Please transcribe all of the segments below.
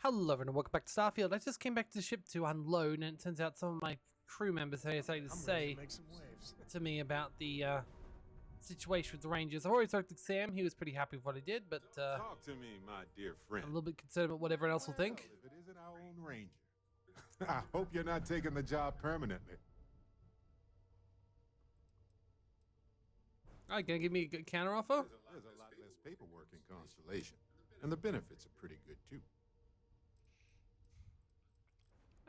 Hello everyone, welcome back to Starfield. I just came back to the ship to unload, and it turns out some of my crew members had something to say to me about the situation with the Rangers. I've already talked to Sam. He was pretty happy with what I did, but Talk to me, my dear friend. I'm a little bit concerned about what everyone else will think. If it isn't our own ranger. I hope you're not taking the job permanently. Alright, gonna give me a good counter offer? There's a lot less paperwork in Constellation, and the benefits are pretty good too.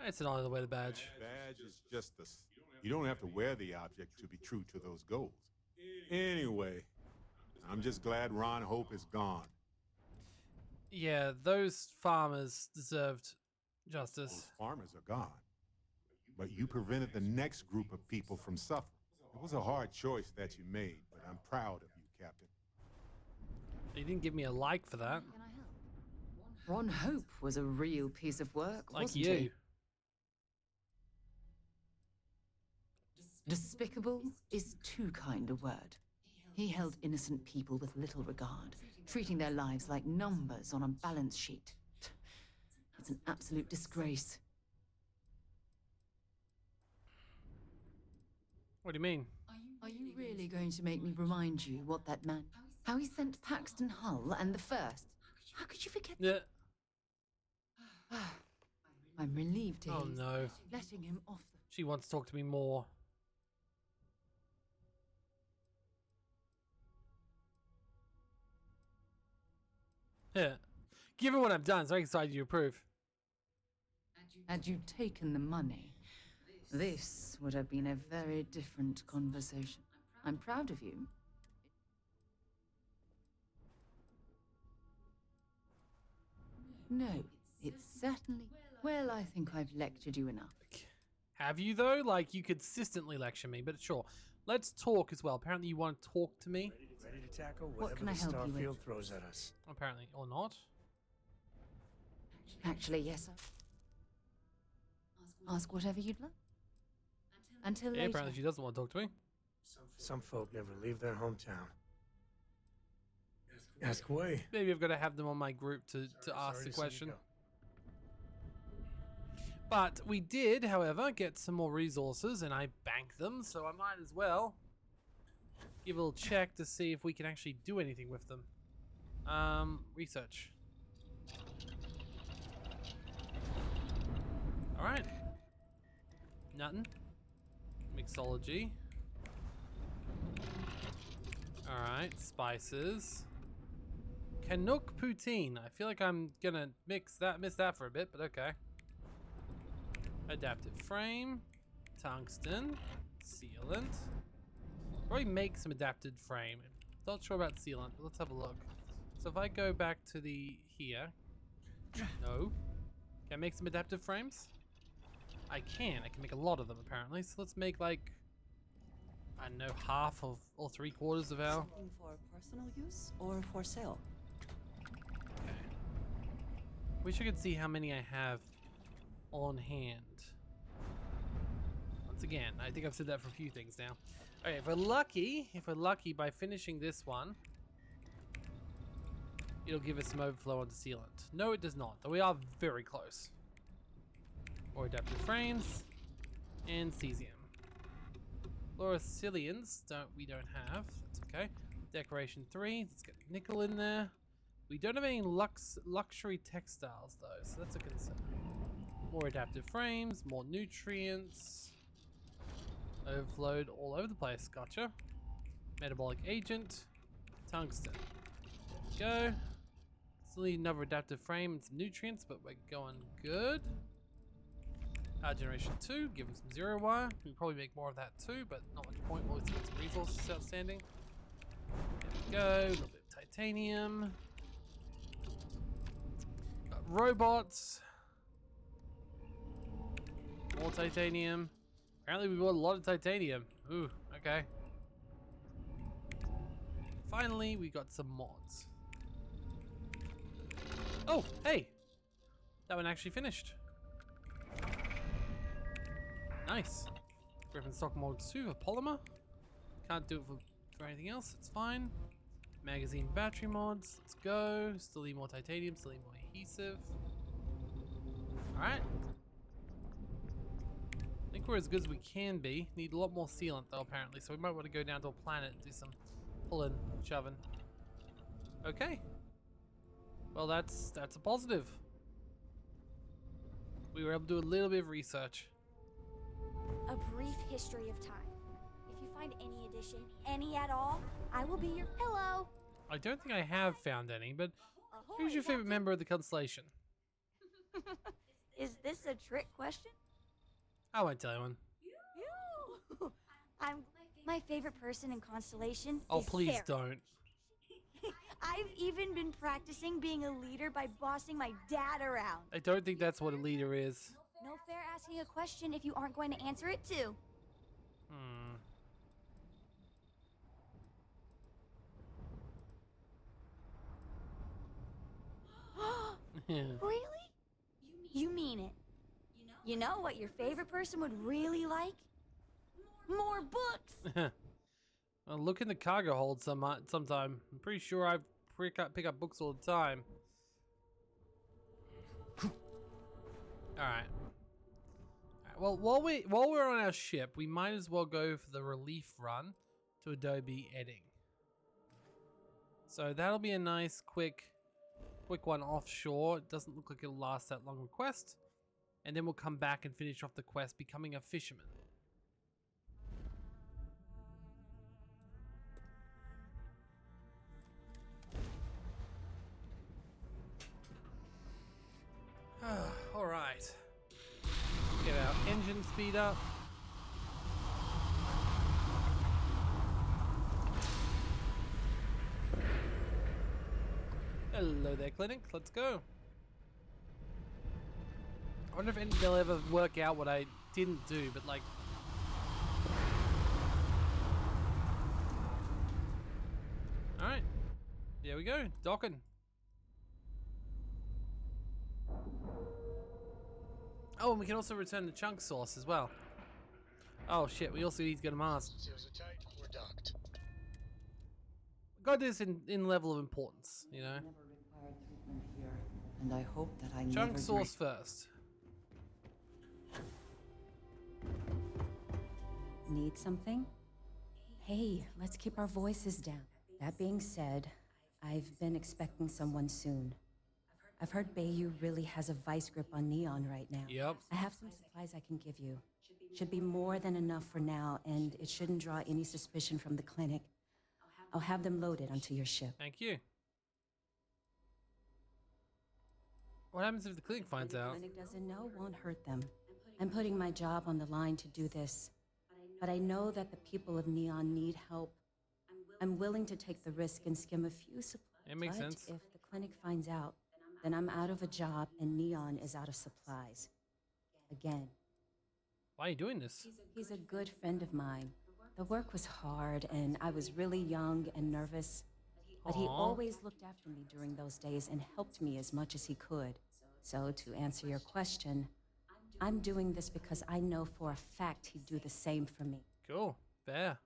It's another way to badge. Badge is just the... You don't have to wear the object to be true to those goals. Anyway, I'm just glad Ron Hope is gone. Yeah, those farmers deserved justice. Those farmers are gone. But you prevented the next group of people from suffering. It was a hard choice that you made, but I'm proud of you, Captain. You didn't give me a like for that. Can I help? Ron Hope was a real piece of work, Like wasn't you. he? Despicable is too kind a word. He held innocent people with little regard, treating their lives like numbers on a balance sheet. It's an absolute disgrace. What do you mean? Are you really going to make me remind you what that man... How he sent Paxton Hull and the First? How could you forget Yeah. I'm relieved he's Oh no. letting him off the... She wants to talk to me more. Yeah. Given what I've done, so I excited you approve. Had you taken the money, this would have been a very different conversation. I'm proud of you. No, it's certainly... Well, I think I've lectured you enough. Have you though? Like, you consistently lecture me, but sure. Let's talk as well. Apparently you want to talk to me. Ready to tackle What whatever can the I help you with? Starfield throws at us. Apparently, or not. Actually, yes. Ask whatever you'd like. Until Yeah, later. apparently she doesn't want to talk to me. Some folk never leave their hometown. Ask away. Maybe I've got to have them on my group to ask Sorry the to see you question. go. But we did, however, get some more resources, and I banked them, so I might as well give a little check to see if we can actually do anything with them. Research. Alright. Nothing. Mixology. Alright, spices. Canuck poutine. I feel like I'm gonna miss that for a bit, but okay. Adaptive frame, tungsten, sealant. Probably make some adapted frame. Not sure about sealant, but let's have a look. So if I go back to the here, no. Can I make some adaptive frames? I can make a lot of them apparently. So let's make like, I don't know, half of or 3/4 of our. Something for personal use or for sale? Okay. Wish I could see how many I have on hand. Once again, I think I've said that for a few things now. Okay, if we're lucky by finishing this one, it'll give us some overflow onto sealant. No, it does not, though we are very close. Or adaptive frames and cesium. Fluorocilians we don't have. That's okay. Decoration 3. Let's get nickel in there. We don't have any luxury textiles though, so that's a concern. More adaptive frames, more nutrients. Overflowed all over the place. Gotcha. Metabolic agent. Tungsten. There we go. Still need another adaptive frame and some nutrients, but we're going good. Generation 2, give him some 0 wire. We can probably make more of that too, but not much point. We'll get some resources outstanding. There we go. A little bit of titanium. Got robots. More titanium. Apparently we bought a lot of titanium. Ooh, okay. Finally, we got some mods. Oh, hey! That one actually finished. Nice. Griffin stock mod 2 of polymer. Can't do it for anything else, it's fine. Magazine battery mods, let's go. Still need more titanium, still need more adhesive. Alright. I think we're as good as we can be. Need a lot more sealant though, apparently, so we might want to go down to a planet and do some pulling, shoving. Okay. Well, that's a positive. We were able to do a little bit of research. A brief history of time. If you find any addition, any at all, I will be your pillow. I don't think I have found any, but Ahoy, who's your favorite Captain. member of the constellation? Is this a trick question? I won't tell anyone. You. I'm my favorite person in Constellation. Oh, is please Sarah. don't. I've even been practicing being a leader by bossing my dad around. I don't think that's what a leader is. No fair asking a question if you aren't going to answer it too. Hmm. Really? You mean it? You know what your favorite person would really like? More books! Well, look in the cargo hold sometime. I'm pretty sure I pick up books all the time. Alright. Well, while we're on our ship, we might as well go for the relief run to Adobe Edding. So that'll be a nice quick one offshore. It doesn't look like it'll last that long a quest. And then we'll come back and finish off the quest becoming a fisherman. All right. Get our engine speed up. Hello there, clinic. Let's go. I wonder if they'll ever work out what I didn't do, but like... Alright. There we go. Docking. Oh, and we can also return the chunk source as well. Oh shit, we also need to get a mask. Seals are tight. We're docked. Got this in level of importance, you know? Never required treatment here, and I hope that I Chunk never source first. Need something? Hey, let's keep our voices down. That being said, I've been expecting someone soon. I've heard Bayou really has a vice grip on Neon right now. Yep. I have some supplies I can give you. Should be more than enough for now, and it shouldn't draw any suspicion from the clinic. I'll have them loaded onto your ship. Thank you. What happens if the clinic finds out? The clinic doesn't know won't hurt them. I'm putting my job on the line to do this, but I know that the people of Neon need help. I'm willing to take the risk and skim a few supplies. It makes But sense. if the clinic finds out, then I'm out of a job and Neon is out of supplies. Again. Why are you doing this? He's a good friend of mine. The work was hard and I was really young and nervous. But he Aw. always looked after me during those days and helped me as much as he could. So to answer your question, I'm doing this because I know for a fact he'd do the same for me. Cool. Fair.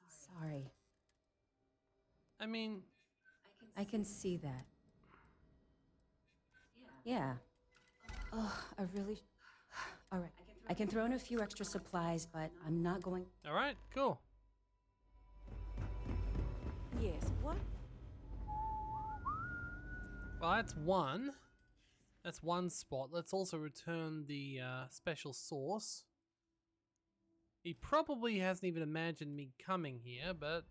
Sorry. I mean, I can see that. Yeah. Oh, I really... All right. I can throw in a few extra supplies, but I'm not going... all right, cool. Yes, what? Well, that's one. That's one spot. Let's also return the special source. He probably hasn't even imagined me coming here, but...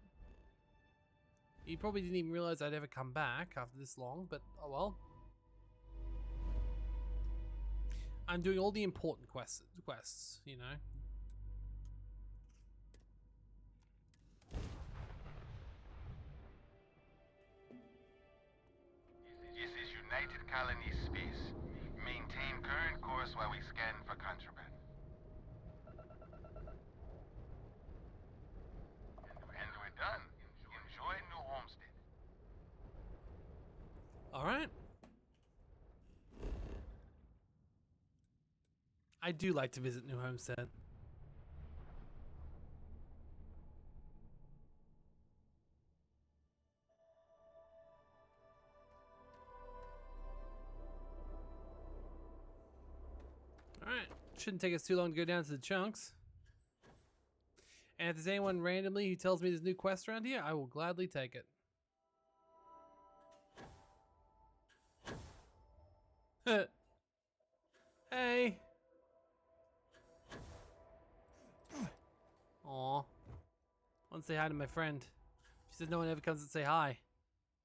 he probably didn't even realize I'd ever come back after this long, but oh well. I'm doing all the important quests, you know. This is United Colony Space. Maintain current course while we scan for contraband. And we're done. Enjoy New Homestead. All right. I do like to visit New Homestead. Shouldn't take us too long to go down to the chunks. And if there's anyone randomly who tells me there's new quests around here, I will gladly take it. Hey. Aw. I want to say hi to my friend. She said no one ever comes to say hi.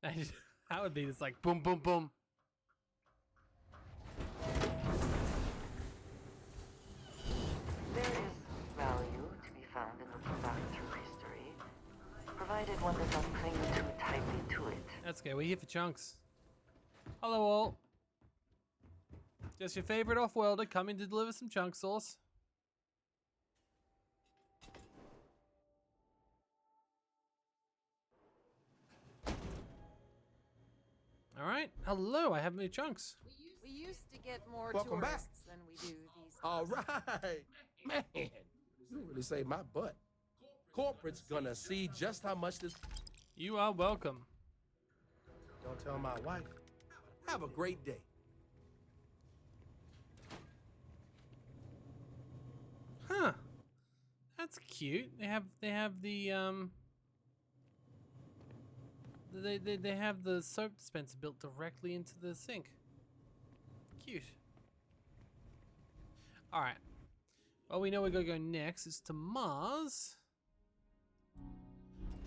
That would be just like boom, boom, boom. There is value to be found in looking back through history, provided one does not cling too tightly to it. That's okay, we're here for chunks. Hello all. Just your favorite off-worlder coming to deliver some chunk sauce. Alright, hello, I have many chunks. We used to get more Welcome back. tourists than we do these days. All right. Man, you really saved my butt. Corporate's gonna see just how much this... You are welcome. Don't tell my wife. Have a great day. Huh. That's cute. They have the they have the soap dispenser built directly into the sink. Cute. Alright. Well, we know we're gonna go next. It's to Mars.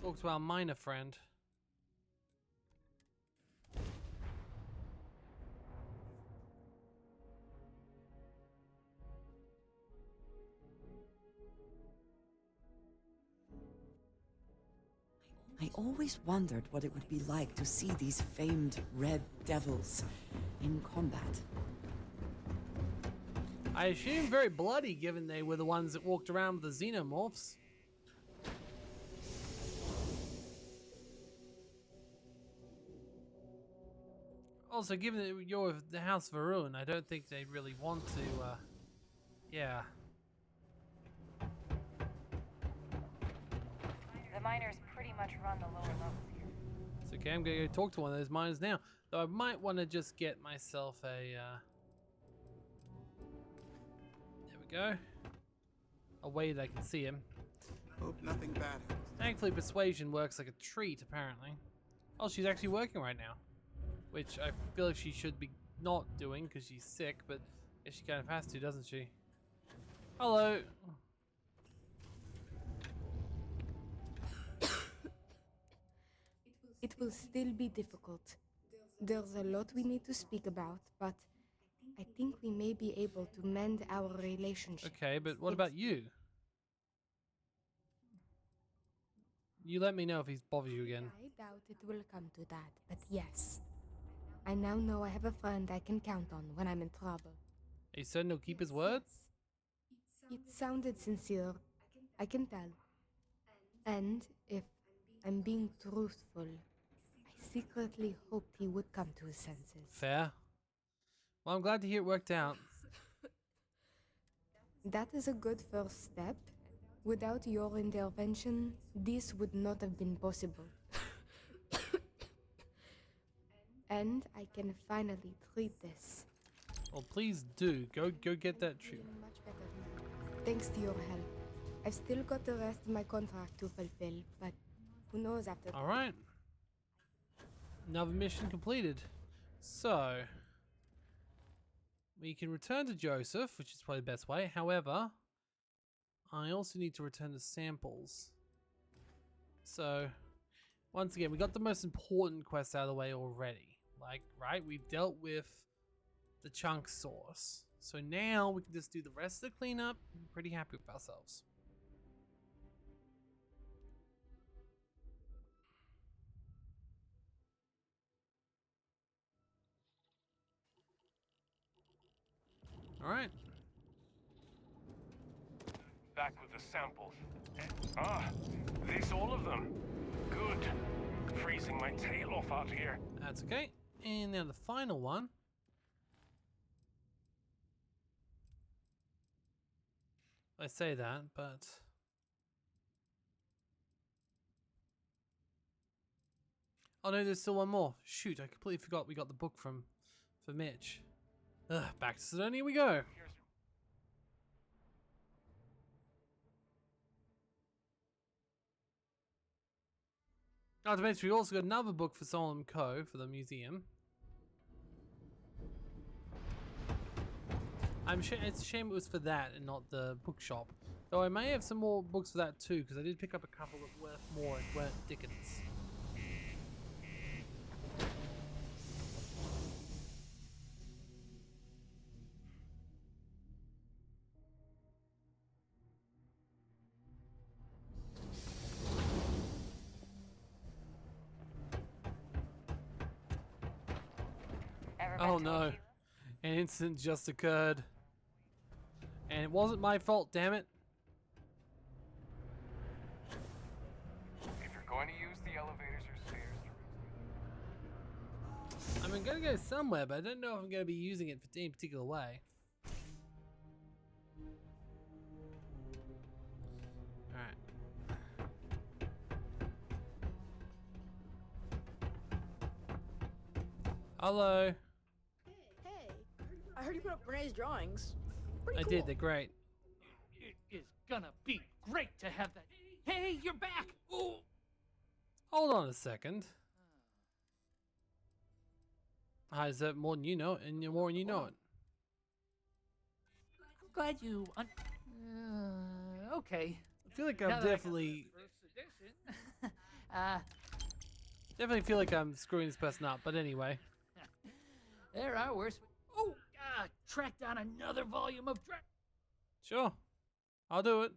Talk to our miner friend. I always wondered what it would be like to see these famed red devils in combat. I assume very bloody, given they were the ones that walked around with the xenomorphs. Also, given that you're the House of Varun, I don't think they really want to, yeah. The miners pretty much run the lower levels here. It's okay, I'm gonna go talk to one of those miners now. Though I might want to just get myself a, there we go. A way that I can see him. Hope nothing bad happens. Thankfully, persuasion works like a treat, apparently. Oh, she's actually working right now. Which I feel like she should be not doing because she's sick, but I guess she kind of has to, doesn't she? Hello. It will still be difficult. There's a lot we need to speak about, but I think we may be able to mend our relationship. Okay, but what about you? You let me know if he bothers you again. I doubt it will come to that, but yes. I now know I have a friend I can count on when I'm in trouble. He said he'll keep his word? It sounded sincere. I can tell. And if I'm being truthful, I secretly hoped he would come to his senses. Fair. Well, I'm glad to hear it worked out. That is a good first step. Without your intervention, this would not have been possible. And I can finally treat this. Well, please do. Go get that treatment. Much better now. Thanks to your help. I've still got the rest of my contract to fulfill, but who knows after that. Alright. Another mission completed. So, we can return to Joseph, which is probably the best way. However, I also need to return the samples. So, once again, we got the most important quest out of the way already. Like, right? We've dealt with the chunk source. So now we can just do the rest of the cleanup. I'm pretty happy with ourselves. Alright. Back with the samples. Ah, this all of them. Good. Freezing my tail off out here. That's okay. And now the final one. I say that, but oh no, there's still one more. Shoot, I completely forgot we got the book for Mitch. Ugh, back to Sidonia we go. Not to mention, we also got another book for Solemn Co. for the museum. It's a shame it was for that and not the bookshop. Though I may have some more books for that too, because I did pick up a couple that worth more and weren't Dickens. Oh no, an incident just occurred. And it wasn't my fault, damn it. If you're going to use the elevators or stairs, I'm gonna go somewhere, but I don't know if I'm gonna be using it in a particular way. Alright. Hello. Hey, I heard you put up Renee's drawings. I did, they're great. It is gonna be great to have that. Hey, you're back! Ooh. Hold on a second. Hi, is that more than you know, and more than you know it? I'm glad you. Okay. I feel like I'm definitely. Definitely feel like I'm screwing this person up, but anyway. There are worse. Oh, track down another volume of Sure, I'll do it.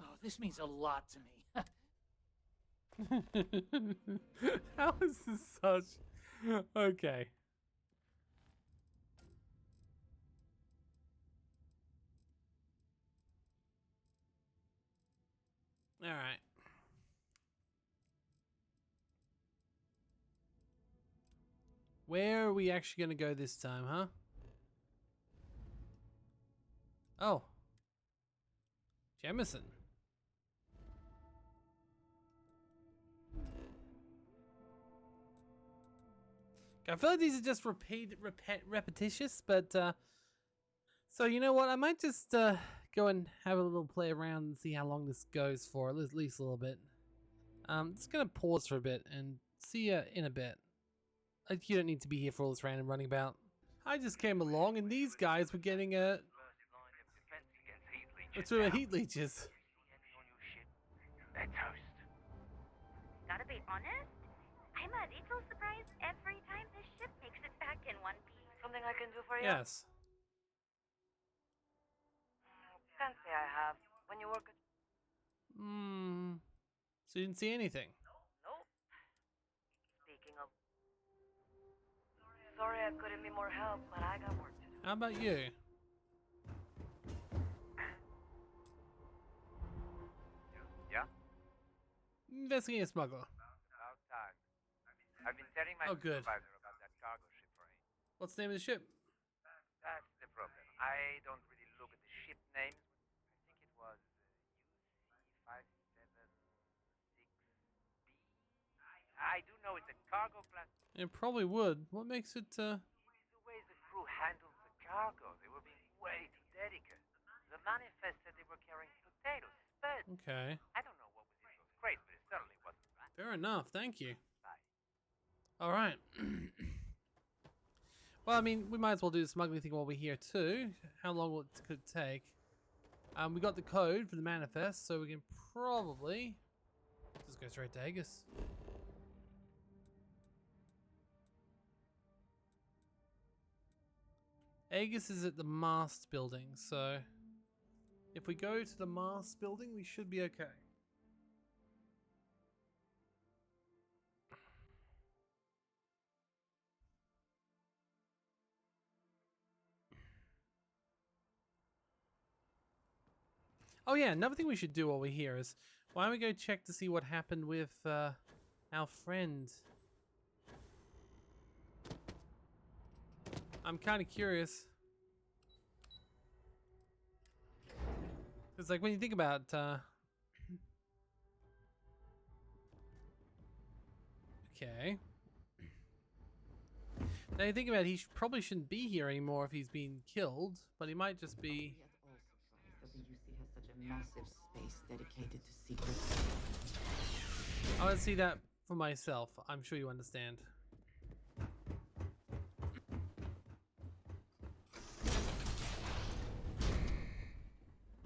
Oh, this means a lot to me. How is this such? Okay. All right. Where are we actually going to go this time, huh? Oh. Jemison. I feel like these are just repetitious, but so you know what? I might just go and have a little play around and see how long this goes for, at least a little bit. Just gonna pause for a bit and see you in a bit. You don't need to be here for all this random running about. I just came along and these guys were getting a heat leeches. They're toast. Gotta be honest, I'm a little surprised every time this ship makes it back in one piece. Something I can do for you? Yes. Can't say I have. When you work at... So you didn't see anything? Nope. Speaking of... Sorry I couldn't be more help, but I got work to do. How about you? Yeah? Investigating a smuggler. About time. I've been telling my good. supervisor about that cargo ship for him. What's the name of the ship? That's the problem. I don't really look at the ship names. I think it was UC576B. I do know it's a cargo class. It probably would. What makes it, The way the crew handled the cargo, they were being way too delicate. The manifest said they were carrying potatoes, but Okay. I don't know what was in those crates, but it certainly wasn't that. Fair enough, thank you. Alright. Well, I mean, we might as well do the smuggling thing while we're here too. How long will it could take? We got the code for the manifest, so we can probably just go straight to Aegis. Aegis is at the mast building, so if we go to the mast building, we should be okay. Oh yeah, another thing we should do while we're here is, why don't we go check to see what happened with our friend? I'm kind of curious. It's like when you think about okay. Now you think about it, he probably shouldn't be here anymore if he's been killed, but he might just be. The UC has such a massive space dedicated to secrets. I want to see that for myself. I'm sure you understand.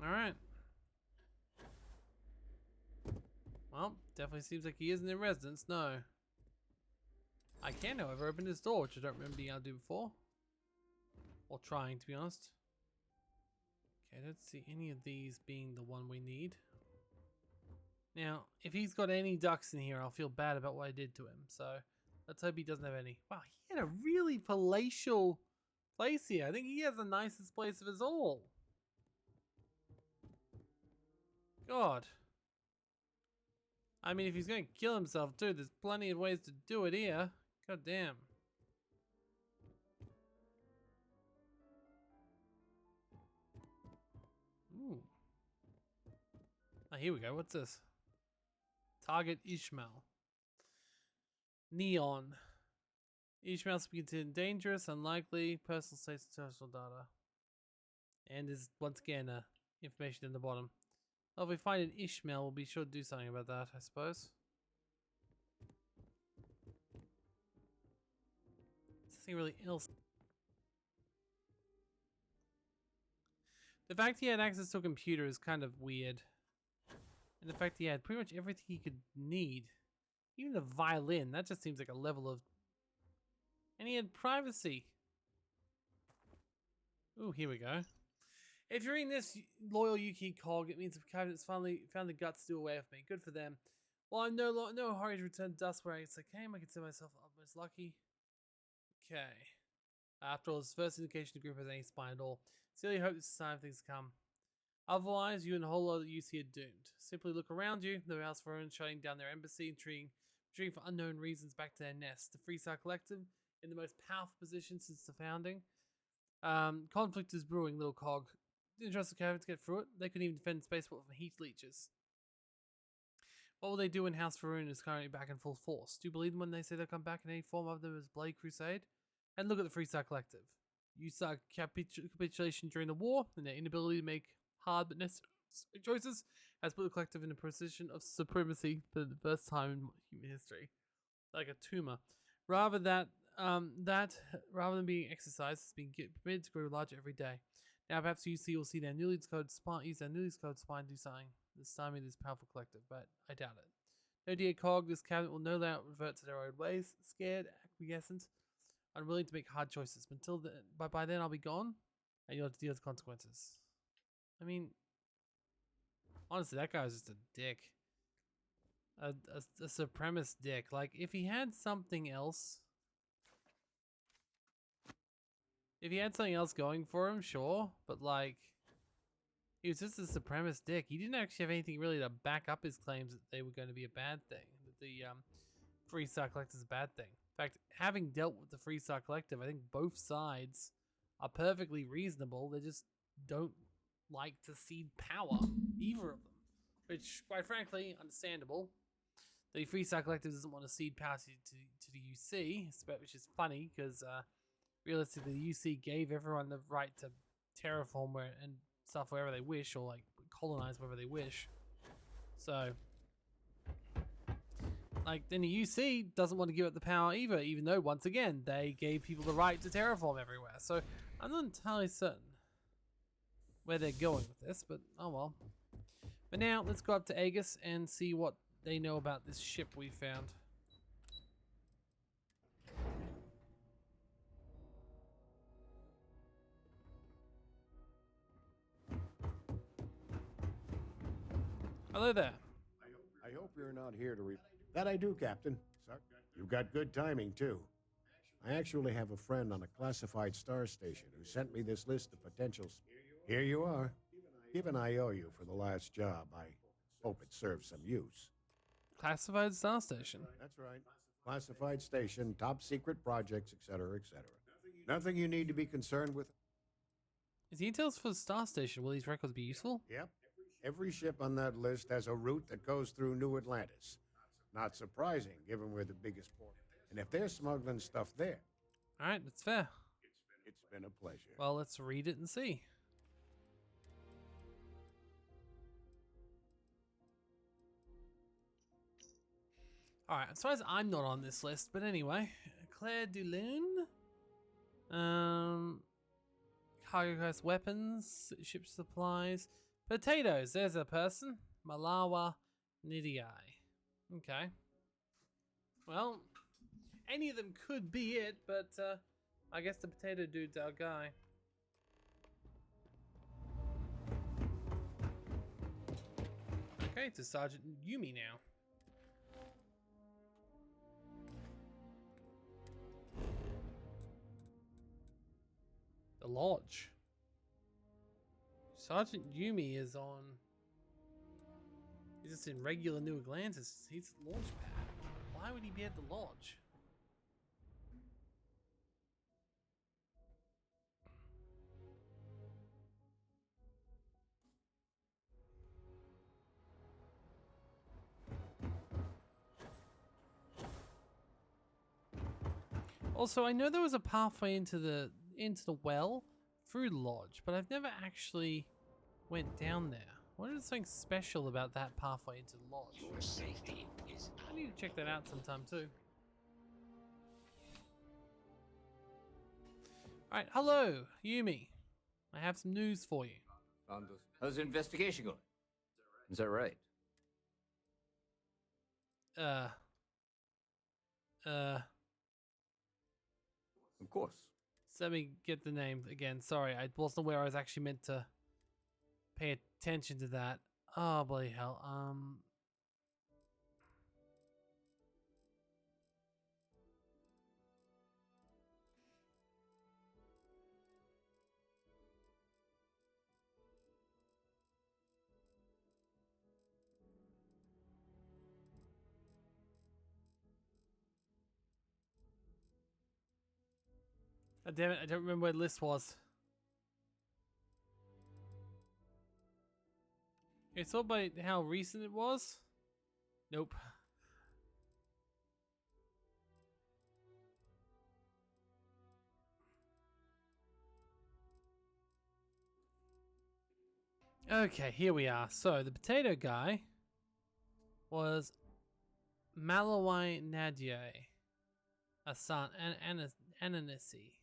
Alright. Well, definitely seems like he isn't in residence, no. I can, however, open this door, which I don't remember being able to do before. Or trying, to be honest. Okay, I don't see any of these being the one we need. Now, if he's got any ducks in here, I'll feel bad about what I did to him. So, let's hope he doesn't have any. Wow, he had a really palatial place here. I think he has the nicest place of us all. God. I mean, if he's going to kill himself too, there's plenty of ways to do it here. God damn. Ooh. Oh, here we go. What's this? Target Ishmael. Neon. Ishmael is considered dangerous, unlikely, personal states, personal data. And there's once again information in the bottom. Well, if we find an Ishmael, we'll be sure to do something about that, I suppose. Nothing really else. The fact he had access to a computer is kind of weird. And the fact he had pretty much everything he could need. Even the violin, that just seems like a level of... And he had privacy. Ooh, here we go. If you're in this loyal Yuki cog, it means the cabinet's finally found the guts to do away with me. Good for them. Well, I'm no hurry to return to dust where I came. I consider myself almost lucky. Okay. After all, this first indication the group has any spine at all. Sincerely hope this is a sign of things to come. Otherwise, you and the whole lot of UC are doomed. Simply look around you. The House of Orange shutting down their embassy and retreating for unknown reasons back to their nest. The Freestar Collective in the most powerful position since the founding. Conflict is brewing, little cog. Didn't trust the cabin to get through it. They couldn't even defend the spaceport from heat leeches. What will they do when House Faroon is currently back in full force? Do you believe them when they say they'll come back in any form of them as Blade Crusade? And look at the Freestar Collective. You saw capitulation during the war, and their inability to make hard but necessary choices has put the collective in a position of supremacy for the first time in human history. Like a tumor. Rather than being exercised, it's being permitted to grow larger every day. Now perhaps UC will see their newly discovered spine, use their newly discovered spine to do something. This time in this powerful collective, but I doubt it. No dear cog, this cabinet will no doubt revert to their own ways, scared, acquiescent, unwilling to make hard choices. But by then I'll be gone, and you'll have to deal with the consequences. I mean, honestly, that guy was just a dick. A supremacist dick. Like, if he had something else... If he had something else going for him, sure. But, like, he was just a supremacist dick. He didn't actually have anything really to back up his claims that they were going to be a bad thing. That the Freestar Collective is a bad thing. In fact, having dealt with the Freestar Collective, I think both sides are perfectly reasonable. They just don't like to cede power, either of them. Which, quite frankly, understandable. The Freestar Collective doesn't want to cede power to the UC, which is funny, because realistically, the UC gave everyone the right to terraform and stuff wherever they wish, or like colonize wherever they wish. So, like, then the UC doesn't want to give up the power either, even though, once again, they gave people the right to terraform everywhere. So, I'm not entirely certain where they're going with this, but oh well. But now, let's go up to Aegis and see what they know about this ship we found. Hello there. I hope you're not here to That I do, Captain. Sir, you've got good timing, too. I actually have a friend on a classified star station who sent me this list of potentials. Here you are. Given I owe you for the last job, I hope it serves some use. Classified star station? That's right. Classified station, top secret projects, etc., etc. Nothing you need to be concerned with. Is details for the star station? Will these records be useful? Yep. Every ship on that list has a route that goes through New Atlantis. Not surprising, given we're the biggest port. And if they're smuggling stuff there... Alright, that's fair. It's been a pleasure. Well, let's read it and see. Alright, as far as I'm not on this list, but anyway. Claire de Lune. Cargo class weapons, ship supplies. Potatoes, there's a person. Malawa Nidii. Okay. Well, any of them could be it, but I guess the potato dude's our guy. Okay, to Sergeant Yumi now. The lodge. Sergeant Yumi is on. He's just in regular New Atlantis. He's at launch pad. Why would he be at the lodge? Also, I know there was a pathway into the well through the lodge, but I've never actually went down there. What is something special about that pathway into the lodge? Your safety is I need to check that out sometime too. Alright, hello, Yumi. I have some news for you. How's the investigation going? Is that right? Of course. So let me get the name again. Sorry, I wasn't aware I was actually meant to pay attention to that. Oh, bloody hell. Oh, damn it, I don't remember where the list was. It's all by how recent it was? Nope. Okay, here we are. So, the potato guy was Malawai Nadye, a son, Ananisi.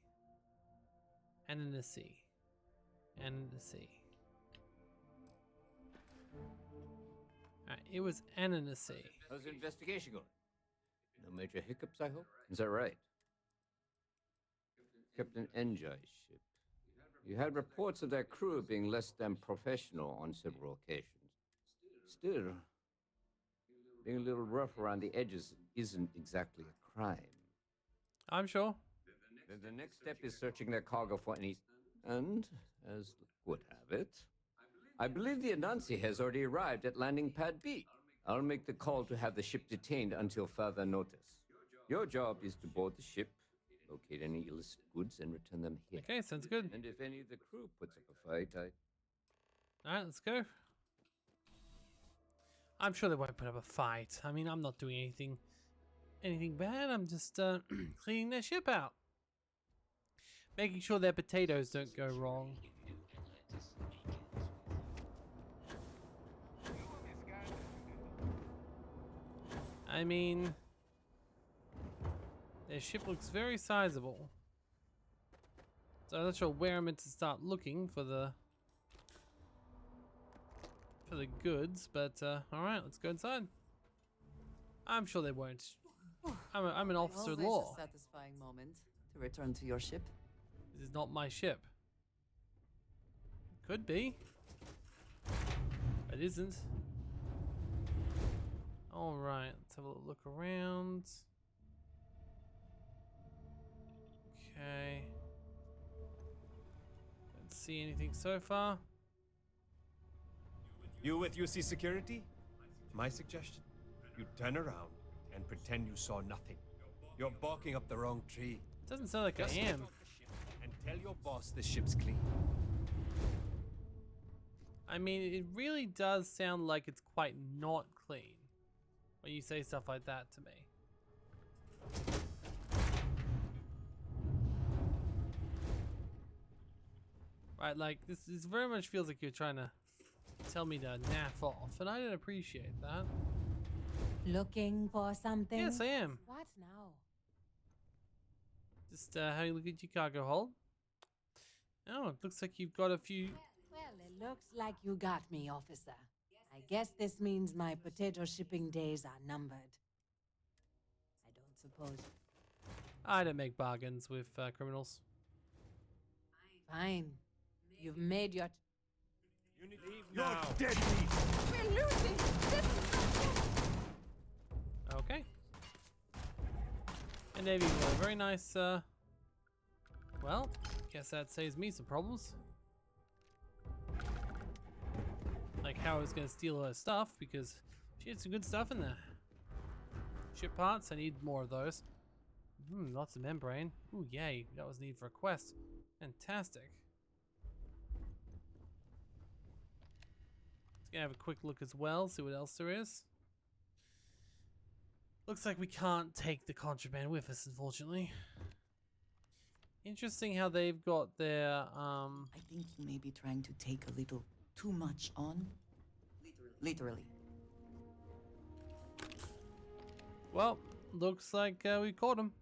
Alright, it was Ananisi. How's the investigation going? No major hiccups, I hope? Is that right? Captain Enjai's ship. You had reports of their crew being less than professional on several occasions. Still, being a little rough around the edges isn't exactly a crime. I'm sure. Then the next step is searching their cargo for any... And, as would have it, I believe the Anansi has already arrived at landing pad B. I'll make the call to have the ship detained until further notice. Your job is to board the ship, locate any illicit goods, and return them here. Okay, sounds good. And if any of the crew puts up a fight, Alright, let's go. I'm sure they won't put up a fight. I mean, I'm not doing anything bad. I'm just cleaning their ship out. Making sure their potatoes don't go wrong. I mean, their ship looks very sizable. So I'm not sure where I'm meant to start looking for the goods, but alright, let's go inside. I'm sure they won't. I'm an officer of law. Always a satisfying moment to return to your ship. This is not my ship. Could be. It isn't. Alright, let's have a little look around. Okay. Don't see anything so far. You with UC Security? My suggestion? You turn around and pretend you saw nothing. You're barking up the wrong tree. Doesn't sound like I am. And tell your boss the ship's clean. I mean, it really does sound like it's quite not clean when you say stuff like that to me. Right, like, this very much feels like you're trying to tell me to naff off, and I didn't appreciate that. Looking for something? Yes, I am. What now? Just having a look at your cargo hold. Oh, it looks like you've got a few. Well, it looks like you got me, officer. I guess this means my potato shipping days are numbered. I don't suppose. I don't make bargains with criminals. Fine. You've made your... You need to leave now. You're dead meat. We're losing! This is not good! Okay. And Navy, a very nice, well, guess that saves me some problems. Like how I was going to steal her stuff, because she had some good stuff in there. Ship parts, I need more of those. Lots of membrane. Ooh, yay, that was needed for a quest. Fantastic. Let's gonna have a quick look as well, see what else there is. Looks like we can't take the contraband with us, unfortunately. Interesting how they've got their, I think you may be trying to take a little too much on. Literally. Well, looks like we caught him.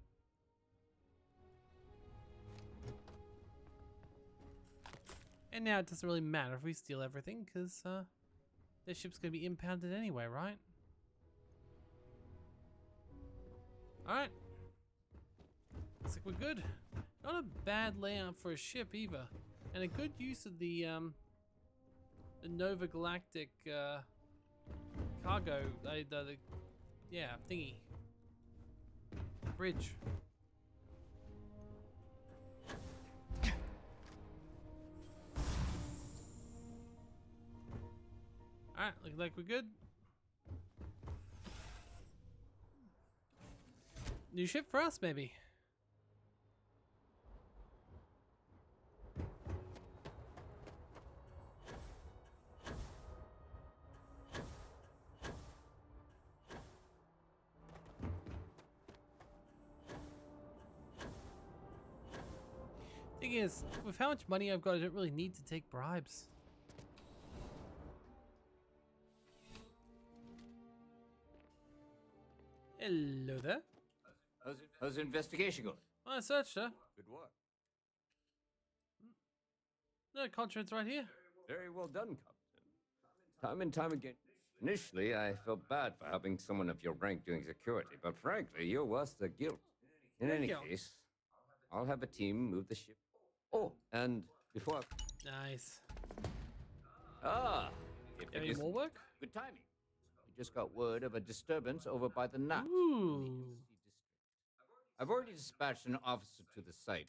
And now it doesn't really matter if we steal everything, because this ship's going to be impounded anyway, right? Alright. Looks like we're good. Not a bad layout for a ship either. And a good use of the Nova Galactic cargo, yeah, thingy. Bridge. Alright, looks like we're good. New ship for us, maybe. Thing is, with how much money I've got, I don't really need to take bribes. Hello there. How's the investigation going? I searched her. Good work. No, contraband's right here. Very well done, Captain. Time and time again. Initially, I felt bad for having someone of your rank doing security, but frankly, you're worse than guilt. In any case, I'll have a team move the ship. Oh, and before Nice. if Any it more work? good timing. We just got word of a disturbance over by the Nat. Ooh. I've already dispatched an officer to the site.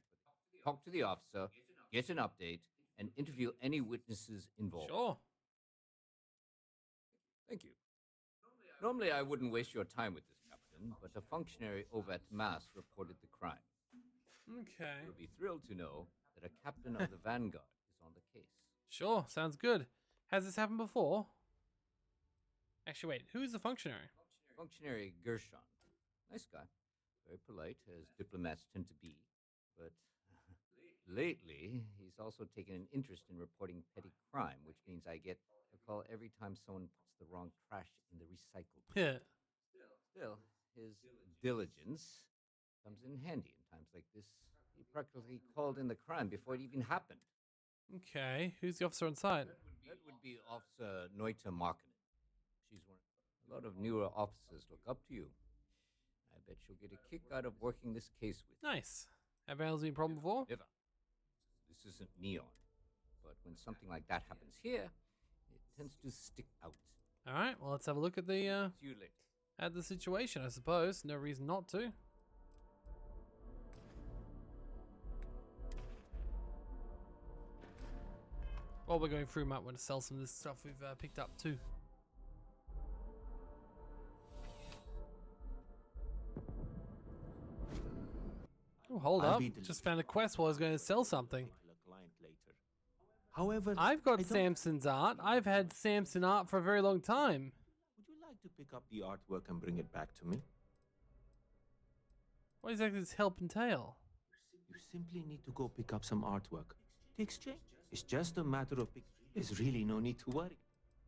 Talk to the officer, get an update, and interview any witnesses involved. Sure. Thank you. Normally, I wouldn't waste your time with this, Captain, but a functionary over at Mass reported the crime. Okay. You'll be thrilled to know that a captain of the Vanguard is on the case. Sure, sounds good. Has this happened before? Actually, wait, who's the functionary? Functionary Gershon. Nice guy. Very polite, as diplomats tend to be. But lately, he's also taken an interest in reporting petty crime, which means I get a call every time someone puts the wrong trash in the recycle bin. Yeah. Still, his diligence comes in handy in times like this. He practically called in the crime before it even happened. Okay, who's the officer on site? That would be Officer Noita Markkinen. She's one. A lot of newer officers look up to you. I bet she'll get a kick out of working this case with you. Nice. Have you been a problem before? Never. This isn't Neon. But when something like that happens here, it tends to stick out. Alright, well let's have a look at the See you later. at the situation, I suppose. No reason not to. While we're going through, might want to sell some of this stuff we've picked up too. Oh, hold up. Just found a quest while I was going to sell something. However, I've got Samson's art. I've had Samson art for a very long time. Would you like to pick up the artwork and bring it back to me? What exactly does help entail? You simply need to go pick up some artwork. The exchange is just a matter of There's really no need to worry.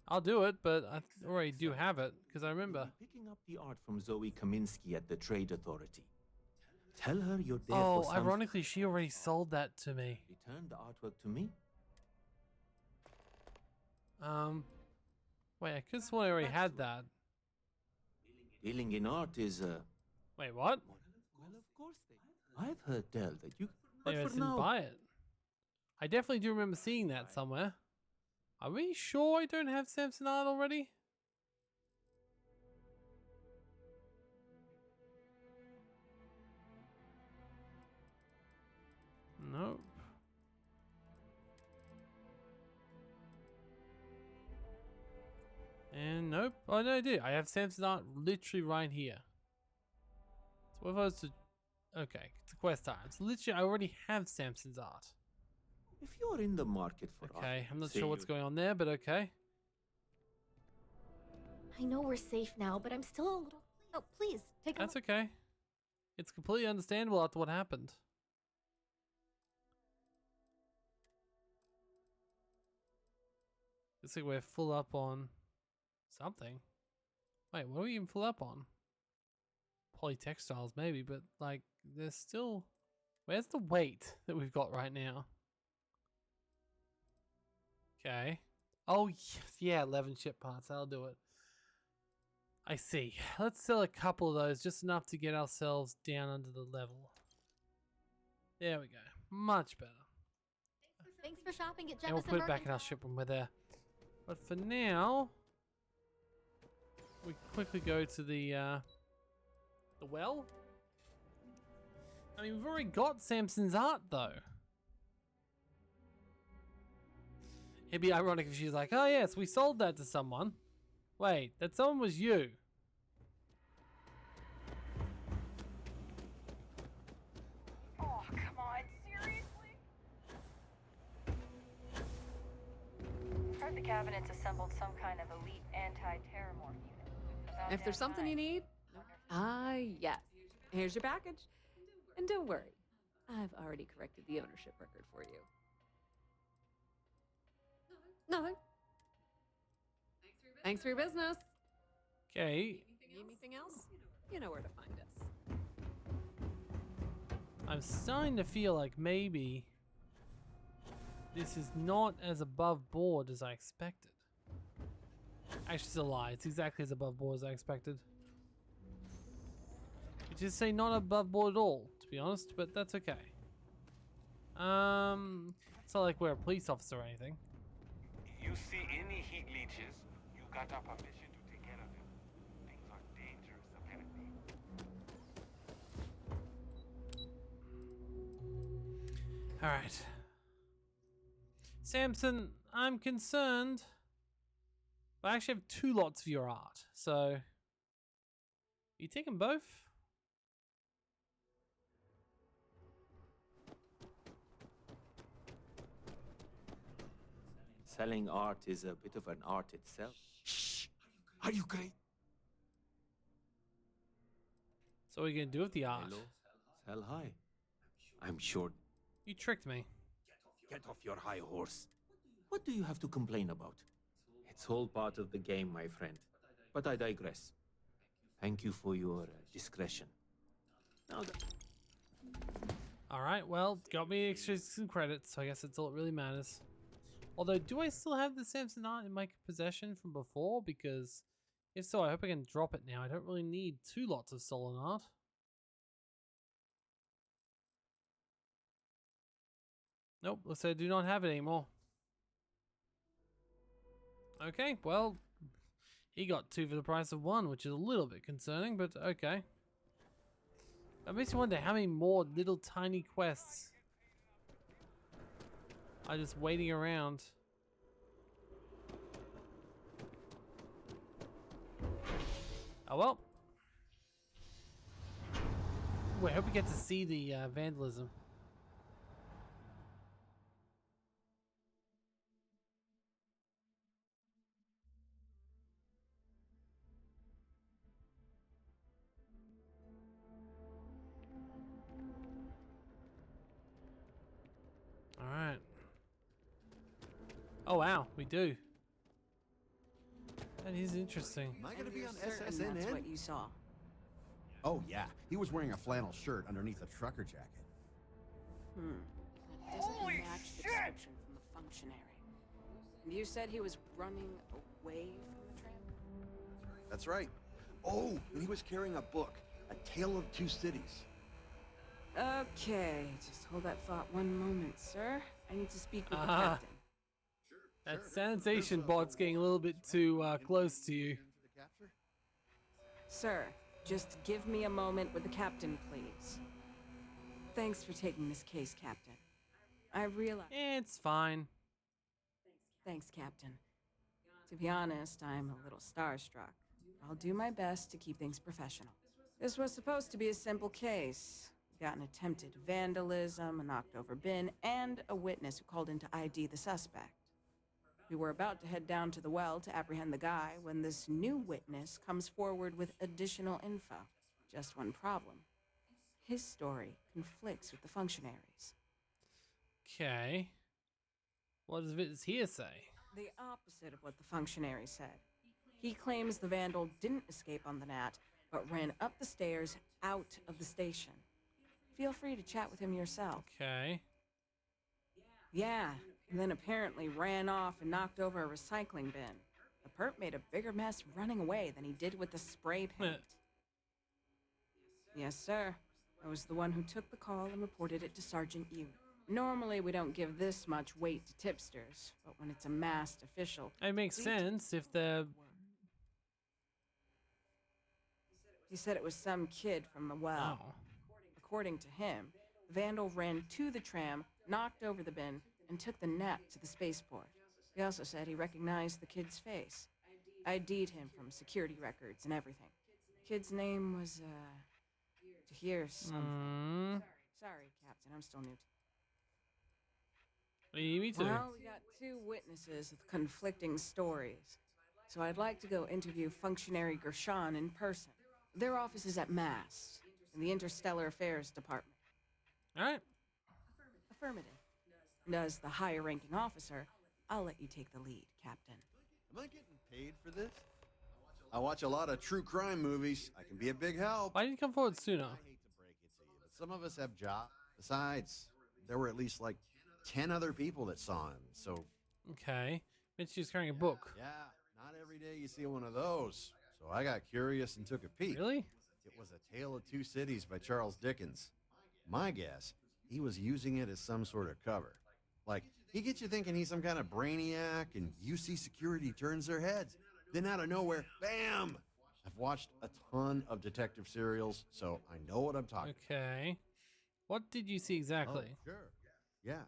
I'll do it, but I already do have it, because I remember. Picking up up the art from Zoe Kaminsky at the Trade Authority. Tell her you're there Oh, for some... ironically, she already sold that to me. Return the artwork to me? Wait, I could swear I already had that. Dealing in art is, Wait, what? Well, of course I've heard tell that you... Maybe I But for didn't now... buy it. I definitely do remember seeing that somewhere. Are we sure I don't have Samsonite already? Nope. And nope. Oh no, I do. I have Samsonite literally right here. So if I was to... Okay, it's a quest time. So literally I already have Samson's art. If you're in the market for art... Okay, I'm not say sure what's you- going on there, but okay. I know we're safe now, but I'm still a little... Oh, please, take a That's look. okay. It's completely understandable after what happened. Looks like we're full up on something. Wait, what are we even full up on? Polytextiles maybe, but like there's still... Where's the weight that we've got right now? Okay. Oh yes, yeah, 11 ship parts, that'll do it. I see. Let's sell a couple of those, just enough to get ourselves down under the level. There we go. Much better. Thanks for shopping at And we'll put it back in our ship when we're there. But for now, we quickly go to the well. I mean, we've already got Samson's art though. It'd be ironic if she's like, oh yes, we sold that to someone. Wait, that someone was you. Oh, come on, seriously? Heard the cabinet's assembled some kind of elite anti-terror morph unit. About If there's damn something you time. need, yes. Here's your package. And don't worry, I've already corrected the ownership record for you. Nothing. Thanks for your business. Okay, Need anything else? You know where to find us. I'm starting to feel like maybe this is not as above board as I expected. Actually, it's a lie. It's exactly as above board as I expected. Which is say not above board at all, to be honest, but that's okay. It's not like we're a police officer or anything. You see any heat leeches, you got our permission to take care of them. Things are dangerous, apparently. Alright. Samson, I'm concerned. I actually have 2 lots of your art, so... You take them both? Selling art is a bit of an art itself. Shh! Are you great? So what are you going to do with the art? Hello? Sell high. I'm sure. You tricked me. Get off your high horse. What do you have to complain about? It's all part of the game, my friend. But I digress. Thank you for your discretion. Now Alright, well, got me extra some credits, so I guess that's all that really matters. Although, do I still have the Samson art in my possession from before? Because if so, I hope I can drop it now. I don't really need 2 lots of stolen art. Nope, looks like I do not have it anymore. Okay, well, he got 2 for the price of 1, which is a little bit concerning, but okay. That makes me wonder how many more little tiny quests are just waiting around. Oh well. Ooh, I hope we get to see the vandalism. Alright. Oh wow, we do. That is interesting. Am I gonna be on That's SSNN? what you saw. Oh yeah, he was wearing a flannel shirt underneath a trucker jacket. It doesn't match the description from the functionary. And you said he was running away from the tram? That's right. Oh, and he was carrying a book, A Tale of Two Cities. Okay, just hold that thought one moment, sir. I need to speak with the captain. That sanitation bot's getting a little bit too close to you. Sir, just give me a moment with the captain, please. Thanks for taking this case, Captain. I realize... It's fine. Thanks, Captain. To be honest, I'm a little starstruck. I'll do my best to keep things professional. This was supposed to be a simple case. We got an attempted vandalism, a knocked-over bin, and a witness who called in to ID the suspect. We were about to head down to the well to apprehend the guy when this new witness comes forward with additional info. Just one problem. His story conflicts with the functionaries. Okay. What does it here say? The opposite of what the functionary said. He claims the vandal didn't escape on the Nat, but ran up the stairs out of the station. Feel free to chat with him yourself. Okay. Yeah, and then apparently ran off and knocked over a recycling bin. The perp made a bigger mess running away than he did with the spray paint. Yes, sir. I was the one who took the call and reported it to Sergeant Yu. Normally, we don't give this much weight to tipsters, but when it's a masked official... It makes sense if they're... He said it was some kid from the well. Oh. According to him, the vandal ran to the tram, knocked over the bin, and took the Nat to the spaceport. He also said he recognized the kid's face. ID'd him from security records and everything. The kid's name was, Tahir something. Sorry, Captain, I'm still new. Me too. Well, we got two witnesses with conflicting stories. So I'd like to go interview functionary Gershon in person. Their office is at Mast, in the Interstellar Affairs Department. All right. Affirmative. And as the higher-ranking officer, I'll let you take the lead, Captain. Am I getting paid for this? I watch a lot of true crime movies. I can be a big help. Why didn't you come forward sooner? I hate to break it to you, but some of us have jobs. Besides, there were at least like 10 other people that saw him, so... Okay. Meant she was carrying a book. Yeah, not every day you see one of those. So I got curious and took a peek. Really? It was A Tale of Two Cities by Charles Dickens. My guess, he was using it as some sort of cover. Like, he gets you thinking he's some kind of brainiac, and UC security turns their heads. Then out of nowhere, bam! I've watched a ton of detective serials, so I know what I'm talking about. Okay. What did you see exactly? Oh, sure. Yeah.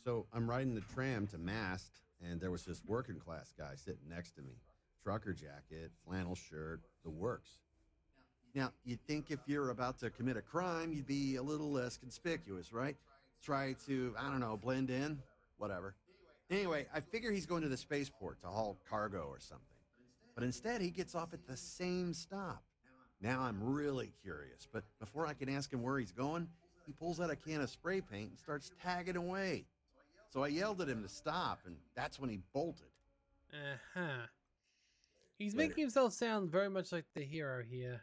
So I'm riding the tram to Mast, and there was this working class guy sitting next to me. Trucker jacket, flannel shirt, the works. Now, you'd think if you're about to commit a crime, you'd be a little less conspicuous, right? Try to, I don't know, blend in, whatever. Anyway, I figure he's going to the spaceport to haul cargo or something. But instead, he gets off at the same stop. Now I'm really curious, but before I can ask him where he's going, he pulls out a can of spray paint and starts tagging away. So I yelled at him to stop, and that's when he bolted. Uh-huh. He's Later. making himself sound very much like the hero here.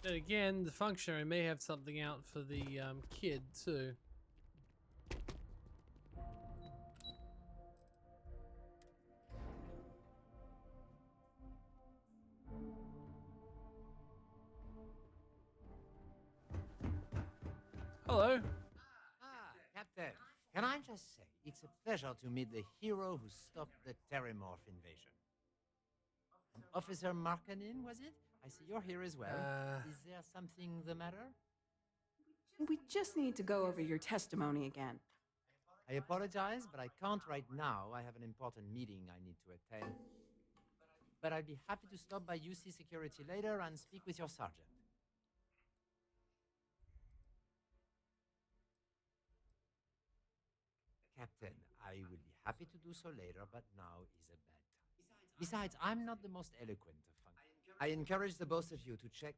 Then again, the functionary may have something out for the kid too. Hello. Captain, can I just say, it's a pleasure to meet the hero who stopped the Terramorph invasion. Officer Markanin, was it? I see you're here as well. Is there something the matter? We just need to go over your testimony again. I apologize, but I can't right now. I have an important meeting I need to attend. But I'd be happy to stop by UC Security later and speak with your sergeant. Captain, I will be happy to do so later, but now is a bad time. Besides, I'm not the most eloquent of functionaries. I encourage the both of you to check.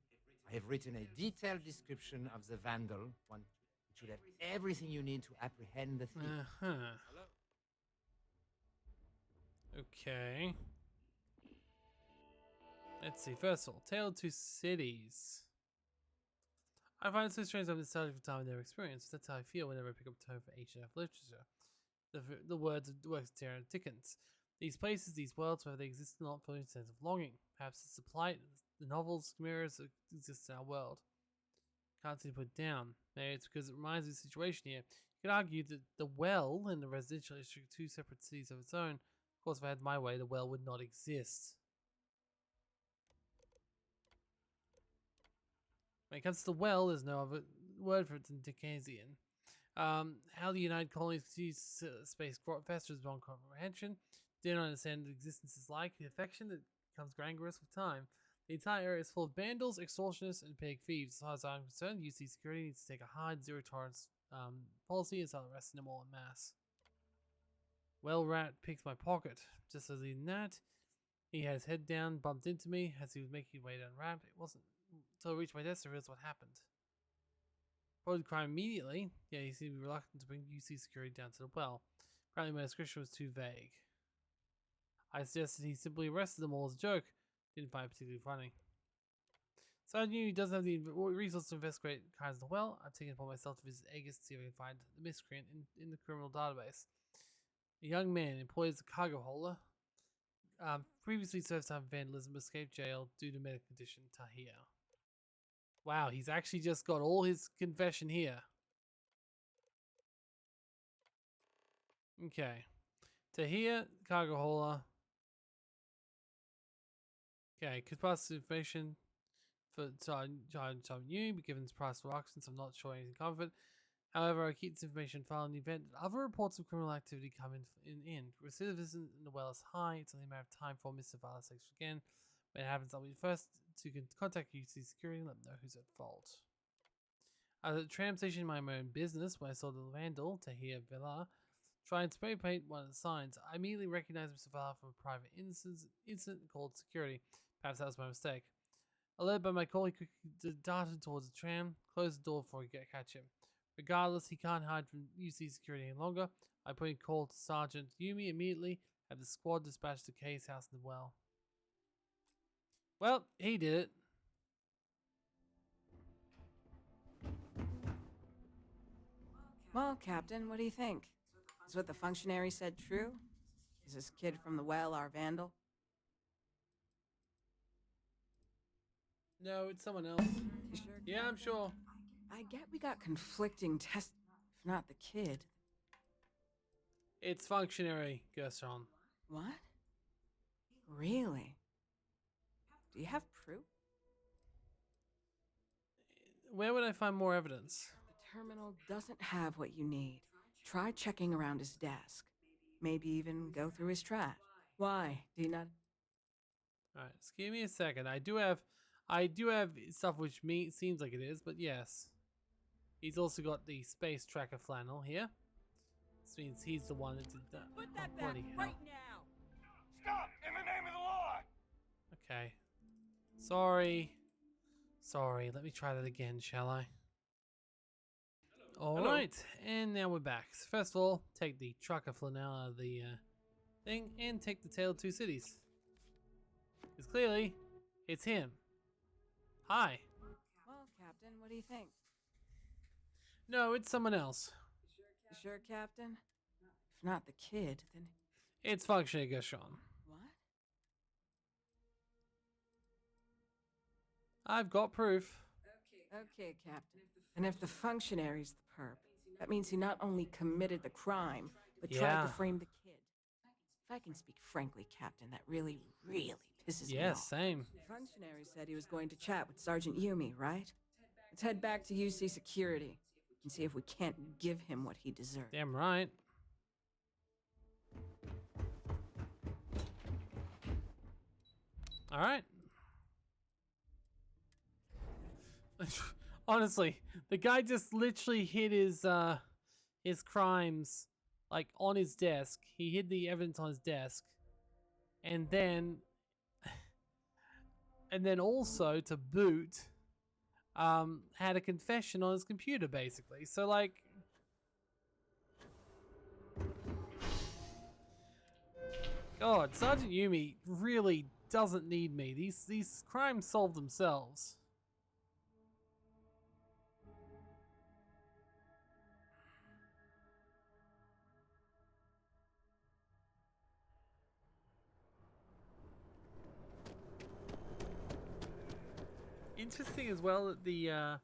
I have written a detailed description of the vandal, which should have everything you need to apprehend the thief. Okay. Let's see. First of all, Tale of Two Cities. I find it so strange I'm nostalgic for time I never experienced. That's how I feel whenever I pick up a tome for H&F literature. The words of works of Terrence Dickens. These places, these worlds, whether they exist or not, fill me with a sense of longing. Perhaps it's the plight the novels mirrors that exist in our world. Can't seem to put it down. Maybe it's because it reminds me of the situation here. You could argue that the well and the residential district are two separate cities of its own. Of course, if I had my way, the well would not exist. When it comes to the well, there's no other word for it than Dickensian. How the United Colonies use space festers beyond comprehension. Didn't understand what existence is like. The affection that becomes grandiose with time. The entire area is full of vandals, extortionists, and pig thieves. As far as I'm concerned, UC security needs to take a hard zero tolerance policy and start arresting them all en masse. Well, Rat picked my pocket. Just as he did that, he had his head down, bumped into me as he was making his way down ramp. It wasn't until I reached my desk I realized what happened. Reported the crime immediately. Yeah, he seemed reluctant to bring UC security down to the well. Apparently my description was too vague. I suggested he simply arrested them all as a joke. Didn't find it particularly funny. So I knew he doesn't have the resources to investigate crimes in the well. I've taken it upon myself to visit Aegis to see if I can find the miscreant in the criminal database. A young man employed as a cargo holder. Previously served time for vandalism, escaped jail due to medical condition. Tahir. Wow, he's actually just got all his confession here. Okay. Tahir, cargo hauler. Okay, could pass information for time you, be given this price for auctions. I'm not sure anything covered. However, I keep this information file in the event that other reports of criminal activity come in. Recidivism in the well is high. It's only a matter of time for Mr. Vala sex again. When it happens, I'll be the first to contact UC Security and let them know who's at fault. I was at the tram station minding my own business when I saw the vandal, Tahir Villar, try and spray paint one of the signs. I immediately recognized Mr. Villar from a private incident called security. Perhaps that was my mistake. Alerted by my call, he quickly darted towards the tram, closed the door before he could catch him. Regardless, he can't hide from UC security any longer. I put in call to Sergeant Yumi immediately, had the squad dispatched to Kay's house in the well. Well, he did it. Well, Captain, what do you think? Is what the functionary said true? Is this kid from the well our vandal? No, it's someone else. You sure? Yeah, I'm sure. I get we got conflicting tests, if not the kid. It's functionary, Gershon. What? Really? Do you have proof? Where would I find more evidence? The terminal doesn't have what you need. Try checking around his desk. Maybe even go through his trash. Why? Do you not? Alright, just give me a second. I do have stuff which seems like it is, but yes. He's also got the space tracker flannel here. This means he's the one that did that. Put that back right now! Stop! In the name of the law! Okay. Sorry. Sorry, let me try that again, shall I? Alright, and now we're back. So first of all, take the trucker flannel out of the thing, and take the Tale of Two Cities. Because clearly, it's him. Hi. Well, Captain, what do you think? No, it's someone else. You sure, Captain? If not the kid, then... It's functionary Gershon. What? I've got proof. Okay, Captain. And if the functionary's the perp, that means he not only committed the crime, but tried to frame the kid. If I can speak frankly, Captain, that really, really pisses me off. Same. The functionary said he was going to chat with Sergeant Yumi, right? Let's head back to UC Security and see if we can't give him what he deserves. Damn right. All right. Honestly, the guy just literally hid his crimes like on his desk. He hid the evidence on his desk, and then also to boot, had a confession on his computer, basically. So, like, God, Sergeant Yumi really doesn't need me. These crimes solve themselves. Interesting as well that the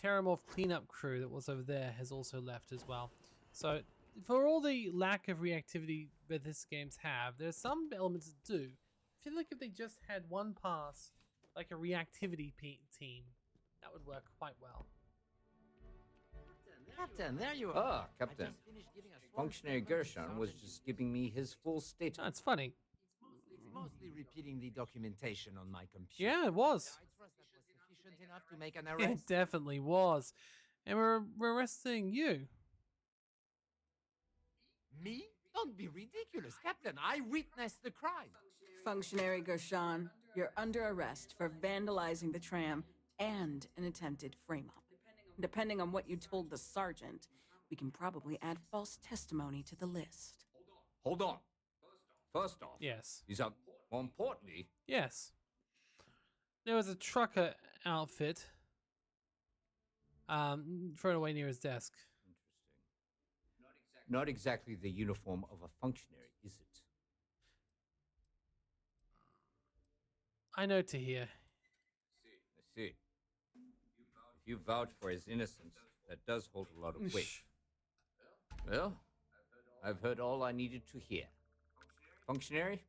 Terramorph cleanup crew that was over there has also left as well. So for all the lack of reactivity that this games have, there's some elements that do. I feel like if they just had one pass, like a reactivity team, that would work quite well. Captain, there you are. Ah, Captain. Functionary Gershon was just giving me his full statement. That's funny. It's mostly repeating the documentation on my computer. Yeah, it was. I trust that was sufficient enough to make an arrest. It definitely was. And we're arresting you. Me? Don't be ridiculous, Captain. I witnessed the crime. Functionary Gershon, you're under arrest for vandalizing the tram and an attempted frame-up. Depending on what you told the sergeant, we can probably add false testimony to the list. Hold on. First off, yes. More importantly, yes. There was a trucker outfit thrown away near his desk. Not exactly the uniform of a functionary, is it? I know to hear. I see. If you vouch for his innocence, that does hold a lot of weight. Well, I've heard all I needed to hear. Functionary,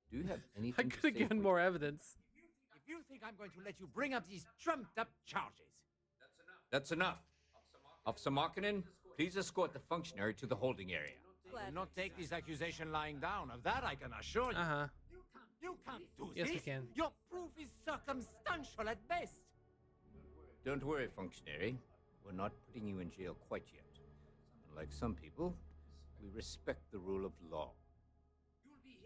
do you have anything I could have given more evidence. If you think I'm going to let you bring up these trumped-up charges... That's enough. Officer Markkinen, please escort the functionary to the holding area. I will not take this accusation lying down. Of that I can assure you. Uh-huh. You can't do yes, this. we can. Your proof is circumstantial at best. Don't worry, functionary. We're not putting you in jail quite yet. Unlike some people, we respect the rule of law.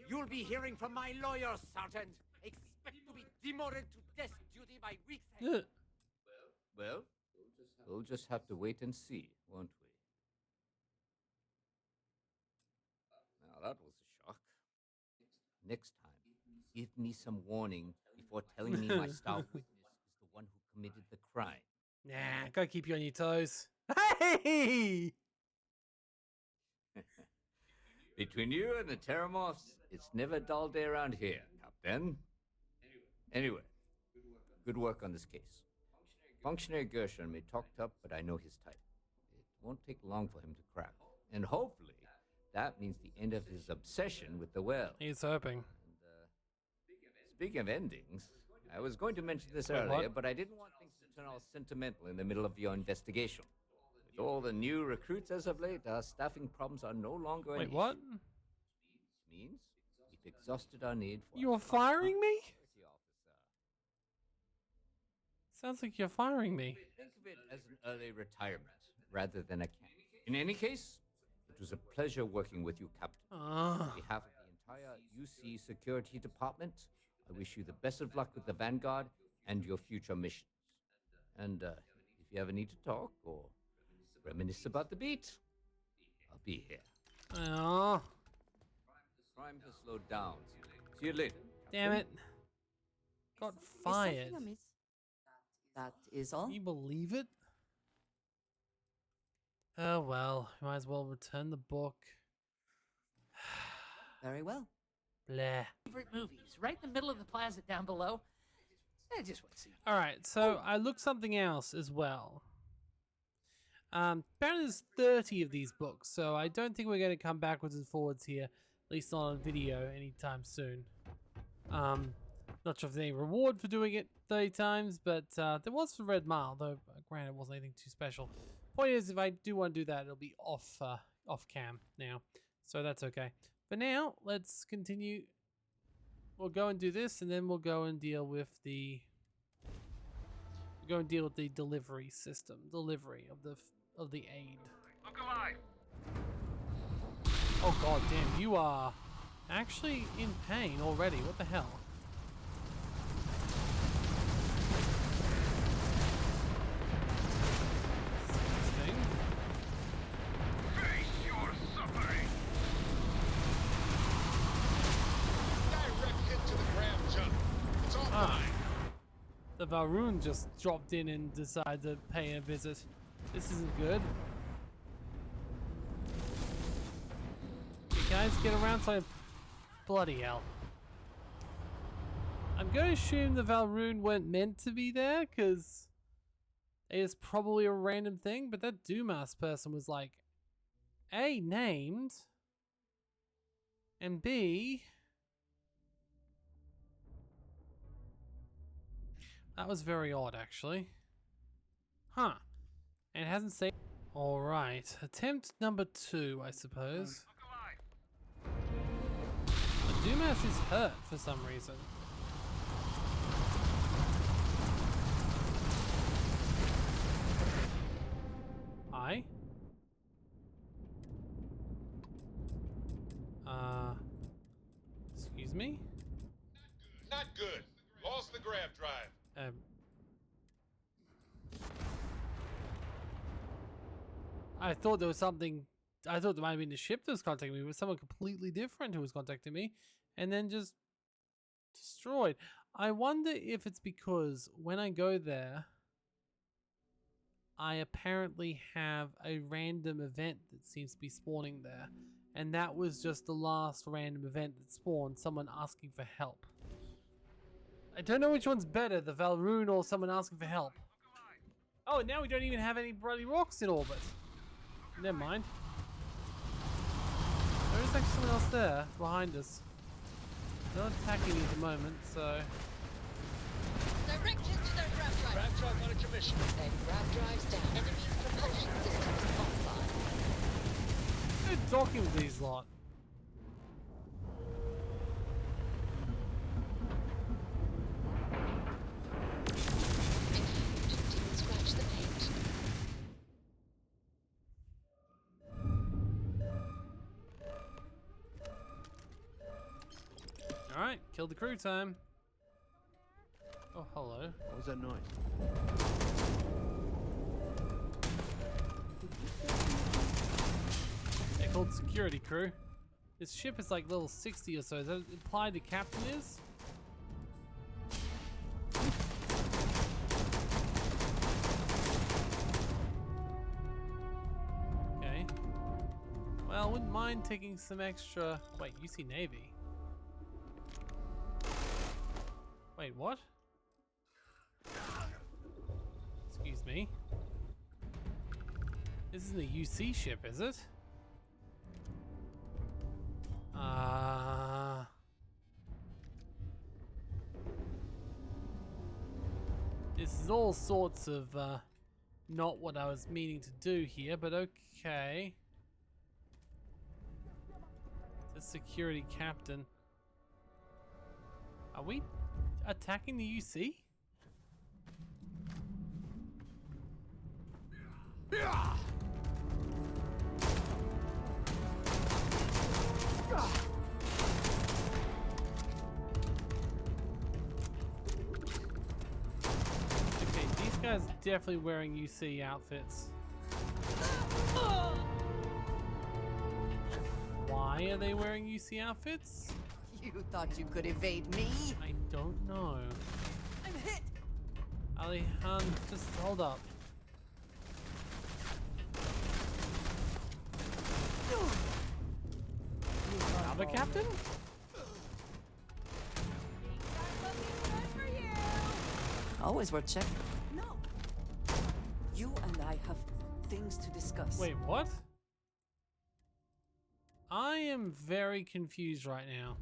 You'll be hearing from my lawyer, Sergeant. Expect to be demoted to desk duty by week's end. Well, we'll just have to wait and see, won't we? Now that was a shock. Next time, give me some warning before telling me my star witness is the one who committed the crime. Nah, gotta keep you on your toes. Hey! Between you and the Terramorphs, it's never a dull day around here, Captain. Anyway, good work on this case. Functionary Gershon may talk tough, but I know his type. It won't take long for him to crack. And hopefully, that means the end of his obsession with the well. He's hoping. And, speaking of endings, I was going to mention this Wait, earlier, what? but I didn't want things to turn all sentimental in the middle of your investigation. With all the new recruits as of late, our staffing problems are no longer an Wait, issue. what? Which means we've exhausted our need for... You're firing me? Sounds like you're firing me. Think of it as an early retirement rather than a camp. In any case, it was a pleasure working with you, Captain. On behalf of the entire UC Security Department, I wish you the best of luck with the Vanguard and your future missions. And if you ever need to talk or reminisce about the beat, I'll be here. Oh. Crime has slowed down. See you later. Damn it. Got fired. That is all. Can you believe it? Oh well, might as well return the book. Very well. Blah. Favorite movies, right in the middle of the plaza down below. I just want to see. Alright, so I looked something else as well. Apparently there's 30 of these books, so I don't think we're going to come backwards and forwards here, at least not on video anytime soon. Not sure if there's any reward for doing it 30 times, but there was for Red Mile, though granted it wasn't anything too special. Point is, if I do want to do that, it'll be off cam now, so that's okay. For now, let's continue. We'll go and do this, and then we'll go and deal with the delivery system, delivery of the aid. Look alive! Oh god damn, you are actually in pain already. What the hell? Valrune just dropped in and decided to pay a visit. This isn't good. You guys get around to bloody hell. I'm going to assume the Valrune weren't meant to be there because it is probably a random thing, but that Dumas person was like A, named, and B, that was very odd actually. Huh. And it hasn't said. Alright, attempt number 2, I suppose. But Dumas is hurt for some reason. Hi? Excuse me? Not good. Lost the grav drive. I thought there was something. I thought there might have been the ship that was contacting me, but someone completely different who was contacting me, and then just destroyed. I wonder if it's because when I go there, I apparently have a random event that seems to be spawning there, and that was just the last random event that spawned, someone asking for help. I don't know which one's better, the Valrune or someone asking for help. Oh, now we don't even have any bloody rocks in orbit. Never mind. There is actually someone else there behind us. They're not attacking me at the moment, so. Direct hit to their grav drive. Grav drive on intermission. Their grav drive's down. Enemy propulsion systems offline. Who's talking with these lot? Didn't scratch the paint. Alright, kill the crew time. Oh, hello. What was that noise? They're called security crew. This ship is like level 60 or so. Does that imply the captain is? Okay. Well, I wouldn't mind taking some extra. Wait, UC Navy. Wait, what? Excuse me. This isn't a UC ship, is it? This is all sorts of not what I was meaning to do here, but okay. The security captain. Are we attacking the UC? Okay, these guys are definitely wearing UC outfits. Why are they wearing UC outfits? You thought you could evade me? I don't know. I'm hit! Alihan, just hold up. Another captain? Always worth checking. No. You and I have things to discuss. Wait, what? I am very confused right now.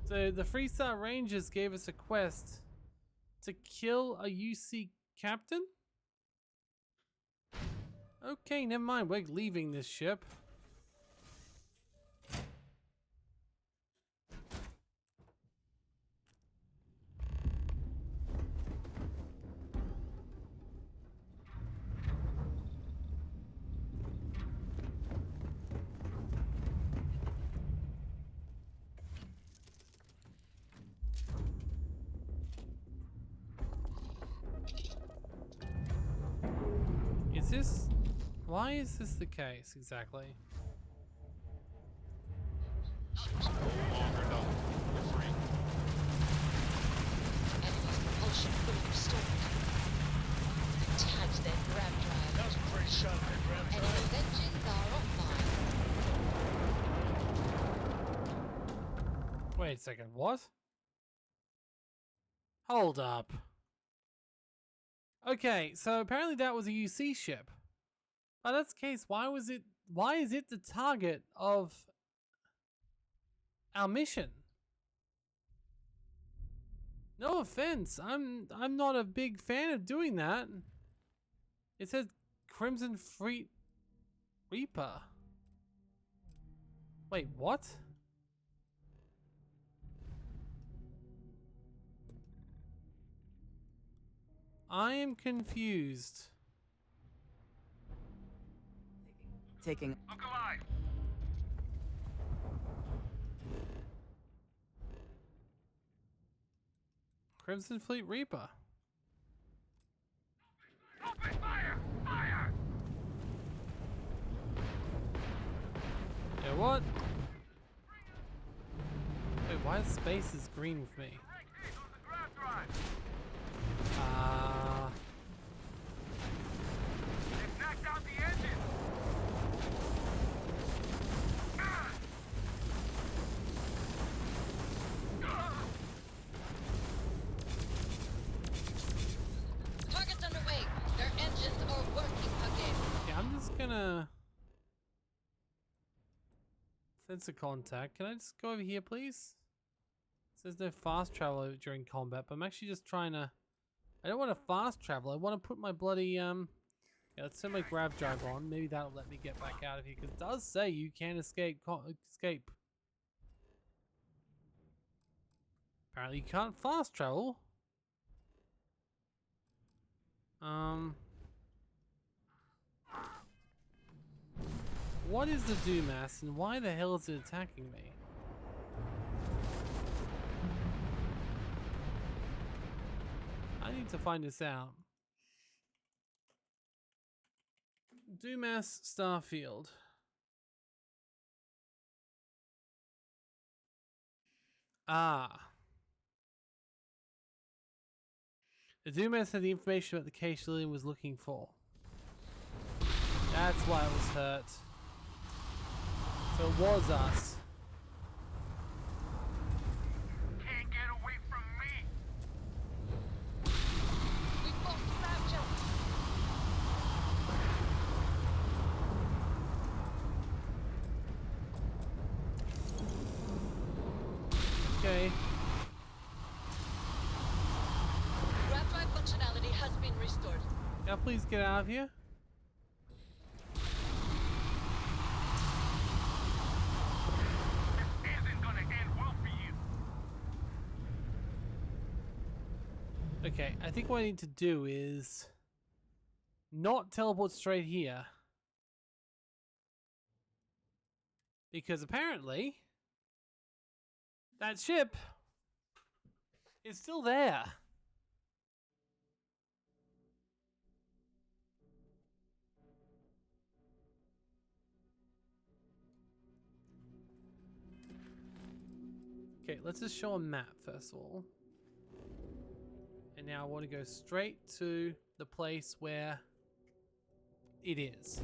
So the Freestar Rangers gave us a quest to kill a UC captain? Okay, never mind. We're leaving this ship. Is this... Why is this the case exactly? Enemy Wait a second, what? Hold up. Okay, so apparently that was a UC ship. If that's the case, why is it the target of our mission? No offense, I'm not a big fan of doing that. It says Crimson Fleet Reaper. Wait, what? I am confused. Taking. Look alive! Crimson Fleet Reaper. Open fire! Fire! Yeah, what? Wait, why is spaces green with me? They've knocked out the engine! Target's underway. Their engines are working again. Yeah, I'm just gonna sensor contact. Can I just go over here, please? It says no fast travel during combat, but I'm actually just trying to. I don't want to fast travel. I want to put my bloody yeah, let's turn my grav drive on. Maybe that'll let me get back out of here. Because it does say you can escape. Apparently you can't fast travel. What is the Doomass and why the hell is it attacking me? I need to find this out. Doomass Starfield. Ah. The Doomass had the information about the case Lillian was looking for. That's why it was hurt. So it was us. Can't get away from me! We've lost Rapture. Okay. Grav drive functionality has been restored. Now please get out of here. Okay, I think what I need to do is not teleport straight here. Because apparently that ship is still there. Okay, let's just show a map first of all. And now I want to go straight to the place where it is.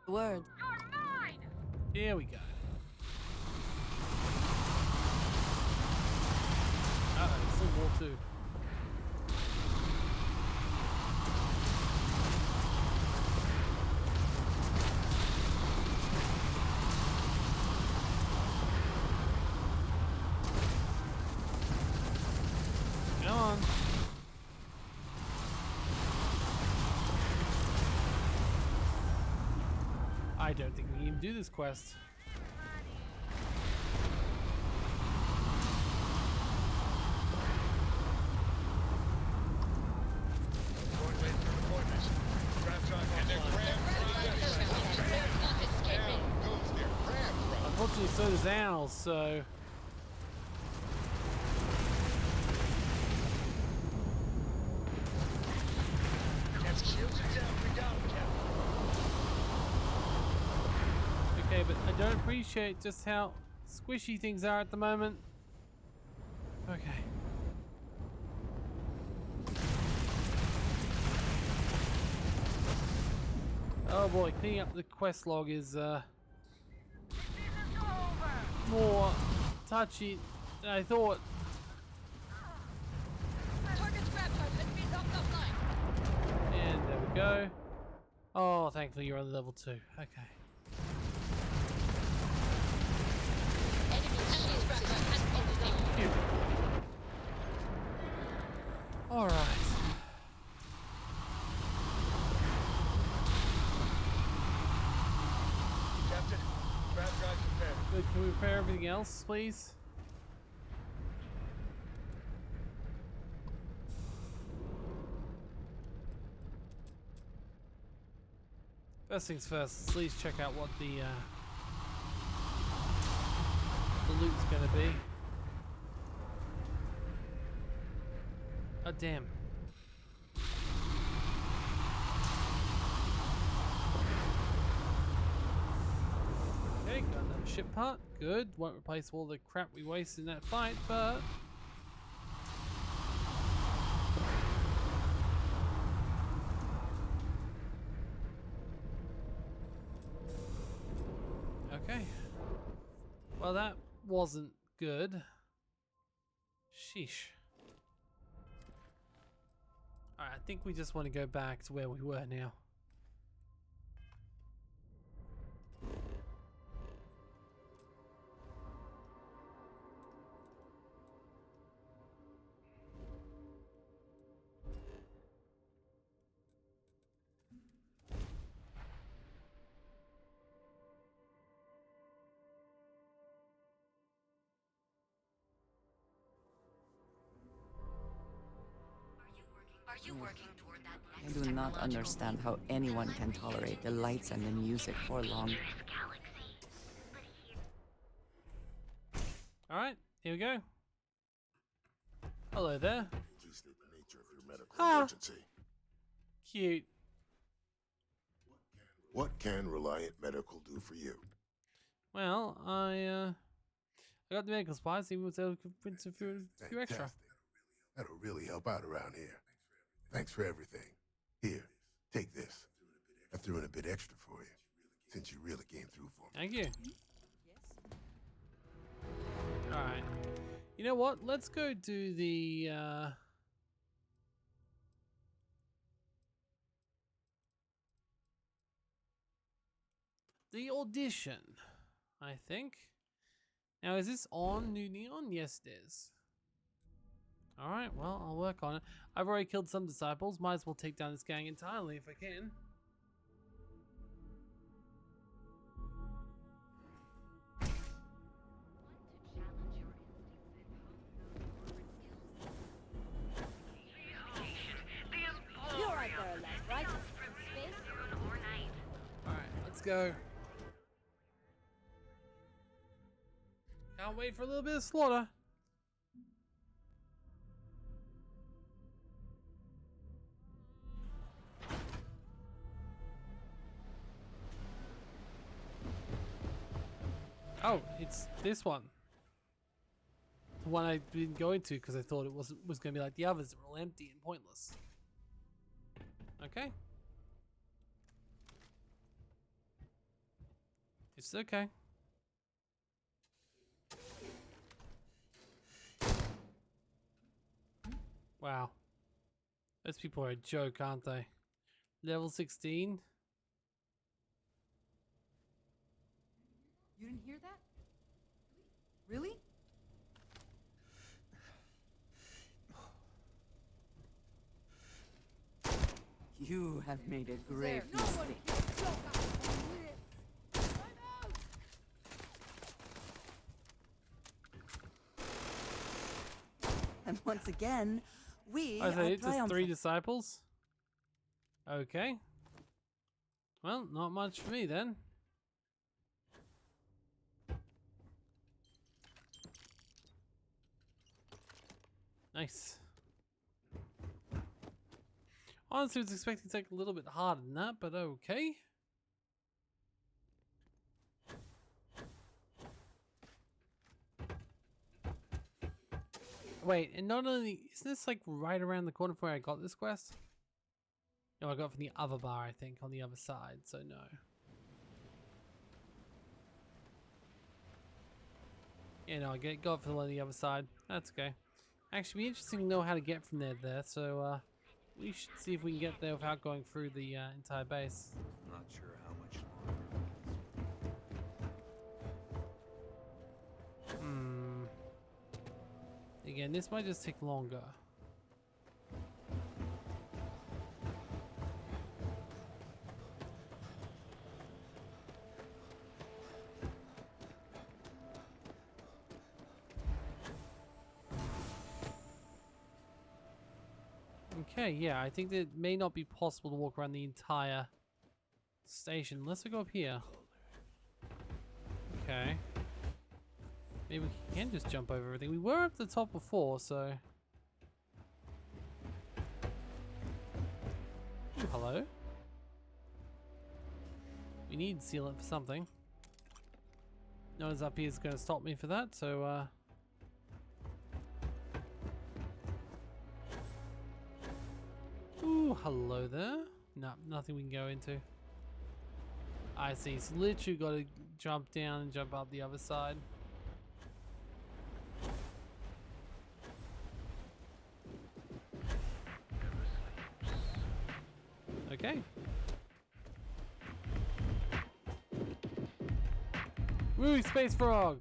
Word. Here we go. Uh-oh, there's still more too. Come on. I don't think we can even do this quest. Unfortunately, so does ours, so. Okay, but I don't appreciate just how squishy things are at the moment. Okay. Oh boy, cleaning up the quest log is more touchy than I thought. Target's grab drive has been knocked offline. And there we go. Oh, thankfully you're on level 2. Okay. Enemy shield grab drive has been disabled. Alright. Captain, grab drive prepared. Good. Can we repair everything else, please? First things first, let's at least check out what the loot's gonna be. Oh damn. Okay, got another ship part. Good. Won't replace all the crap we wasted in that fight, but okay. Well, that wasn't good. Sheesh. Alright, I think we just want to go back to where we were now. I do not understand how anyone can tolerate the lights and the music for long. Alright, here we go. Hello there. Please state the nature of your medical Ah. emergency. Cute. What can Reliant Medical do for you? Well, I got the medical supplies, even was able to convince a few extra. Fantastic. That'll really help out around here. Thanks for everything. Here, take this. I threw in a bit extra for you, since you really came through for me. Thank you. Alright. You know what? Let's go do the audition, I think. Now, is this on New Neon? Yes, it is. Alright, well, I'll work on it. I've already killed some disciples. Might as well take down this gang entirely if I can. You're right there, left, right? Alright, let's go. Can't wait for a little bit of slaughter. Oh, it's this one. The one I didn't go into because I thought it was going to be like the others that were all empty and pointless. Okay. It's okay. Wow. Those people are a joke, aren't they? Level 16. You didn't hear that? Really? You have made a grave mistake. And once again, we I are say it's just 3 triumphant. disciples. Okay. Well, not much for me then. Nice. Honestly, I was expecting to take a little bit harder than that, but okay. Wait, and not only isn't this like right around the corner from where I got this quest? No, I got it from the other bar, I think, on the other side, so no. Yeah, no, I go for the one on the other side. That's okay. Actually, be interesting to know how to get from there. So we should see if we can get there without going through the entire base. Not sure how much longer. Again, this might just take longer. Okay, yeah, I think that it may not be possible to walk around the entire station. Let's go up here. Okay. Maybe we can just jump over everything. We were up the top before, so... Ooh, hello? We need sealant for something. No one's up here is going to stop me for that, so... Ooh, hello there. No, nothing we can go into. I see. It's literally got to jump down and jump up the other side. Okay. Woo, space frog.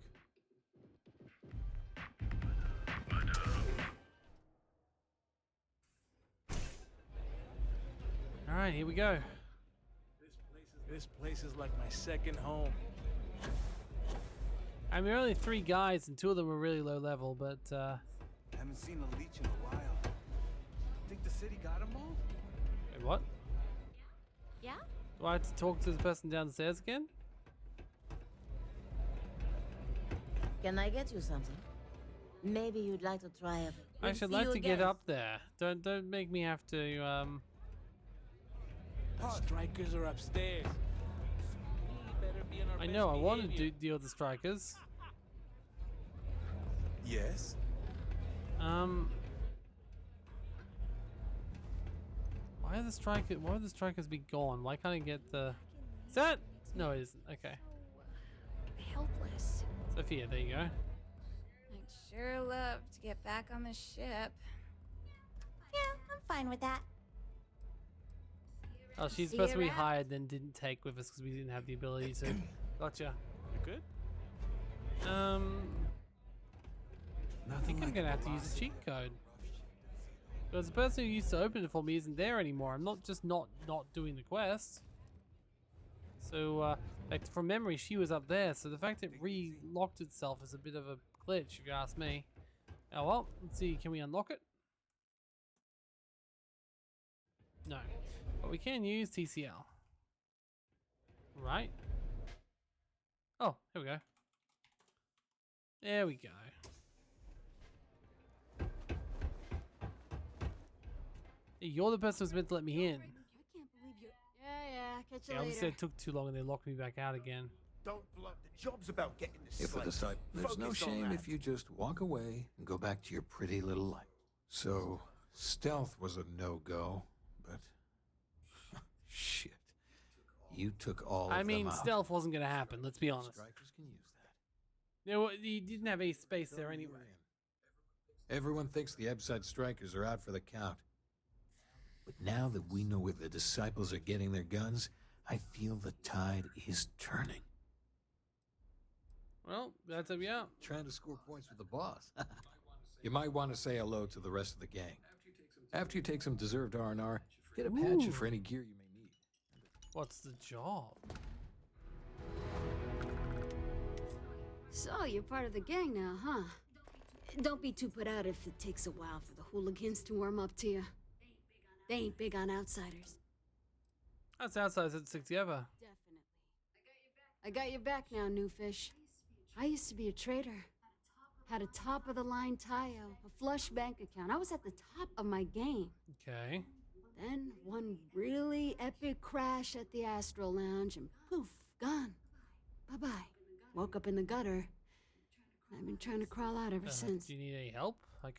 All right, here we go. This place is like my second home. I mean, only 3 guys, and 2 of them were really low level, but Haven't seen a leech in a while. Think the city got them all? wait, what? Yeah? Do I have to talk to the person downstairs again? Can I get you something? Maybe you'd like to try it. I should like to get up there. Don't make me have to The strikers are upstairs. Better be on our I best know I want to behavior. deal with the strikers. Yes. Why are the strikers be gone? Why can't I get the... Is that? No, it isn't. Okay. Helpless. Sophia, there you go. I'd sure love to get back on the ship. Yeah, I'm fine with that. Oh, she's See supposed to you be around. hired, then didn't take with us because we didn't have the ability to. Gotcha. You good? I think I'm like gonna have to use a cheat code. Because the person who used to open it for me isn't there anymore. I'm not just not doing the quest. So, like from memory, she was up there. So the fact it re-locked itself is a bit of a glitch, if you ask me. Oh well, let's see. Can we unlock it? No, but we can use TCL. Right. Oh, here we go. There we go. Hey, you're the person who's meant to let me in. I can't believe you. Yeah, catch you Yeah, later. obviously it took too long and they locked me back out again. Don't blow. The job's about getting this. If the site, there's no shame if you just walk away and go back to your pretty little life. So, stealth was a no-go, but shit, you took all. I of mean, them out. stealth wasn't gonna happen. Let's be honest. Strikers can use that. You didn't have any space there anyway. Everyone thinks the Ebside strikers are out for the count. But now that we know where the disciples are getting their guns, I feel the tide is turning. Well, that's up, yeah. Trying to score points with the boss. You might want to say hello to the rest of the gang. After you take some deserved R&R, get a patch for any gear you may need. What's the job? So, you're part of the gang now, huh? Don't be too put out if it takes a while for the hooligans to warm up to you. They ain't big on outsiders. That's outside at 60 ever. Definitely. I got your back now, new fish. I used to be a trader. Had a top-of-the-line tie-out, a flush bank account. I was at the top of my game. Okay. Then one really epic crash at the Astro Lounge and poof, gone. Bye-bye. Woke up in the gutter. I've been trying to crawl out ever since. Do you need any help? I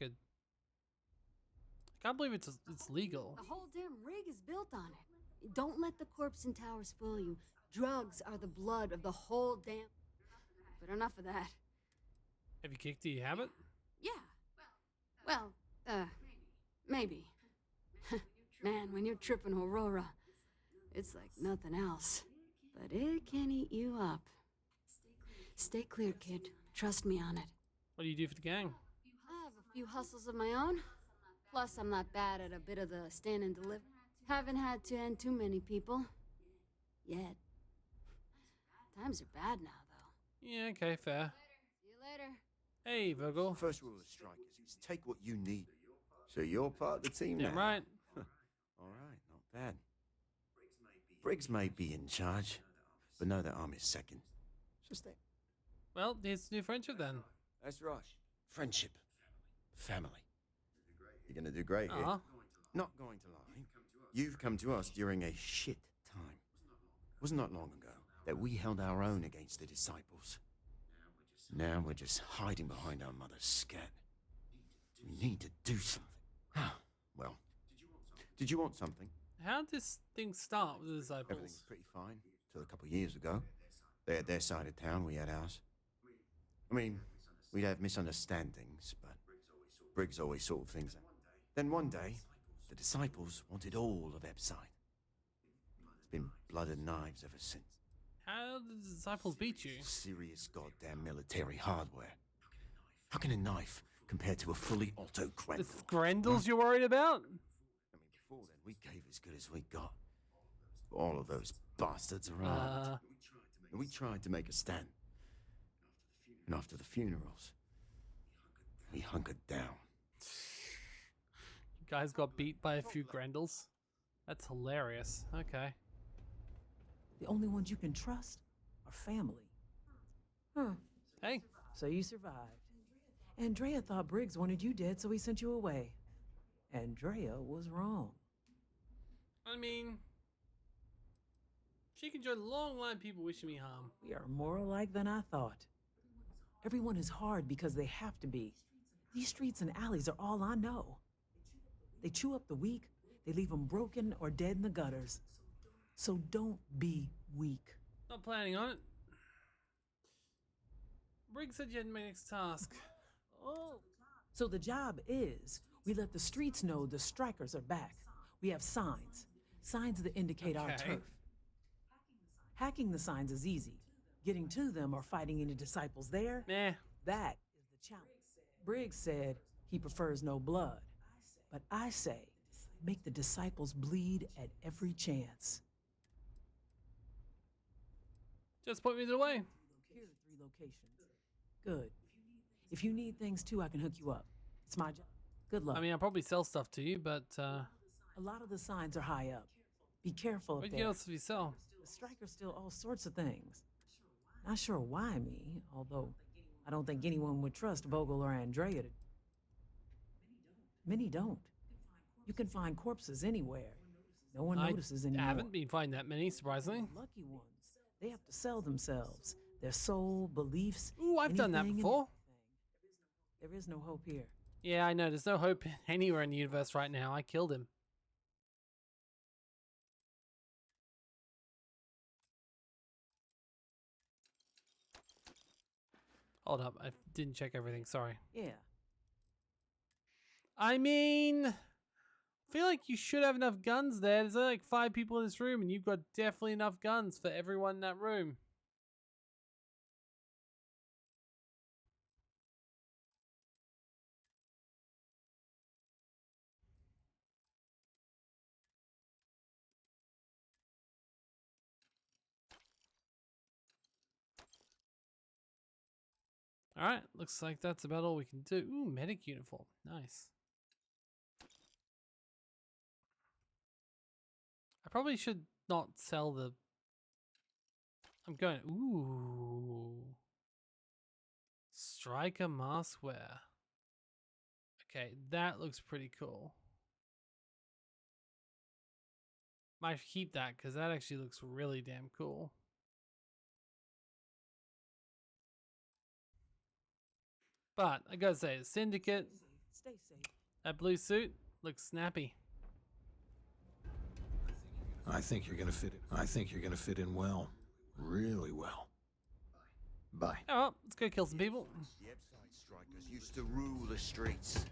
can't believe it's legal. The whole damn rig is built on it. Don't let the corpse and towers fool you. Drugs are the blood of the whole damn... But enough of that. Have you kicked the habit? Yeah. Well, maybe. Man, when you're tripping Aurora, it's like nothing else. But it can eat you up. Stay clear, kid. Trust me on it. What do you do for the gang? I have a few hustles of my own. Plus, I'm not bad at a bit of the stand and deliver. Haven't had to end too many people. Yet. Times are bad now, though. Yeah, okay, fair. See you later. Hey, Virgil. First rule of strikers is take what you need. So you're part of the team Yeah, now? right. All right, not bad. Briggs may be in charge, but know that I'm his second. Just that. Well, here's a new friendship then. That's right. Friendship. Family. You're gonna do great here. Not going to lie. You've come to us during a shit time. It was not long ago that we held our own against the disciples. Now we're just hiding behind our mother's scat. We need to do something. Well, did you want something? How did this thing start with the disciples? Everything's pretty fine till a couple of years ago. They had their side of town, we had ours. I mean, we'd have misunderstandings, but Briggs always sorted things out. Then one day, the disciples wanted all of Epside. It's been blood and knives ever since. How did the disciples beat you? Serious goddamn military hardware. How can a knife compare to a fully auto Grendel? It's Grendels you're worried about? I mean, before then, we gave as good as we got. All of those bastards are armed. We tried to make a stand. And after the funerals, we hunkered down. You guys got beat by a few Grendels? That's hilarious. Okay. The only ones you can trust are family. Huh. Hey. So you survived. Andrea thought Briggs wanted you dead, so he sent you away. Andrea was wrong. I mean, she can join a long line of people wishing me harm. We are more alike than I thought. Everyone is hard because they have to be. These streets and alleys are all I know. They chew up the weak, they leave them broken or dead in the gutters. So don't be weak. Not planning on it. Briggs said you had my next task. Oh. So the job is, we let the streets know the strikers are back. We have signs. Signs that indicate our turf. Hacking the signs is easy. Getting to them or fighting any disciples there, that is the challenge. Briggs said he prefers no blood. But I say, make the disciples bleed at every chance. Just point me the way. Here are 3 locations. Good. If you need things too, I can hook you up. It's my job. Good luck. I mean, I'll probably sell stuff to you, but a lot of the signs are high up. Be careful up what there. else do you sell? The strikers steal all sorts of things. Not sure why me, although I don't think anyone would trust Vogel or Andrea to. Many don't. You can find corpses anywhere. No one notices anymore. I haven't been finding that many, surprisingly. Lucky ones. They have to sell themselves, their soul, beliefs. Ooh, I've done that before. There is no hope here. Yeah, I know. There's no hope anywhere in the universe right now. I killed him. Hold up. I didn't check everything. Sorry. Yeah. I mean, I feel like you should have enough guns there. There's only like 5 people in this room, and you've got definitely enough guns for everyone in that room. Alright, looks like that's about all we can do. Ooh, medic uniform. Nice. I probably should not sell the... I'm going... Ooh. Striker mask wear. Okay, that looks pretty cool. Might keep that, because that actually looks really damn cool. But I gotta say, Syndicate, Stay safe. that blue suit looks snappy. I think you're gonna fit in. I think you're gonna fit in well. Really well. Bye. Oh, let's go kill some people. The Epside Strikers used to rule the streets.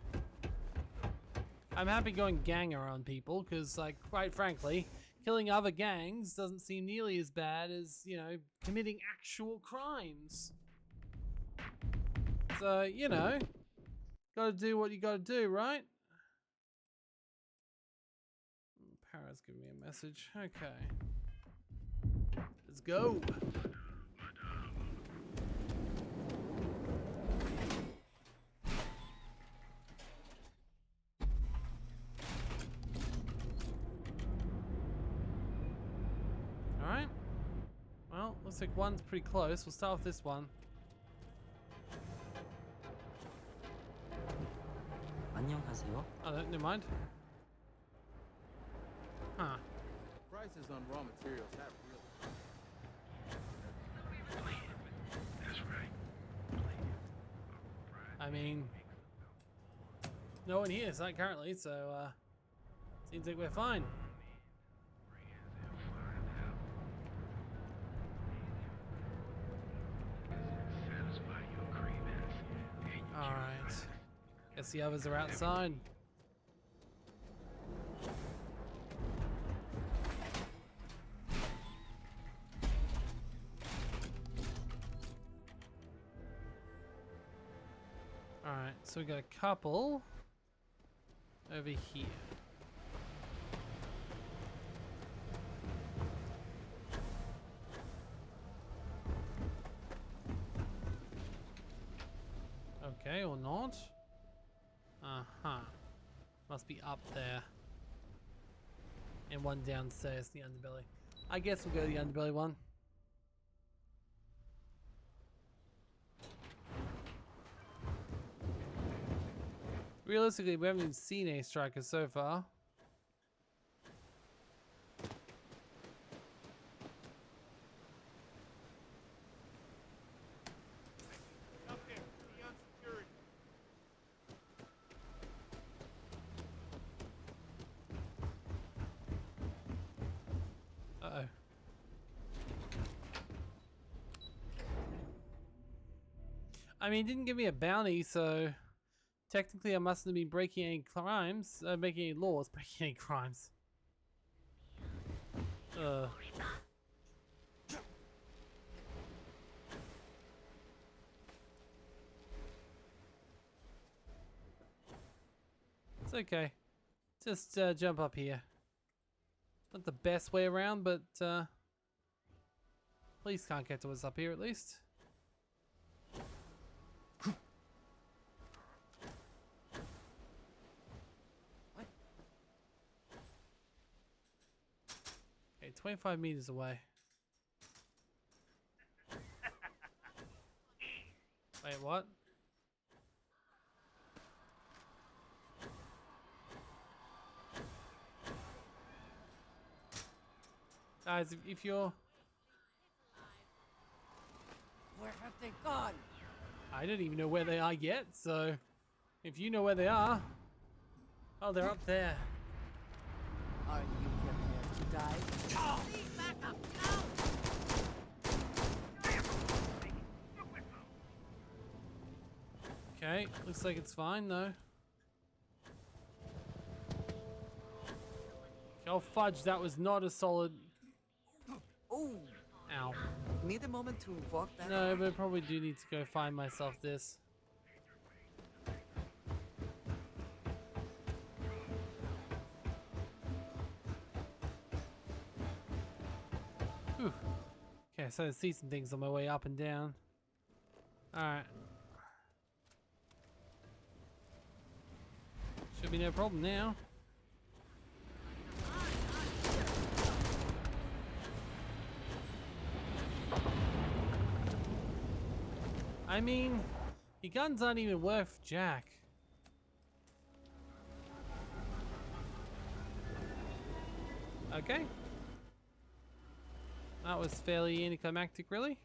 I'm happy going ganger on people because, like, quite frankly, killing other gangs doesn't seem nearly as bad as, you know, committing actual crimes. So, you know, gotta do what you gotta do, right? Para's giving me a message. Okay. Let's go. Alright. Well, looks like one's pretty close. We'll start with this one. 안녕하세요. Oh, never mind. Huh. Prices on raw materials have really. I mean, no one here is not currently, so seems like we're fine. Alright. Guess the others are outside. Alright, so we got a couple over here. Okay, or not. Uh-huh. Must be up there. And one downstairs, the underbelly. I guess we'll go to the underbelly one. Realistically, we haven't even seen a striker so far. Uh-oh. I mean, it didn't give me a bounty, so technically I mustn't be breaking any crimes, making any laws, breaking any crimes. It's okay. Just jump up here. Not the best way around, but police can't get to us up here at least. Okay, 25 meters away. Wait, what? Guys, if you're... Where have they gone? I don't even know where they are yet, so... If you know where they are... Oh, they're up there. Are you prepared to die? Oh! Please back up! No! Okay, looks like it's fine though. Oh fudge, that was not a solid... Oh! Ow. Need a moment to walk that. No, but I probably do need to go find myself this. Whew. Okay, so I see some things on my way up and down. Alright. Should be no problem now. I mean, your guns aren't even worth jack. Okay. That was fairly anticlimactic, really.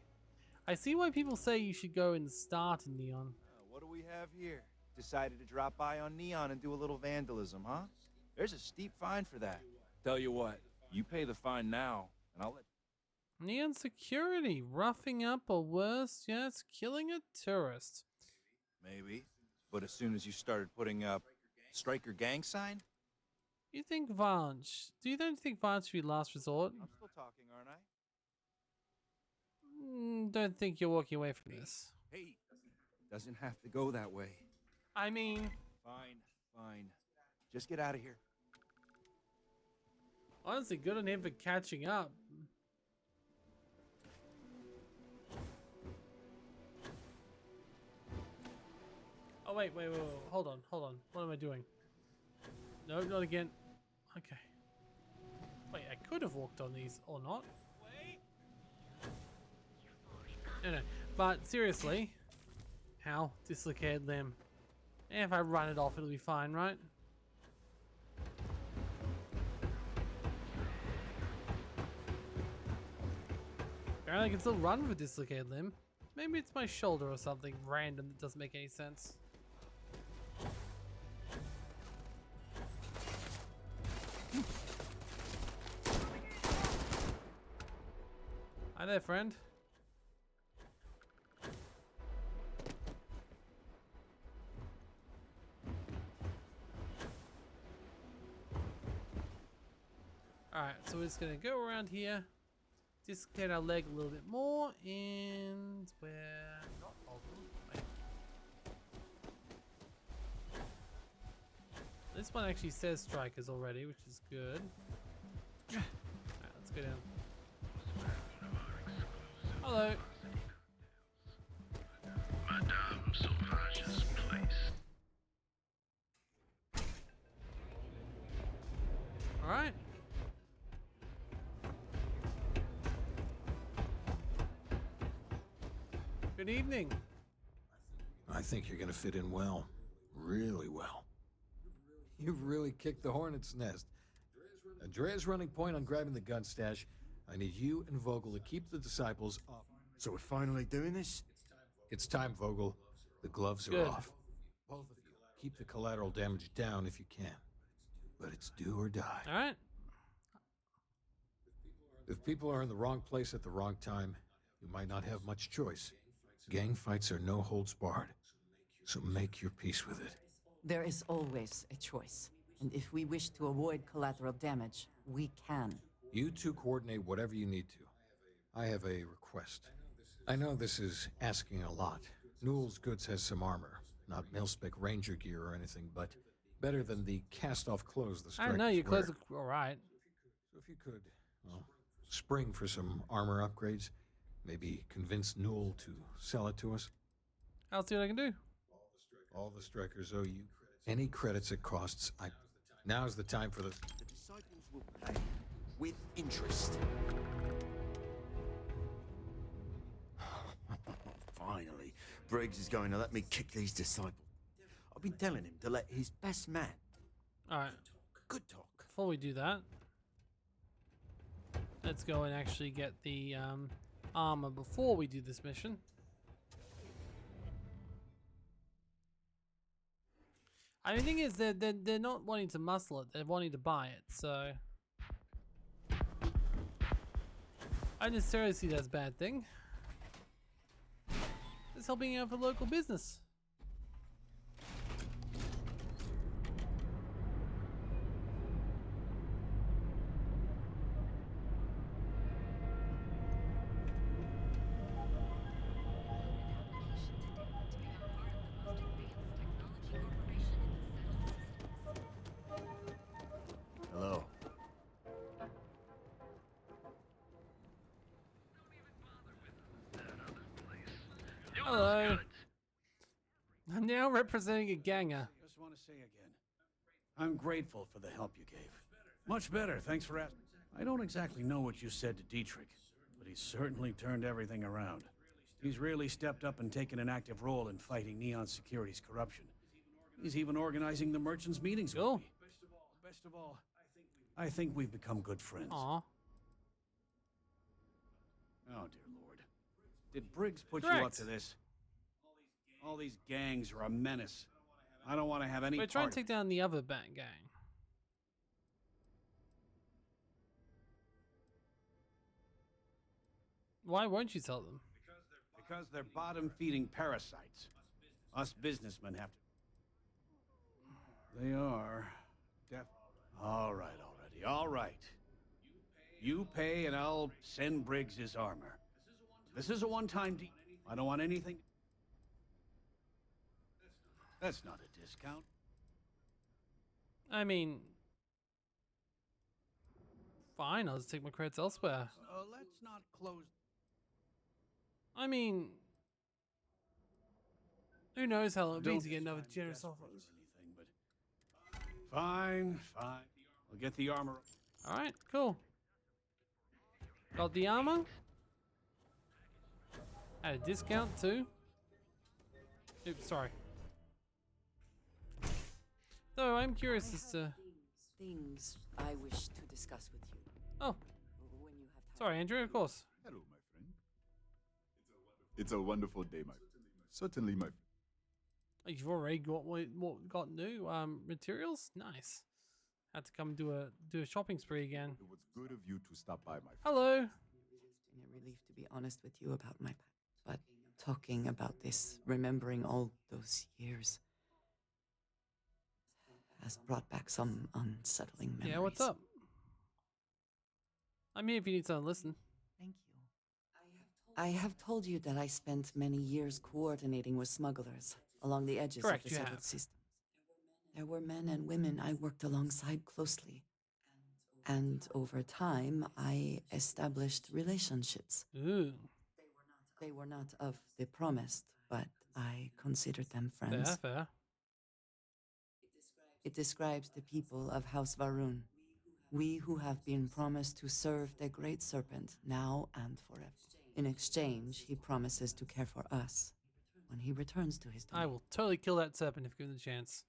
I see why people say you should go and start in Neon. What do we have here? Decided to drop by on Neon and do a little vandalism, huh? There's a steep fine for that. Tell you what, you pay the fine now, and I'll let... Neon security, roughing up or worse, yes, killing a tourist. Maybe. But as soon as you started putting up Striker gang sign? You think violence? Don't think violence should be last resort? I'm still talking, aren't I? Don't think you're walking away from this. Hey, doesn't have to go that way. I mean... Fine. Just get out of here. Honestly, good on him for catching up. Oh, wait. Hold on. What am I doing? No, not again. Okay. Wait, I could have walked on these or not. No. But seriously, how? Dislocated limb. And if I run it off, it'll be fine, right? Apparently I can still run with a dislocated limb. Maybe it's my shoulder or something random that doesn't make any sense. Hi there, friend. Alright, so we're just gonna go around here, dislocate our leg a little bit more, and we're not Wait. This one actually says strikers already, which is good. Alright, let's go down. Hello. Madame Sauvage's place. Alright. Good evening. I think you're gonna fit in well. Really well. You've really kicked the hornet's nest. Andrea's running point on grabbing the gun stash. I need you and Vogel to keep the disciples up. So we're finally doing this? It's time, Vogel. The gloves are off. Both of you, keep the collateral damage down if you can. But it's do or die. Alright. If people are in the wrong place at the wrong time, you might not have much choice. Gang fights are no holds barred. So make your peace with it. There is always a choice. And if we wish to avoid collateral damage, we can. You two coordinate whatever you need to. I have a request. I know this is asking a lot. Newell's Goods has some armor. Not mil-spec ranger gear or anything, but better than the cast-off clothes the strikers I know your clothes wear. look alright. So if you could, well, spring for some armor upgrades. Maybe convince Newell to sell it to us. I'll see what I can do. All the strikers owe you any credits it costs. Now's the time for the... The disciples will pay with interest. Finally, Briggs is going to let me kick these disciples. I've been telling him to let his best man. Alright. Good talk. Before we do that, let's go and actually get the armor before we do this mission. I mean, the thing is, they're not wanting to muscle it; they're wanting to buy it. So I don't necessarily see that as a bad thing. It's helping out for local business. Hello. Hello. I'm now representing a ganger. Just want to say again, I'm grateful for the help you gave. Much better, thanks for asking. I don't exactly know what you said to Dietrich, but he's certainly turned everything around. He's really stepped up and taken an active role in fighting Neon Security's corruption. He's even organizing the merchants' meetings with me. Best of all, I think we've become good friends. Aw. Oh, dear Lord. Did Briggs put you Correct. up to this? All these gangs are a menace. I don't want to have any We're part trying of to take down the other bat gang. Why won't you tell them? Because they're bottom-feeding parasites. Us businessmen have to. They are. All right, already. All right. You pay and I'll send Briggs his armor. This is a one-time deal. I don't want anything. That's not a discount. I mean, fine, I'll just take my credits elsewhere. Let's not close. I mean, who knows how long it'll be to get another generous offer. Fine, fine. I'll get the armor. Alright, cool. Got the armor. At a discount too. Oops, sorry. Though I'm curious as to things I wish to discuss with you. Oh. When you have time. Sorry, Andrew, of course. Hello, my friend. It's a wonderful day, my friend. Certainly, my friend. Oh, you've already got what got new materials? Nice. Had to come do a shopping spree again. It was good of you to stop by, my friend. Hello. It's been a relief to be honest with you about my past, but talking about this, remembering all those years, has brought back some unsettling memories. Yeah, what's up? I'm here if you need someone to listen. Thank you. I have told you that I spent many years coordinating with smugglers along the edges Correct, of the you settled have. system. There were men and women I worked alongside closely. And over time, I established relationships. Ooh. They were not of the promised, but I considered them friends. Fair, fair. It describes the people of House Varun, we who have been promised to serve the great Serpent now and forever. In exchange, he promises to care for us when he returns to his domain. I will totally kill that serpent if given the chance.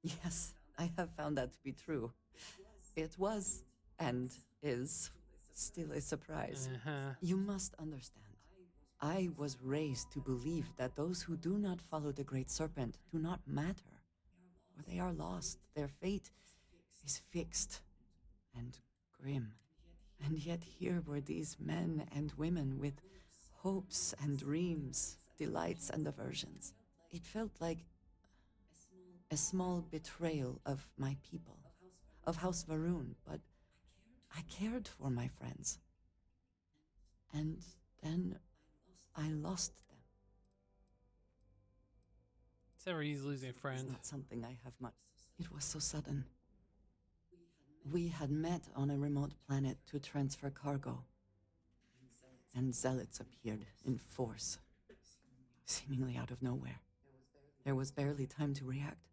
Yes, I have found that to be true. It was, and is, still a surprise. You must understand. I was raised to believe that those who do not follow the great Serpent do not matter. Or they are lost. Their fate is fixed and grim. And yet here were these men and women with hopes and dreams, delights and aversions. It felt like a small betrayal of my people, of House Varun, but I cared for my friends. And then I lost them. It's never easy losing a friend. It's not something I have much. It was so sudden. We had met on a remote planet to transfer cargo, and zealots appeared in force, seemingly out of nowhere. There was barely time to react.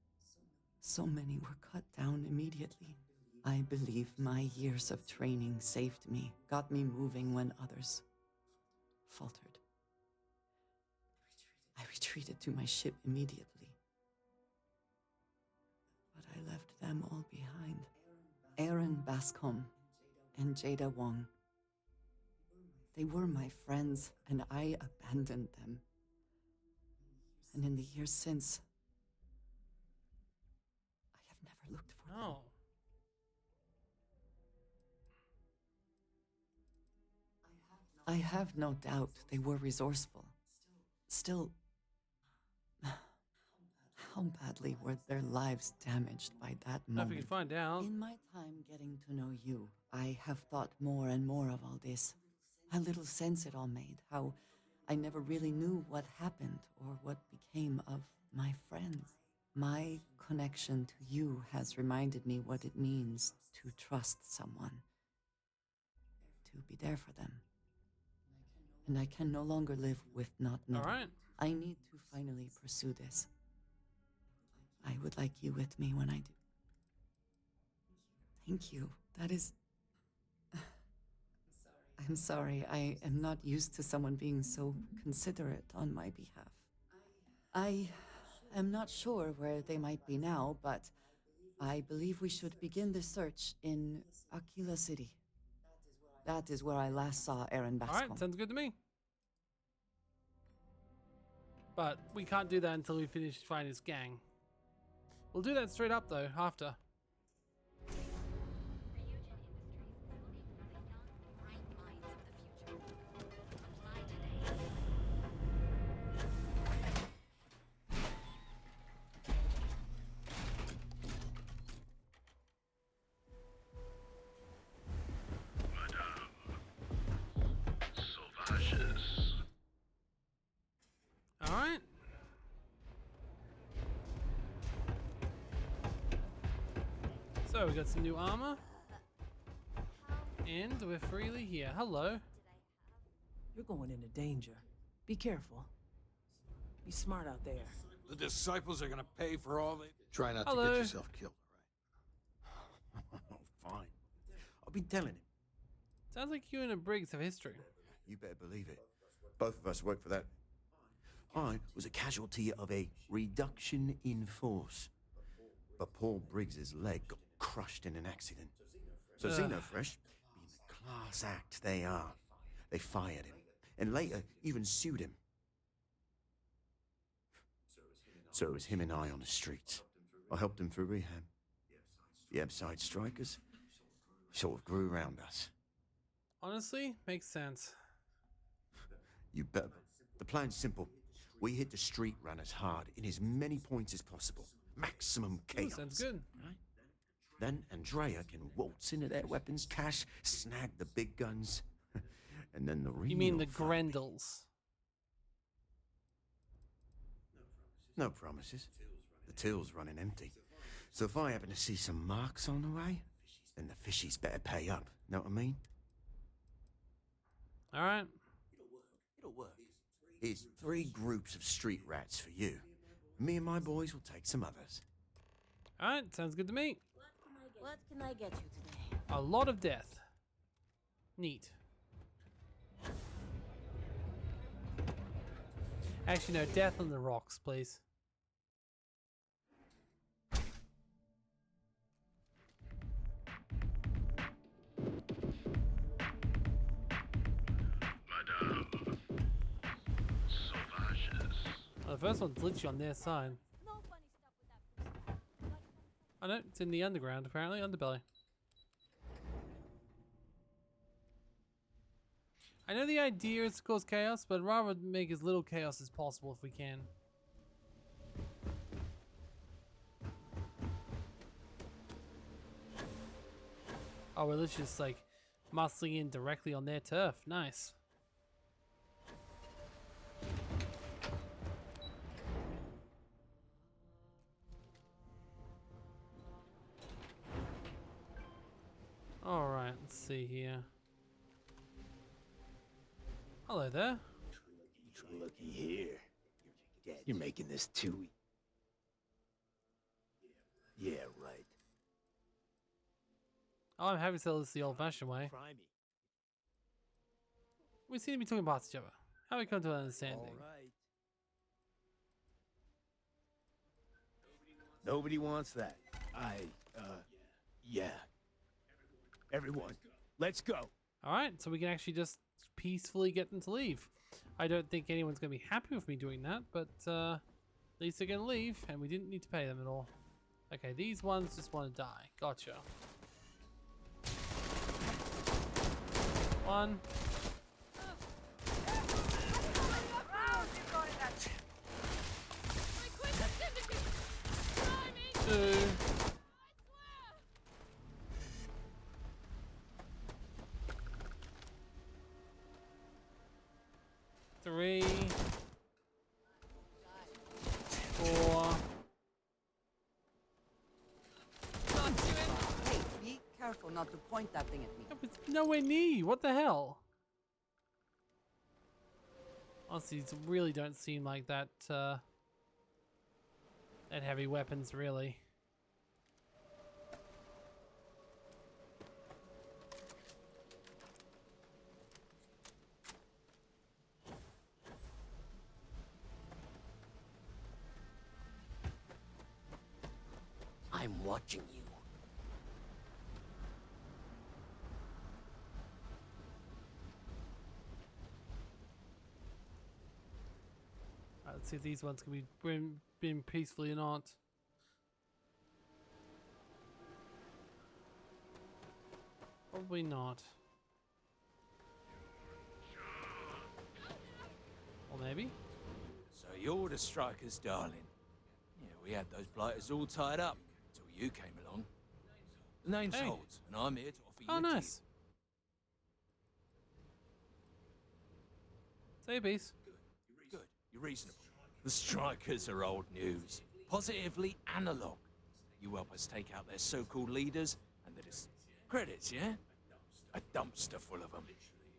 So many were cut down immediately. I believe my years of training saved me, got me moving when others faltered. I retreated to my ship immediately. But I left them all behind. Aaron Bascom and Jada Wong. They were my friends, and I abandoned them. And in the years since, I have never looked for them. I have no doubt they were resourceful. Still, how badly were their lives damaged by that If moment? we can find out. In my time getting to know you, I have thought more and more of all this. How little sense it all made. How I never really knew what happened or what became of my friends. My connection to you has reminded me what it means to trust someone. To be there for them. And I can no longer live with not knowing. All right. I need to finally pursue this. I would like you with me when I do. Thank you. That is... I'm sorry. I am not used to someone being so considerate on my behalf. I am not sure where they might be now, but I believe we should begin the search in Aquila City. That is where I last saw Aaron Bascom. Alright, sounds good to me. But we can't do that until we finish finding his gang. We'll do that straight up though, after. So we got some new armor. And we're freely here. Hello. You're going into danger. Be careful. Be smart out there. The disciples are gonna pay for all they... Try not to Hello. get yourself killed, Fine. I'll be telling him. Sounds like you and a Briggs have history. You better believe it. Both of us work for that. I was a casualty of a reduction in force. But Paul Briggs's leg got crushed in an accident. So Xenofresh, being the class act they are, they fired him. And later even sued him. So it was him and I on the streets. I helped him through rehab. The Abside Strikers sort of grew around us. Honestly, makes sense. You bet. The plan's simple. We hit the street runners hard in as many points as possible. Maximum chaos. Sounds good. Right? Then Andrea can waltz into their weapons cache, snag the big guns, and then the real You mean the fun. Grendels? No promises. The till's running empty. So if I happen to see some marks on the way, then the fishies better pay up. Know what I mean? All right. It'll work. Here's 3 groups of street rats for you. Me and my boys will take some others. All right, sounds good to me. What can I get you today? A lot of death. Neat. Actually, no, death on the rocks, please. Well, the first one's literally on their side. Oh no, it's in the underground apparently, underbelly. I know the idea is to cause chaos, but I'd rather make as little chaos as possible if we can. Oh, we're literally just like muscling in directly on their turf. Nice. Alright, let's see here. Hello there. Looky here. You're making this too... Yeah, right. Oh, I'm happy to sell this the old-fashioned way. We seem to be talking past each other. How do we come to an understanding? Right. Nobody wants that. Yeah. Everyone, let's go. Alright, so we can actually just peacefully get them to leave. I don't think anyone's going to be happy with me doing that, but at least they're going to leave, and we didn't need to pay them at all. Okay, these ones just want to die. Gotcha. One. Two. 3, 4. Hey, be careful not to point that thing at me. It's nowhere near you. What the hell? Honestly, these really don't seem like that that heavy weapons, really. I'm watching you. Alright, let's see if these ones can be been peacefully or not. Probably not. Or maybe? So you're the Strikers, darling. Yeah, we had those blighters all tied up until you came along. The name's Hey. Holt, and I'm here to offer you Oh, a deal. nice. Say a piece. Good, you're reasonable. The Strikers are old news. Positively analog. you help us take out their so-called leaders, and that is credits, yeah? A dumpster full of them.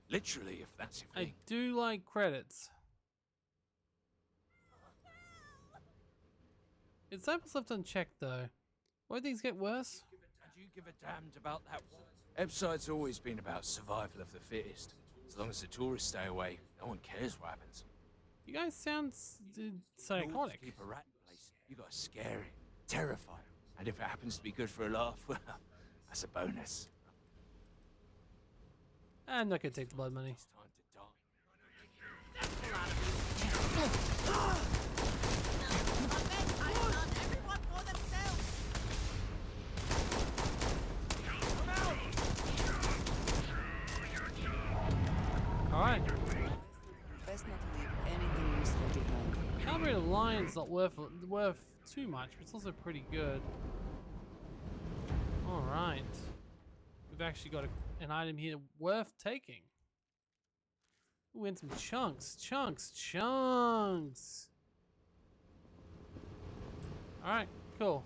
Literally, if that's your thing. I do like credits. It's Disciples left unchecked though. Won't things get worse? And you give a damned about that war? Website's always been about survival of the fittest. As long as the tourists stay away, no one cares what happens. You guys sound psychotic. Keep a rat in place. You gotta scare it, terrify it. And if it happens to be good for a laugh, well, that's a bonus. I'm not gonna take the blood money. It's time to die. Alright. Best not to leave anything useful behind. Calibrated lion's not worth too much, but it's also pretty good. Alright. We've actually got an item here worth taking. Ooh, and some chunks. Alright, cool.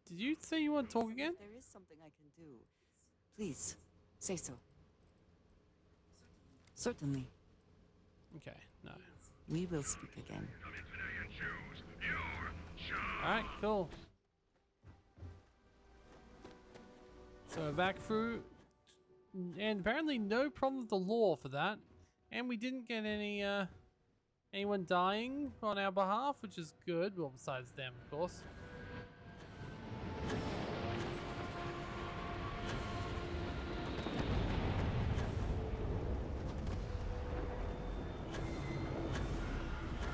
Did you say you want to talk again? There is something I can do. Please, say so. Certainly. Okay, no. We will speak again. Alright, cool. So we're back through, and apparently no problem with the law for that. And we didn't get any, anyone dying on our behalf, which is good. Well, besides them, of course.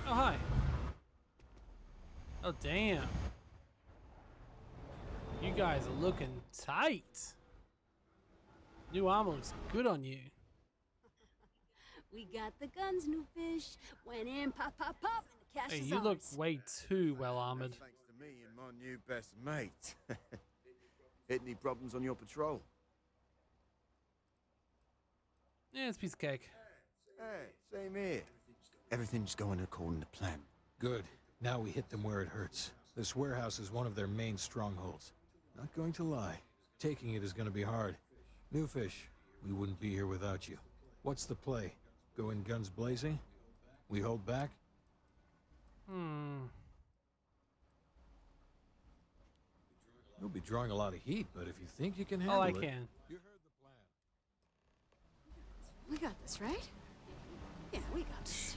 Oh, hi. Oh, damn. You guys are looking tight. New armor looks good on you. We got the guns, new fish. Went in, pop, pop, pop, and the cash Hey, is you look ours. way too well armored. Thanks to me and my new best mate. Hit any problems on your patrol? Yeah, it's a piece of cake. Hey, same here. Everything's going according to plan. Good. Now we hit them where it hurts. This warehouse is one of their main strongholds. Not going to lie. Taking it is going to be hard. New fish, we wouldn't be here without you. What's the play? Go in guns blazing? We hold back? You'll be drawing a lot of heat, but if you think you can handle Oh, I it... can. You heard the plan. We got this, right? Yeah, we got this.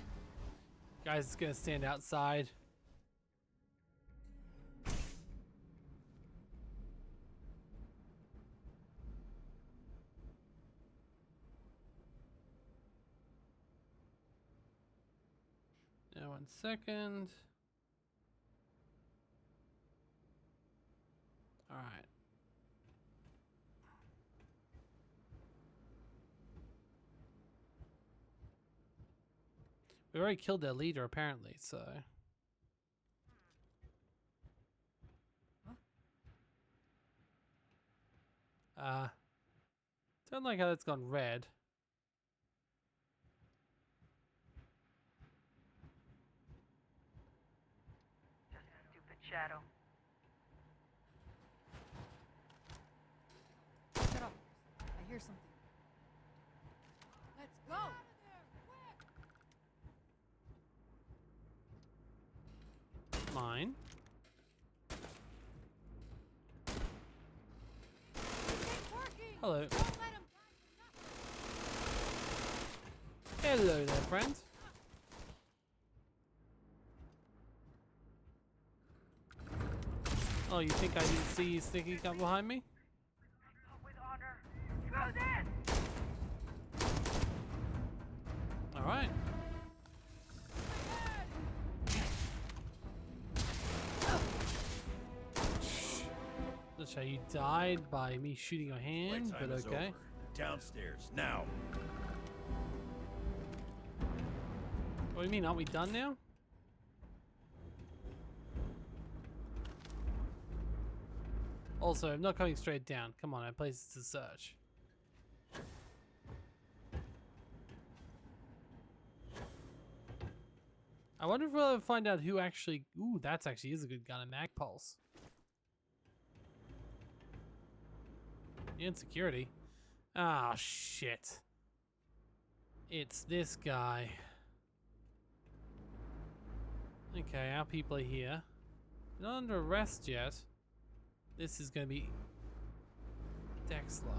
Guys, it's gonna stand outside. Now, 1 second. All right. We already killed their leader, apparently, so. Don't like how that's gone red. Just a stupid shadow. Shut up. I hear something. Let's go. Mine. Hello. Hello there, friend. Oh, you think I didn't see you sneaking up behind me? With honor. Through this! All right. That's how you died by me shooting your hand, but okay. Downstairs, now. What do you mean? Aren't we done now? Also, I'm not coming straight down. Come on, I have places to search. I wonder if we'll ever find out who actually... Ooh, that's actually is a good gun, a mag pulse. Neon security. Ah, shit. It's this guy. Okay, our people are here. Not under arrest yet. This is gonna be Dexler.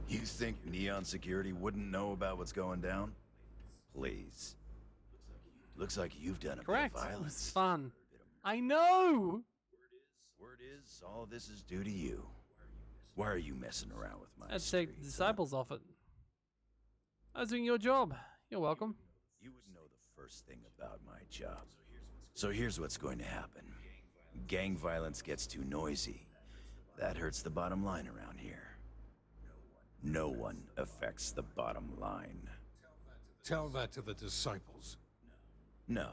You think Neon Security wouldn't know about what's going down? Please. Looks like you've done a Correct. bit of It was violence. fun. I know. Word is, all this is due to you. Why are you messing around with my Let's take the disciples off it. I was doing your job. You're welcome. You would know the first thing about my job. So here's what's going to happen. Gang violence gets too noisy. That hurts the bottom line around here. No one affects the bottom line. Tell that to the disciples. No.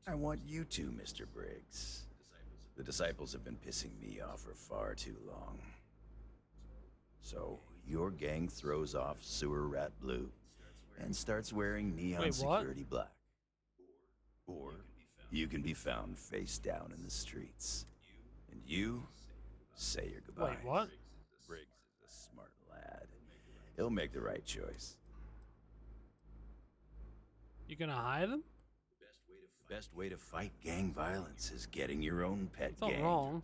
I want you to, Mr. Briggs. The disciples have been pissing me off for far too long. So, your gang throws off Sewer Rat Blue and starts wearing Neon Security black. Or you can be found face down in the streets. And you say your goodbyes. Wait, what? Briggs is a smart lad. He'll make the right choice. You gonna hire them? Best way to fight gang violence is getting your own pet It's not gang. wrong.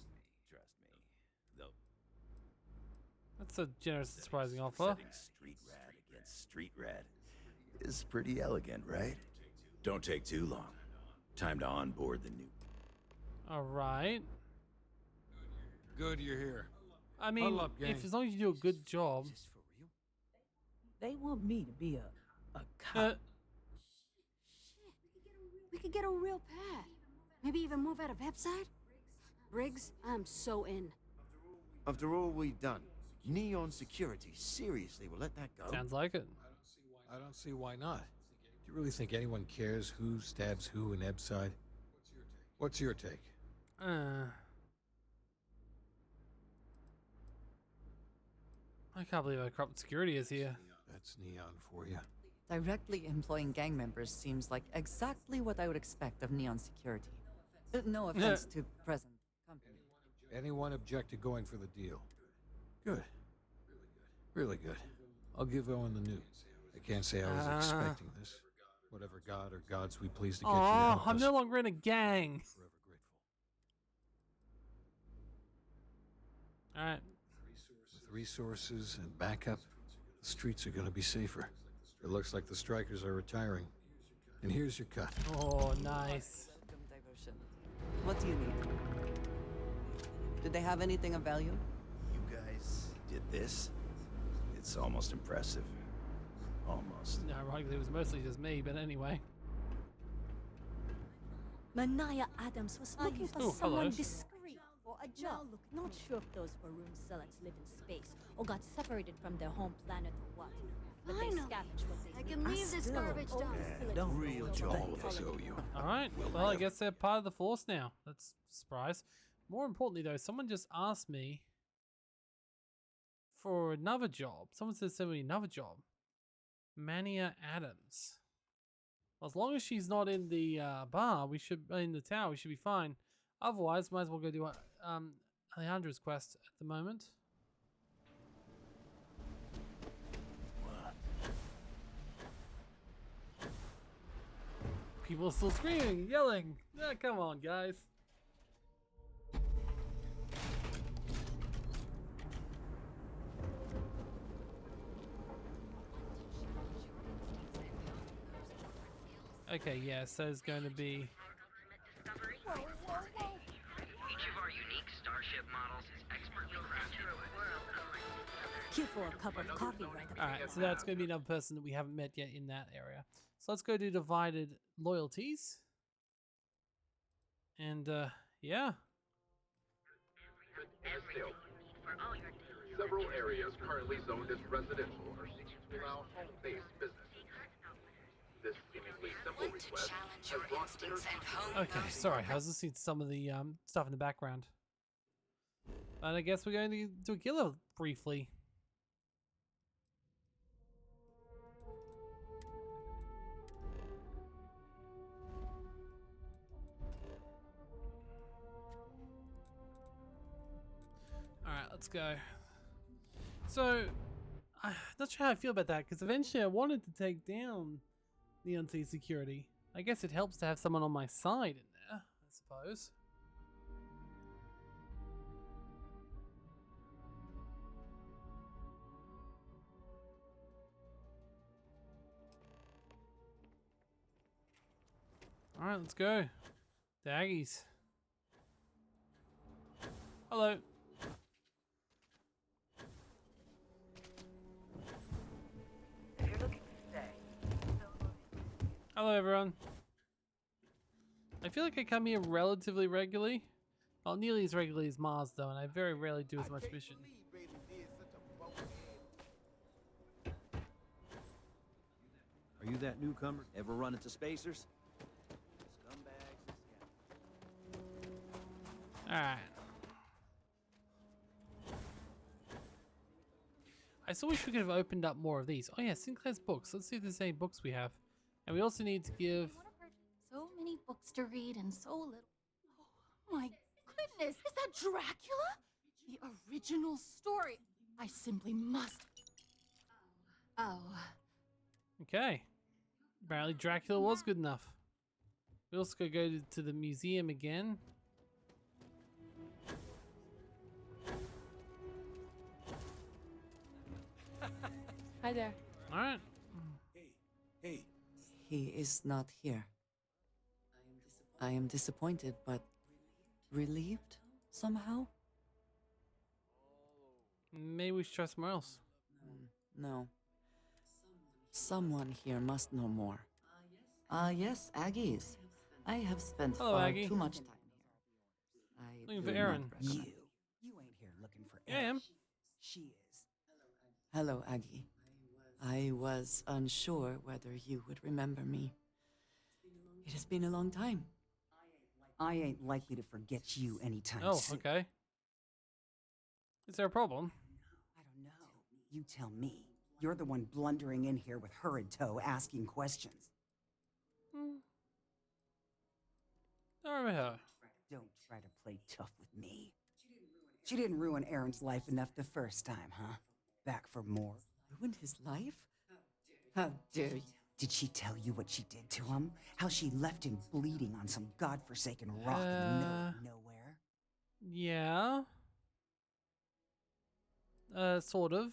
Trust me. They'll That's a generous and surprising offer. setting street rat against street rat is pretty elegant, right? Don't take too long. Time to onboard the new. All right. Good you're here. I mean, Huddle up, gang. if as long as you do a good job. They want me to be a cop. We could get a real pad. Maybe even move out of Pepside? Briggs, I'm so in. After all we've done, Neon Security seriously will let that go? Sounds like it. I don't see why not. Do you really think anyone cares who stabs who in Ebside? What's your take? I can't believe how corrupt security is here. That's Neon for you. Directly employing gang members seems like exactly what I would expect of Neon Security. No offense to present company. Anyone object to going for the deal? Good. Really good. I'll give Owen the news. I can't say I was expecting this. Whatever god or gods we please to get you to Oh, help I'm us. no longer in a gang. Forever grateful. Alright. With resources and backup, the streets are going to be safer. It looks like the strikers are retiring. And here's your cut. Oh, nice. Welcome, diversion. What do you need? Did they have anything of value? You guys did this? It's almost impressive. Almost. No, ironically, it was mostly just me, but anyway. Manaya Adams was looking for Oh, someone hello. discreet for a job. Not sure if those Faroon zealots live in space or got separated from their home planet or what. But they Finally, scavenge what they I need. can leave this garbage down. Don't Real know job. what All of us owe you. Alright, well, I guess they're part of the force now. That's a surprise. More importantly, though, someone just asked me for another job. Someone said send me another job. Mania Adams. Well, as long as she's not in the bar, we should in the tower. We should be fine. Otherwise, might as well go do Alejandra's quest at the moment. People are still screaming, yelling. Ah, come on, guys. Okay, yeah, so it's going to be... Each of our unique starship models is expertly crafted with Cue for a cup of coffee right up. Alright, so that's going to be another person that we haven't met yet in that area. So let's go do divided loyalties. And, yeah. Several areas currently zoned as residential are seeking to allow home-based businesses. This seemingly simple request has brought bitter Okay, sorry, I was listening to some of the stuff in the background. And I guess we're going to do a killer briefly. let's go. So, I'm not sure how I feel about that, because eventually I wanted to take down Neon Sea Security. I guess it helps to have someone on my side in there, I suppose. Alright, let's go. The Aggies. Hello. Hello, everyone. I feel like I come here relatively regularly. Well, nearly as regularly as Mars, though, and I very rarely do as much mission. Are you that newcomer? Ever run into spacers? Alright. I still wish we could have opened up more of these. Oh yeah, Sinclair's books. Let's see if there's any books we have. And we also need to give... So many books to read and so little. Oh my goodness, is that Dracula? The original story. I simply must. Oh. Okay. Apparently Dracula was good enough. We also gotta go to the museum again. Hi there. Alright. Hey. He is not here. I am disappointed, but relieved somehow? Maybe we should try somewhere else. No. Someone here must know more. Yes, Aggies. I have spent far Aggie. too much time here. Looking for Aaron. You ain't here looking for Yeah, I am. She is. Hello, Aggie. I was unsure whether you would remember me. It has been a long time. I ain't likely to forget you anytime Oh, soon. okay. Is there a problem? I don't know. You tell me. You're the one blundering in here with her in tow, asking questions. I remember her. Don't try to play tough with me. She didn't ruin Aaron's life enough the first time, huh? Back for more. Ruined his life? How dare you? Did she tell you what she did to him? How she left him bleeding on some godforsaken rock in the middle of nowhere? Yeah. Sort of.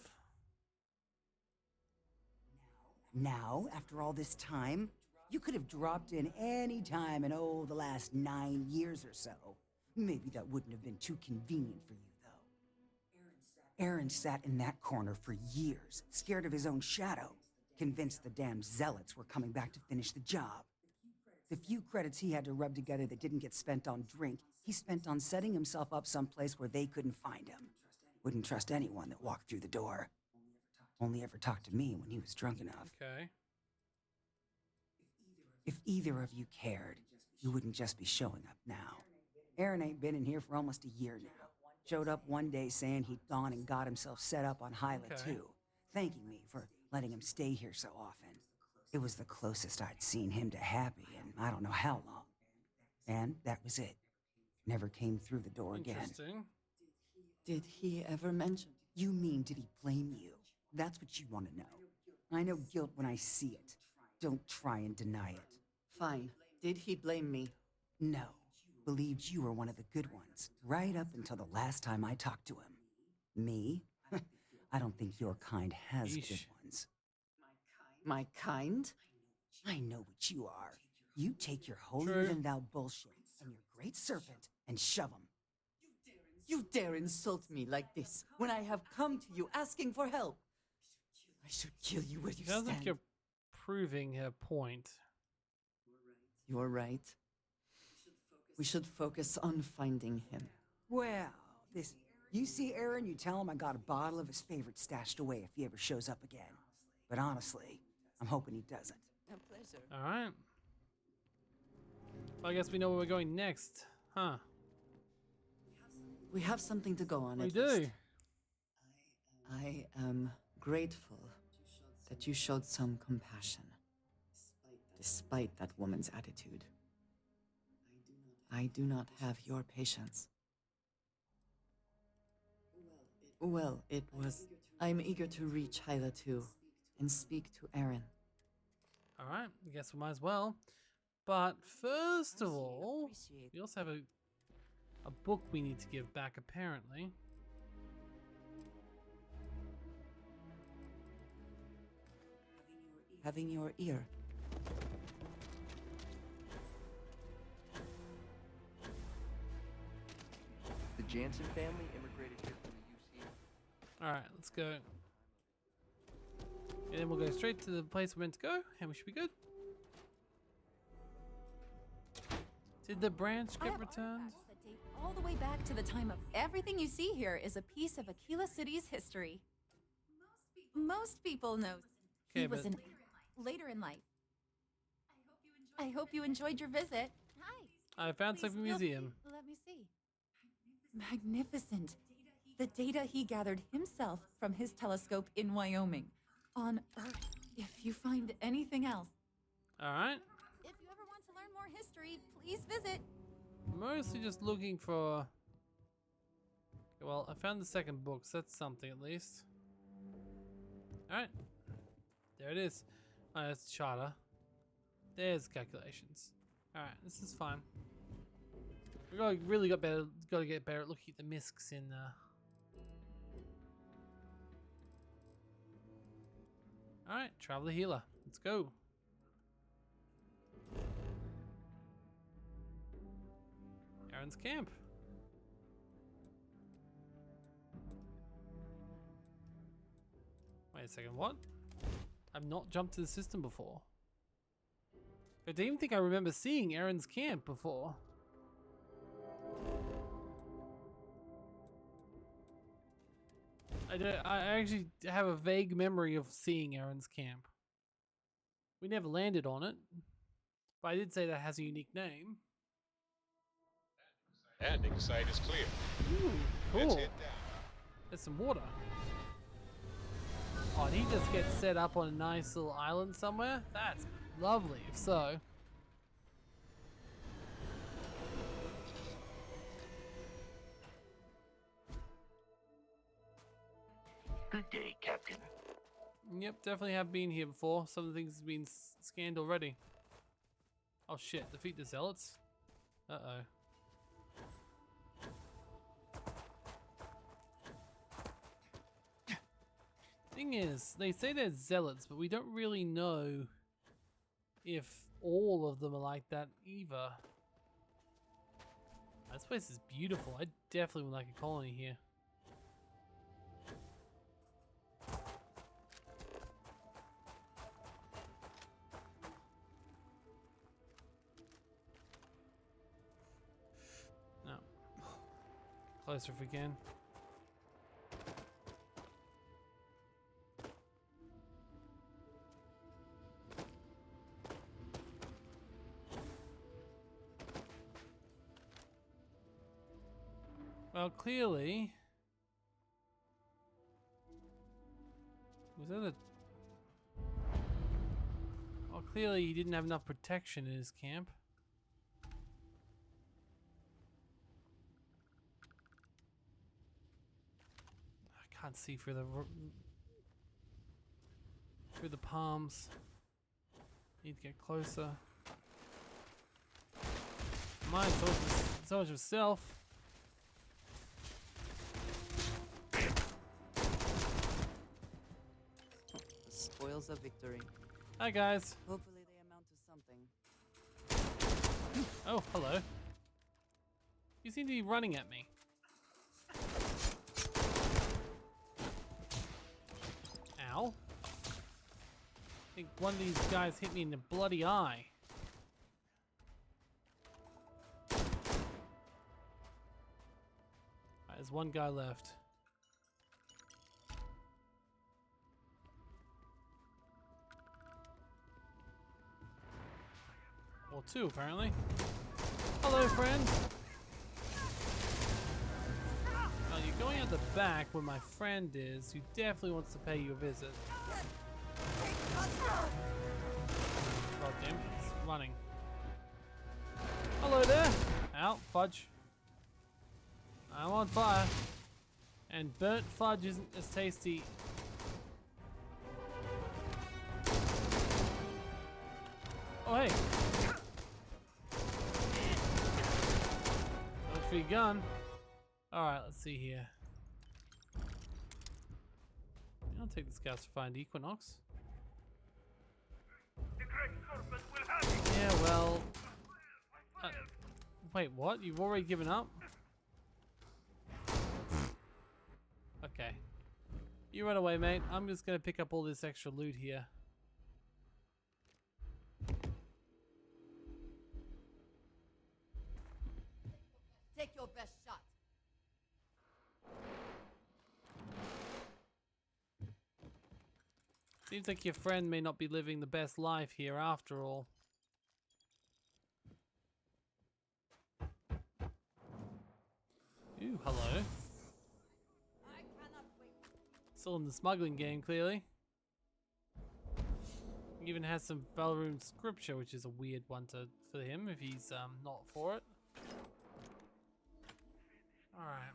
Now, after all this time, you could have dropped in any time in, the last 9 years or so. Maybe that wouldn't have been too convenient for you, though. Aaron sat in that corner for years, scared of his own shadow, convinced the damn zealots were coming back to finish the job. The few credits he had to rub together that didn't get spent on drink, he spent on setting himself up someplace where they couldn't find him. Wouldn't trust anyone that walked through the door. Only ever talked to me when he was drunk enough. Okay. If either of you cared, you wouldn't just be showing up now. Aaron ain't been in here for almost a year now. Showed up one day saying he'd gone and got himself set up on Hyla too, thanking me for letting him stay here so often. It was the closest I'd seen him to happy in I don't know how long. And that was it. Never came through the door again. Interesting. Did he ever mention? You mean, did he blame you? That's what you want to know. I know guilt when I see it. Don't try and deny it. Fine. Did he blame me? No. Believed you were one of the good ones, right up until the last time I talked to him. Me? I don't think your kind has good ones. My kind? I know what you are. You take your holier-than-thou bullshit and your great serpent and shove them. You dare insult me like this when I have come to you asking for help. I should kill you where you stand. Sounds like you're proving her point. You're right. We should focus on finding him. Well, you see Aaron, you tell him I got a bottle of his favorite stashed away if he ever shows up again. But honestly, I'm hoping he doesn't. A pleasure. All right. Well, I guess we know where we're going next, huh? We have something to go on. We at do. least. I am grateful that you showed some compassion, despite that woman's attitude. I do not have your patience. Well, it was. I'm eager to reach Hyla too, and speak to Aaron. Alright, I guess we might as well. But first of all, we also have a book we need to give back, apparently. Having your ear. The Jansen family immigrated here from the UC. Alright, let's go. And then we'll go straight to the place we're meant to go, and we should be good. Did the branch get returned? That date all the way back to the time of everything you see here is a piece of Aquila City's history. Most people know he was later in life. I hope you enjoyed your visit. Hi. I found something museum. Let me see. Magnificent. The data he gathered himself from his telescope in Wyoming. On Earth, if you find anything else. Alright. If you ever want to learn more history, please visit. Mostly just looking for... Okay, well, I found the second book, so that's something at least. Alright. There it is. Alright, that's charter. There's calculations. Alright, this is fine. We got to get better at looking at the miscs in Alright, Traveler Healer. Let's go. Aaron's camp. Wait a second, what? I've not jumped to the system before. I don't even think I remember seeing Aaron's camp before. I actually have a vague memory of seeing Aaron's camp. We never landed on it, but I did say that has a unique name. Landing site is clear. Ooh, cool. Let's head down. There's some water. Oh, and he just gets set up on a nice little island somewhere? That's lovely, if so. Good day, Captain. Yep, definitely have been here before. Some of the things have been scanned already. Oh shit, defeat the zealots? Uh-oh. Thing is, they say they're zealots, but we don't really know if all of them are like that either. This place is beautiful. I definitely would like a colony here. No. Closer if we can. Well, clearly, was that a? Well, clearly he didn't have enough protection in his camp. I can't see through the palms. Need to get closer. Mine, so much of self. Spoils of victory. Hi guys. Hopefully they amount to something. Oh, hello. You seem to be running at me. Ow. I think one of these guys hit me in the bloody eye. Alright, there's one guy left. Or two, apparently. Hello, friend. Now you're going out the back where my friend is, who definitely wants to pay you a visit. God damn, it's running. Hello there. Ow, fudge. I'm on fire. And burnt fudge isn't as tasty. Oh, hey. That's for your gun. Alright, let's see here. I'll take the scouts to find Equinox. Yeah, well... wait, what? You've already given up? Okay. You run away, mate. I'm just gonna pick up all this extra loot here. Take your best shot. Seems like your friend may not be living the best life here after all. Ooh, hello. Still in the smuggling game, clearly. He even has some Valrune scripture, which is a weird one for him if he's not for it. Alright.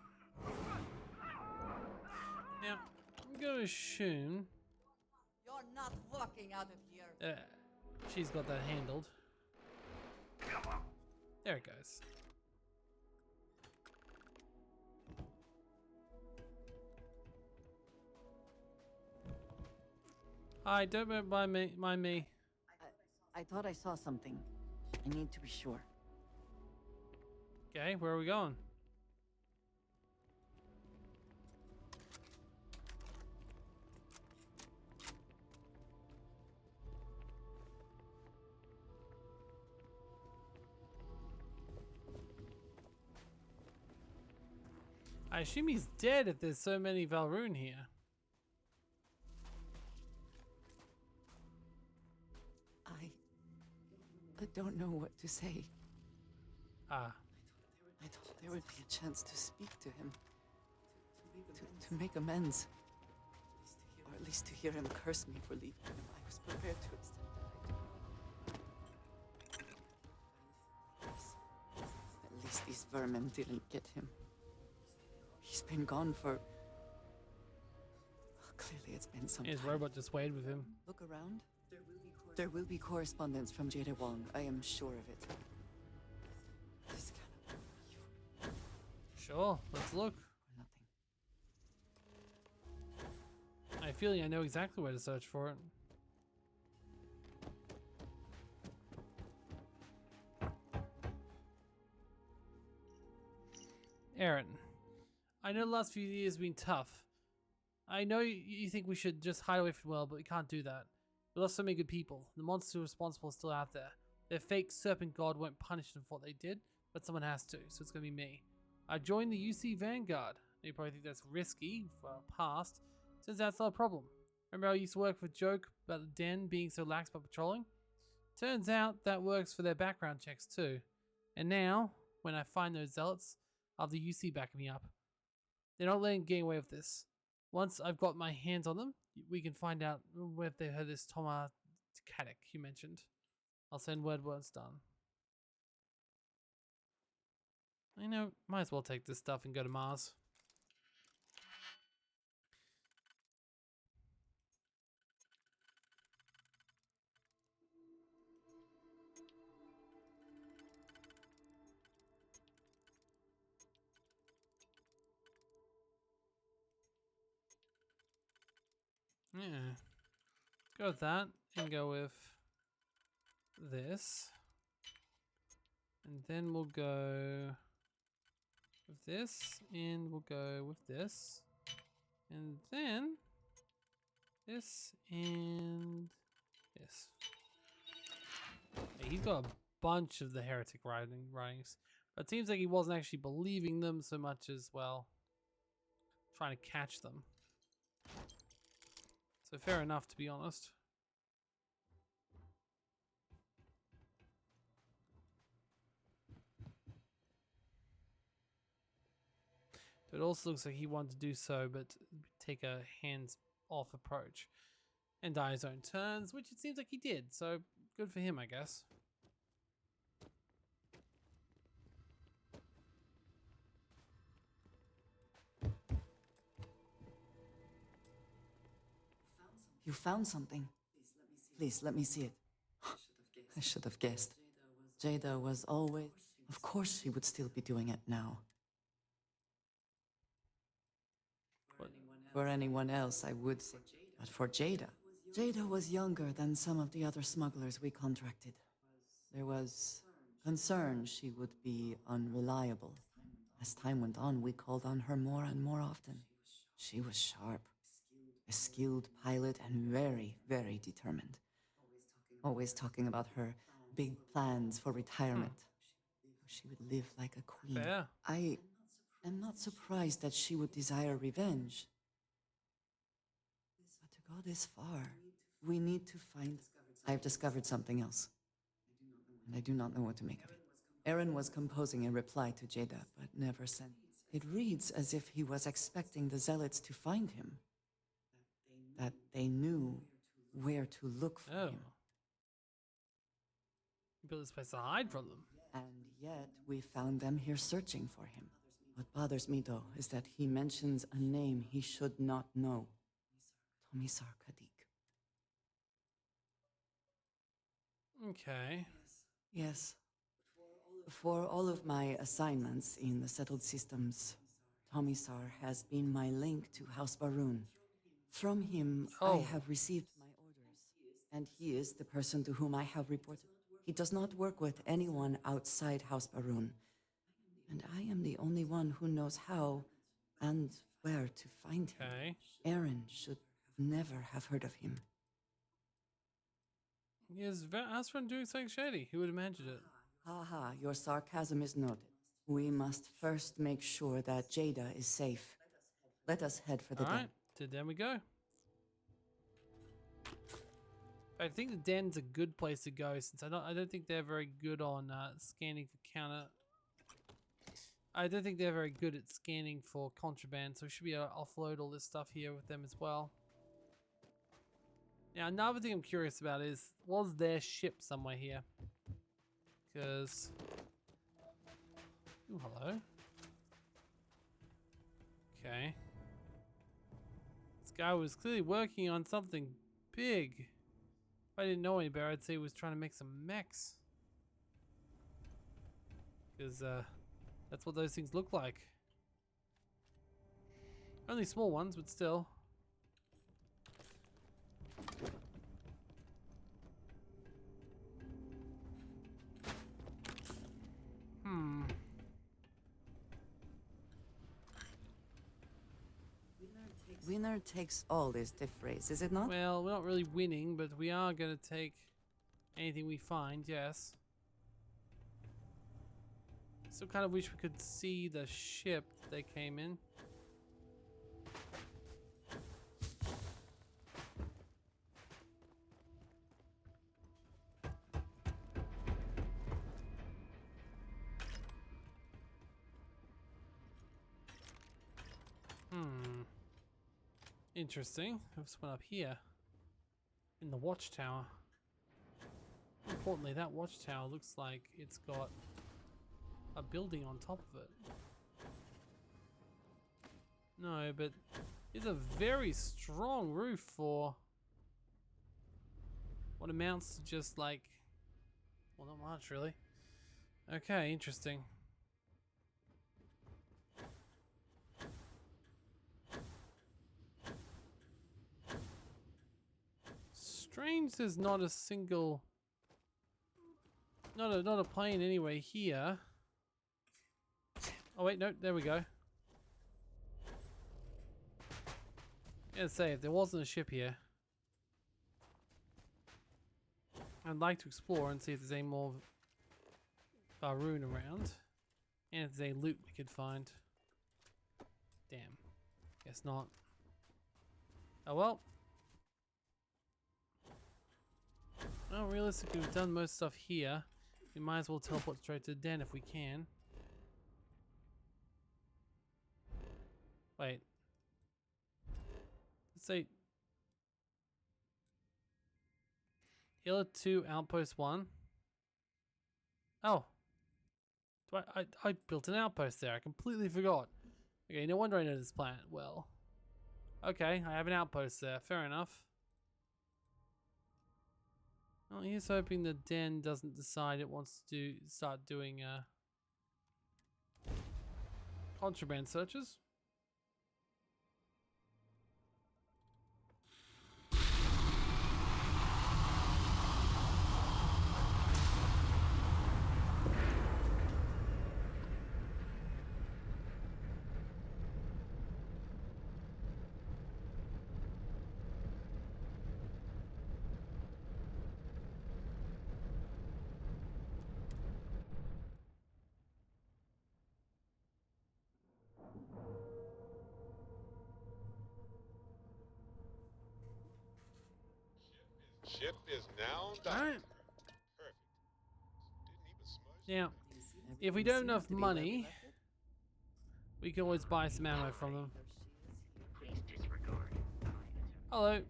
Now, I'm gonna assume You're not walking out of here. she's got that handled. There it goes. Hi, don't mind me. I thought I saw something. I need to be sure. Okay, where are we going? I assume he's dead if there's so many Valrune here. I don't know what to say. Ah. I thought there would be a chance to speak to him. To make amends. Or at least to hear him curse me for leaving him. I was prepared to accept that. At least these vermin didn't get him. He's been gone for... clearly it's been some time. His robot just waited with him. Look around. There will be correspondence from Jade Wong. I am sure of it. This cannot be you. Sure, let's look. I have a feeling I know exactly where to search for it. Aaron, I know the last few years have been tough. I know you think we should just hide away from the world, but we can't do that. We lost so many good people. The monster responsible is still out there. Their fake serpent god won't punish them for what they did, but someone has to, so it's gonna be me. I joined the UC Vanguard. You probably think that's risky for our past. Turns out it's not a problem. Remember I used to work with Joke about the den being so lax by patrolling? Turns out that works for their background checks too. And now, when I find those zealots, I'll have the UC backing me up. They're not letting get away with this. Once I've got my hands on them, we can find out where they heard this Toma Katic you mentioned. I'll send word when it's done. I know, might as well take this stuff and go to Mars. Yeah. Go with that and go with this. And then we'll go with this and we'll go with this. And then this and this. Yeah, he's got a bunch of the heretic writings. But it seems like he wasn't actually believing them so much as, well, trying to catch them. So fair enough, to be honest. It also looks like he wanted to do so, but take a hands-off approach and die his own turns, which it seems like he did. So good for him, I guess. You found something. Please, let me see it. I should have guessed. Jada was always... Of course she would still be doing it now. For anyone else, I would say. But for Jada... Jada was younger than some of the other smugglers we contracted. There was concern she would be unreliable. As time went on, we called on her more and more often. She was sharp, a skilled pilot and very, very determined. Always talking about her big plans for retirement. She would live like a queen. Fair. I am not surprised that she would desire revenge. But to go this far, we need to find... I've discovered something else. And I do not know what to make of it. Aaron was composing a reply to Jada, but never sent. It reads as if he was expecting the Zealots to find him. That they knew where to look for him. You built this place to hide from them. And yet, we found them here searching for him. What bothers me, though, is that he mentions a name he should not know. Tomisar Kadik. Okay. Yes. For all of my assignments in the settled systems, Tomisar has been my link to House Baroon. From him, I have received my orders, and he is the person to whom I have reported. He does not work with anyone outside House Baroon, and I am the only one who knows how and where to find him. Aaron should never have heard of him. Is Aspen doing something shady? Who would imagine it? Haha, your sarcasm is noted. We must first make sure that Jada is safe. Let us head for the den. Alright, to den we go. I think the den's a good place to go since I don't think they're very good on scanning for counter. I don't think they're very good at scanning for contraband, so we should be able to offload all this stuff here with them as well. Now another thing I'm curious about is, was there ship somewhere here? Because... Ooh, hello. Okay. This guy was clearly working on something big. If I didn't know any better, I'd say he was trying to make some mechs. Because that's what those things look like. Only small ones, but still. Winner takes all this diff race, is it not? Well, we're not really winning, but we are going to take anything we find, yes. Still kind of wish we could see the ship they came in. Interesting. There's one up here in the watchtower. Importantly, that watchtower looks like it's got a building on top of it. No, but it's a very strong roof for what amounts to just like, well, not much really. Okay, interesting. Strange there's not a single, not a plane anyway here. Oh wait, no, there we go. Yeah, say if there wasn't a ship here, I'd like to explore and see if there's any more Baroon around, and if there's any loot we could find. Damn, guess not. Oh well. Well, realistically, we've done most stuff here. We might as well teleport straight to the den if we can. Wait. Let's say Healer 2, Outpost 1. Oh. I built an outpost there. I completely forgot. Okay, no wonder I know this planet well. Okay, I have an outpost there. Fair enough. Well, he's hoping the den doesn't decide it wants to start doing contraband searches. Ship is now All docked. right. Perfect. Didn't even smudge. Now, if we don't have enough money, we can always buy some ammo from them. Hello. Was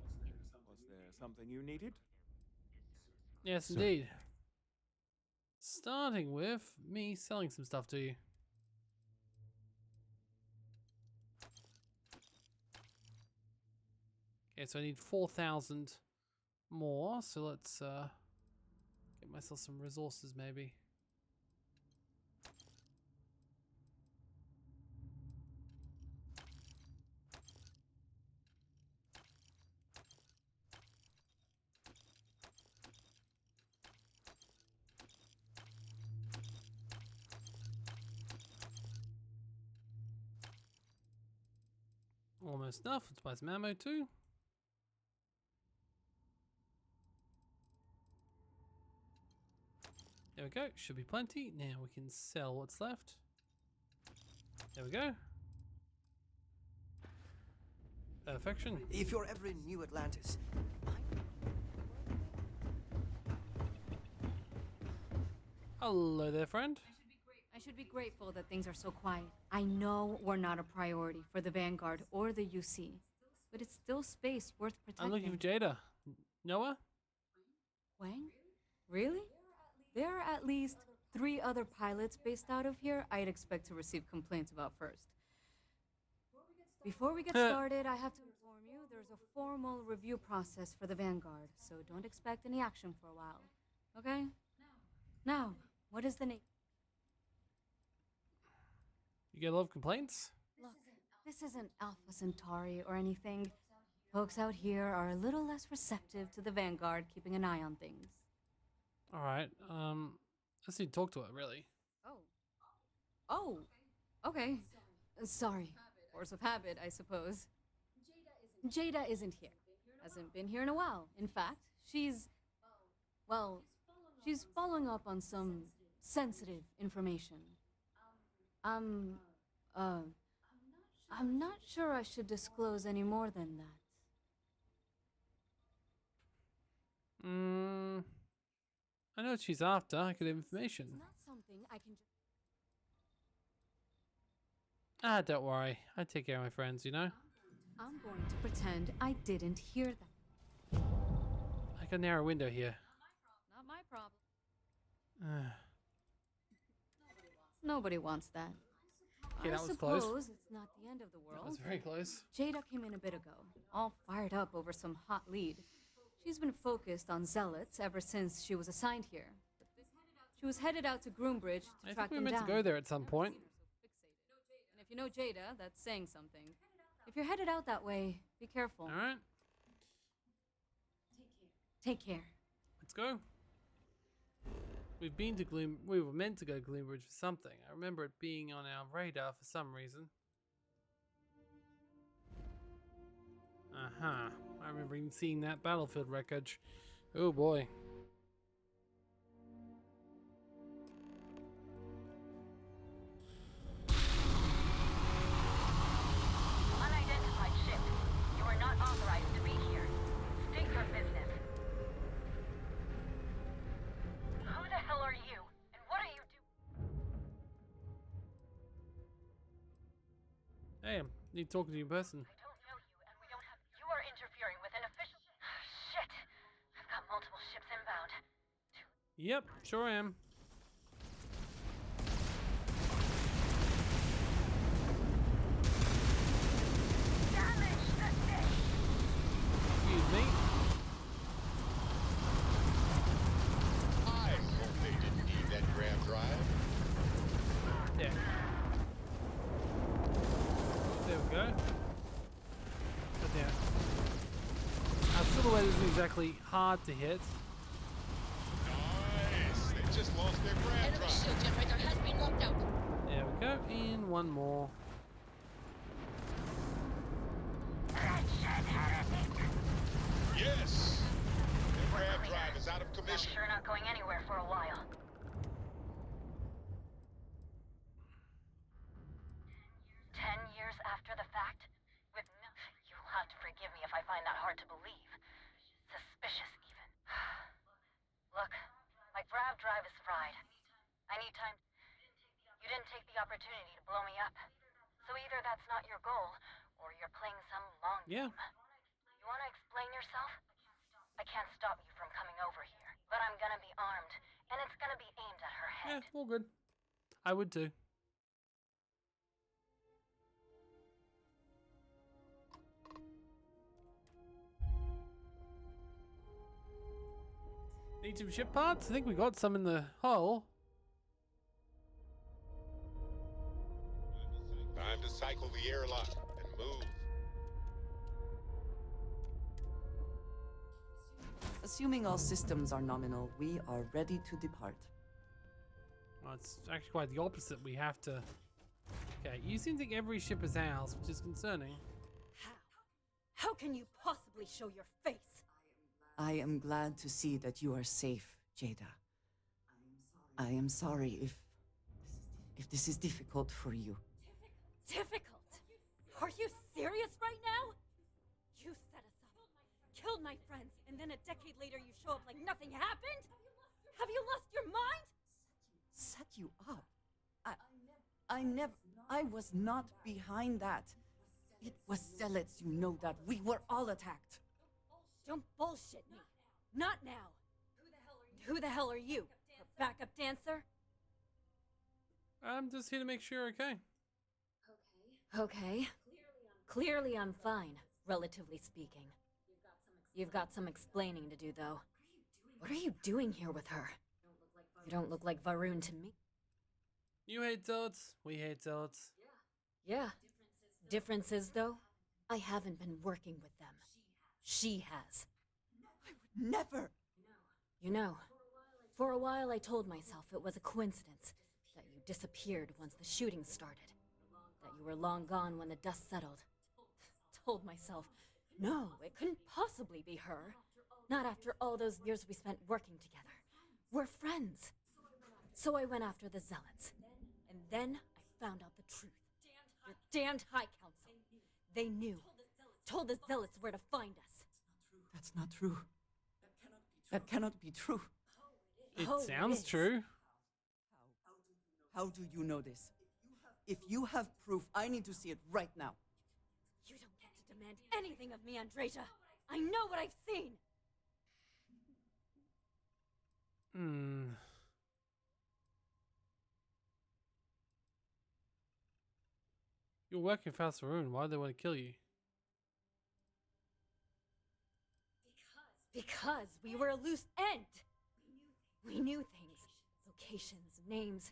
there something you needed? Yes, indeed. Starting with me selling some stuff to you. Okay, so I need 4,000 more. So let's get myself some resources, maybe. Almost enough. Let's buy some ammo too. There we go. Should be plenty. Now we can sell what's left. There we go. Perfection. If you're ever in New Atlantis, Hello there, friend. I should be grateful that things are so quiet. I know we're not a priority for the Vanguard or the UC, but it's still space worth protecting. I'm looking for Jada. Noah? Wang? Really? There are at least 3 other pilots based out of here I'd expect to receive complaints about first. Before we get started, I have to inform you there's a formal review process for the Vanguard, so don't expect any action for a while. Okay? Now, what is the name? You get a lot of complaints? Look, this isn't Alpha Centauri or anything. Folks out here are a little less receptive to the Vanguard keeping an eye on things. Alright, let's need to talk to her, really. Oh, okay. Sorry. Force of habit, I suppose. Jada isn't here. Hasn't been here in a while. In fact, she's following up on some sensitive information. I'm not sure I should disclose any more than that. I know what she's after. I could have information. It's not something I can just... Don't worry. I take care of my friends, you know? I'm going to pretend I didn't hear that. I got a narrow window here. Not my problem. Nobody wants that. Okay, that was I close. suppose it's not the end of the world. That was very close. Jada came in a bit ago, all fired up over some hot lead. She's been focused on zealots ever since she was assigned here. She was headed out to Groombridge to I track think we were them meant down. to go there at some point. And if you know Jada, that's saying something. If you're headed out that way, be careful. All right. Take care. Let's go. We've been to Gloom. We were meant to go to Gloombridge for something. I remember it being on our radar for some reason. I remember even seeing that battlefield wreckage. Oh boy. Unidentified ship. You are not authorized to be here. State your business. Who the hell are you? And what are you doing? Hey, I need to talk to you in person. I don't know you, and we don't have... You are interfering with an official... Shit. I've got multiple ships inbound. Yep, sure am. Damage the ship! Excuse me. go. But yeah, our silhouette isn't exactly hard to hit. Nice. They just lost their grab drive. Shield generator has been knocked out. There we go. In one more. Yes. Their grab drive is out of commission. Sure not going anywhere for a while. 10 years after the fact? With no... You'll have to forgive me if I find that hard to believe. Suspicious, even. Look, my grab drive is fried. I need time. You didn't take the opportunity to blow me up. So either that's not your goal, or you're playing some long game. You want to explain yourself? I can't stop you from coming over here, but I'm gonna be armed, and it's gonna be aimed at her head. Yeah, all good. I would too. Need some ship parts? I think we got some in the hull. Time to cycle the airlock and move. Assuming all systems are nominal, we are ready to depart. Well, it's actually quite the opposite. We have to... Okay, you seem to think every ship is ours, which is concerning. How can you possibly show your face? I am glad to see that you are safe, Jada. I am sorry if this is difficult for you. Difficult? Are you serious right now? You set us up, killed my friends, and then a decade later you show up like nothing happened? Have you lost your mind? Set you up? I was not behind that. It was zealots, you know that. We were all attacked. Don't bullshit me. Not now. Who the hell are you? Her backup dancer? I'm just here to make sure you're okay. Okay. Clearly I'm fine, relatively speaking. You've got some explaining to do, though. What are you doing here with her? You don't look like Varun to me. You hate zealots. We hate zealots. Yeah. Differences, though? I haven't been working with them. She has. I would never. You know, for a while I told myself it was a coincidence that you disappeared once the shooting started. That you were long gone when the dust settled. Told myself, no, it couldn't possibly be her. Not after all those years we spent working together. We're friends. So I went after the zealots. And then I found out the truth. Your damned High Council. They knew. Told the zealots where to find us. That's not true. That cannot be true. It sounds true. How do you know this? If you have proof, I need to see it right now. You don't get to demand anything of me, Andreja. I know what I've seen. You're working for Fastaroon. Why do they want to kill you? Because we were a loose end. We knew things. Locations, names.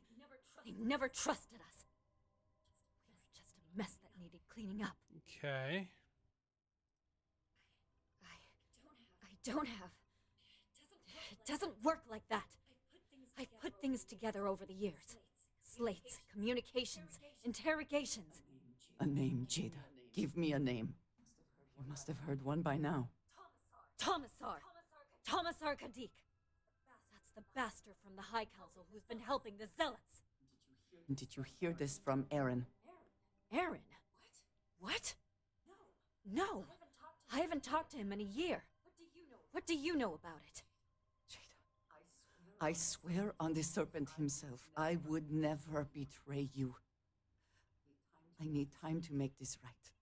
They never trusted us. We were just a mess that needed cleaning up. Okay. I don't have. It doesn't work like that. I've put things together over the years. Slates, communications, interrogations. A name, Jada. Give me a name. You must have heard one by now. Tomasar Kadik. That's the bastard from the High Council who's been helping the zealots. Did you hear this from Aaron? Aaron? What? No. I haven't talked to him in a year. What do you know about it? Jada, I swear on the Serpent himself, I would never betray you. I need time to make this right.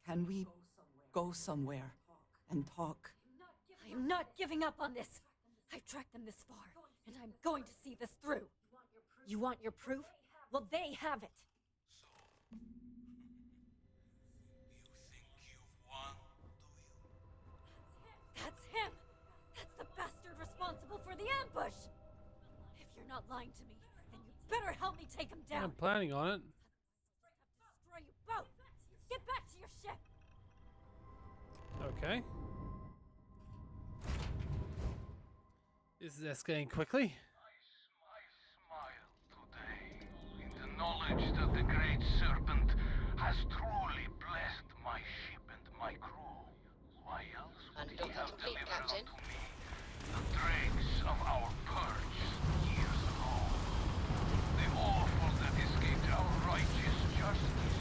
Can we go somewhere and talk? I am not giving up on this. I've tracked them this far, and I'm going to see this through. You want your proof? Well, they have it. That's him! That's the bastard responsible for the ambush! If you're not lying to me, then you better help me take him down! I'm planning on it. Destroy you both! Okay. This is escalating quickly. In the knowledge that the great Serpent has truly blessed my ship and my crew. Why else would he have delivered unto me the dregs of our purge years ago? The awful that escaped our righteous justice.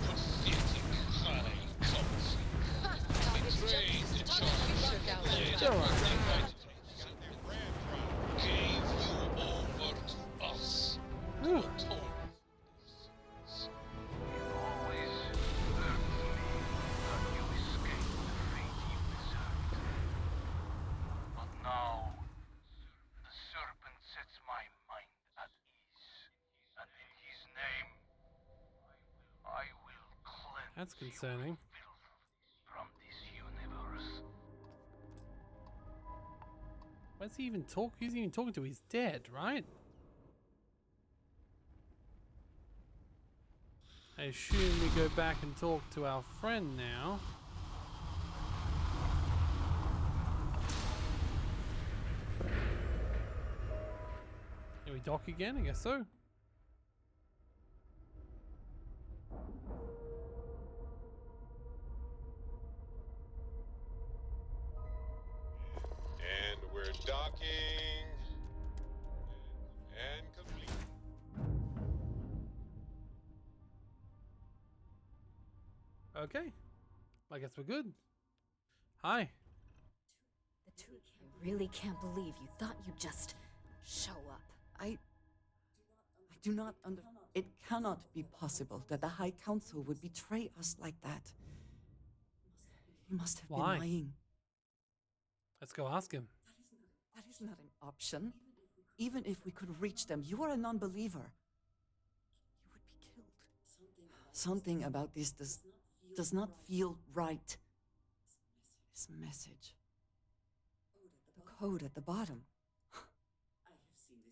Pathetic high cops. Betrayed the chosen gave you over to us. To atone. Always hurts me that you escaped the fate you deserved. But now, the Serpent sets my mind at ease. And in his name, I will cleanse That's concerning. from this universe. Why does he even talk? Who's he even talking to? He's dead, right? I assume we go back and talk to our friend now. Can we dock again? I guess so. And we're docking. And complete. Okay. I guess we're good. Hi. The two really can't believe you thought you'd just show up. I do not It cannot be possible that the High Council would betray us like that. He must have Why? been lying. Let's go ask him. That is not an option. Even if we could reach them, you are a non-believer. You would be killed. Something about this does not feel right. This message. The code at the bottom.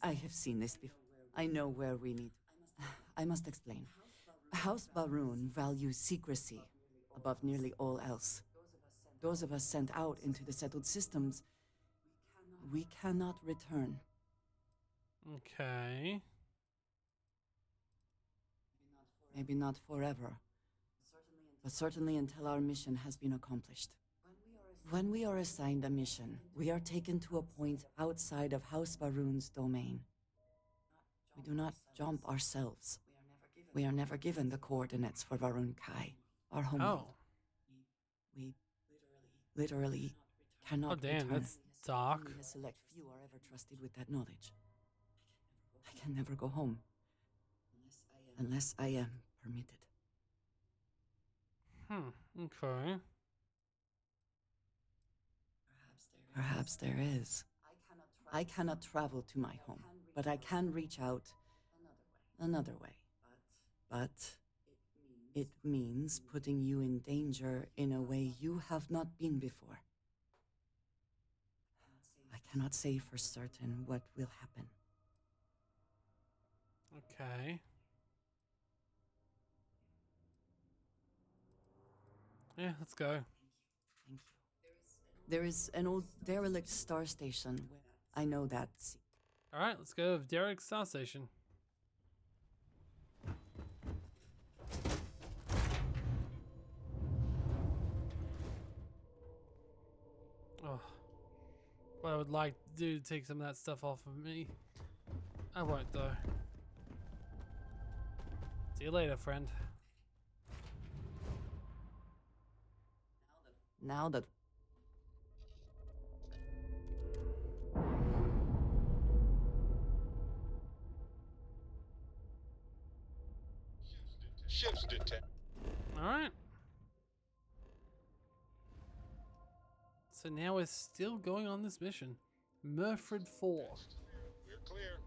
I have seen this before. I know where we need. I must explain. House Baroon values secrecy above nearly all else. Those of us sent out into the settled systems, we cannot return. Okay. Maybe not forever, but certainly until our mission has been accomplished. When we are assigned a mission, we are taken to a point outside of House Baroon's domain. We do not jump ourselves. We are never given the coordinates for Varun Kai, our homeworld. Oh. We literally cannot damn, return. that's dark. Only a select few are ever trusted with that knowledge. I can never go home. Unless I am permitted. Okay. Perhaps there is. I cannot travel to my home, but I can reach out another way. But it means putting you in danger in a way you have not been before. I cannot say for certain what will happen. Okay. Yeah, let's go. Thank you. There is an old derelict star station. I know that. Alright, let's go to Derek Star Station. Oh. What I would like to do to take some of that stuff off of me. I won't though. See you later, friend. Now that Ships detect. Alright. So now we're still going on this mission. Murford 4. We're clear.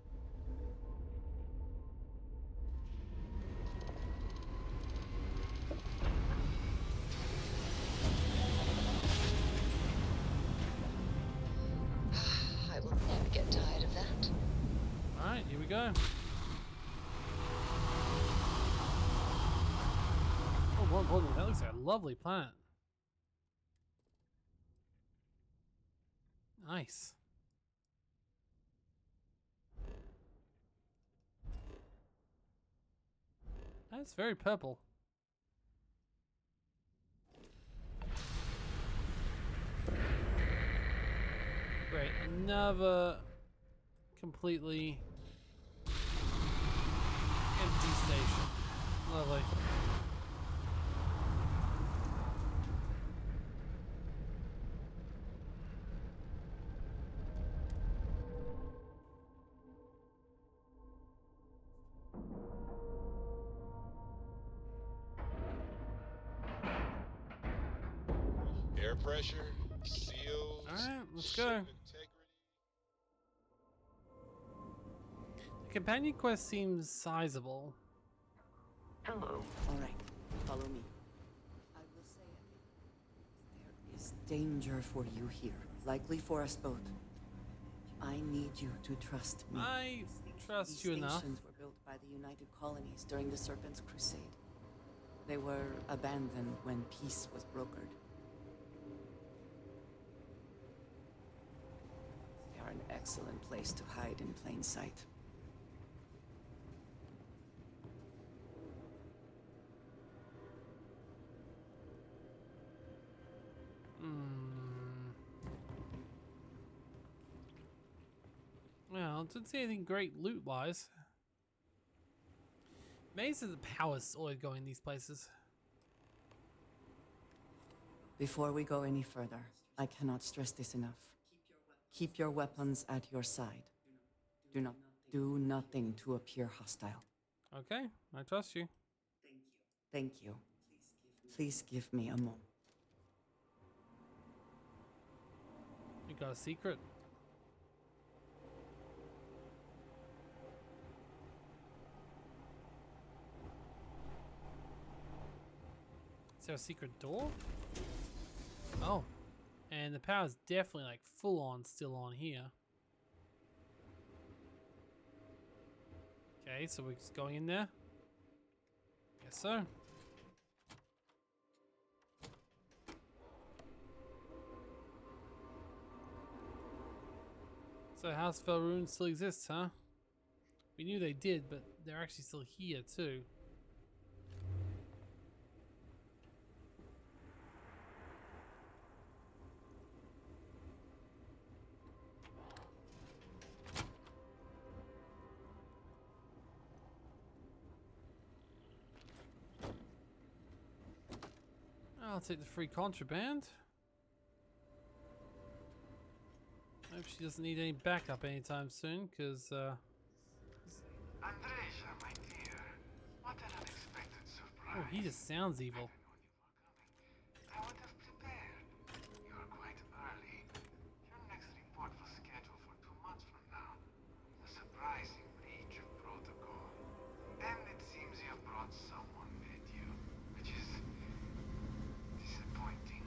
I will never get tired of that. Alright, here we go. Oh more importantly, that looks like a lovely planet. Nice. That's very purple. Great, another completely empty station. Lovely. Air pressure, seals. Alright, let's go. The companion quest seems sizable. Hello. All right, follow me. I will say it. There is danger for you here, likely for us both. I need you to trust me. I trust you enough. These stations were built by the United Colonies during the Serpent's crusade. They were abandoned when peace was brokered. They are an excellent place to hide in plain sight. Well, didn't see anything great loot-wise. Amazed that the power's always going these places. Before we go any further, I cannot stress this enough. Keep your weapons at your side. Do nothing to appear hostile. Okay, I trust you. Thank you. Please give me a moment. You got a secret? Is there a secret door? Oh. And the power's definitely like full on still on here. Okay, so we're just going in there? Guess so. So House Felroon still exists, huh? We knew they did, but they're actually still here too. I'll take the free contraband. Hope she doesn't need any backup anytime soon, because Andreja, my dear, what an unexpected surprise. oh, he just sounds evil. I would have prepared. You are quite early. Your next report was scheduled for 2 months from now. A surprising breach of protocol. And it seems you have brought someone with you, which is disappointing.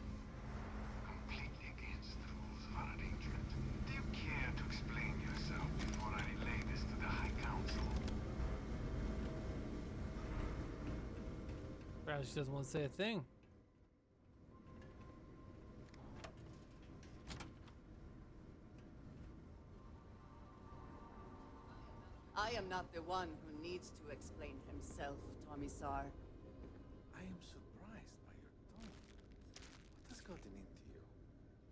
Completely against the rules of our arrangement. Do you care to explain yourself before I relay this to the High Council? Perhaps she doesn't want to say a thing. I am not the one who needs to explain himself, Commissar. I am surprised by your tone. What has gotten into you?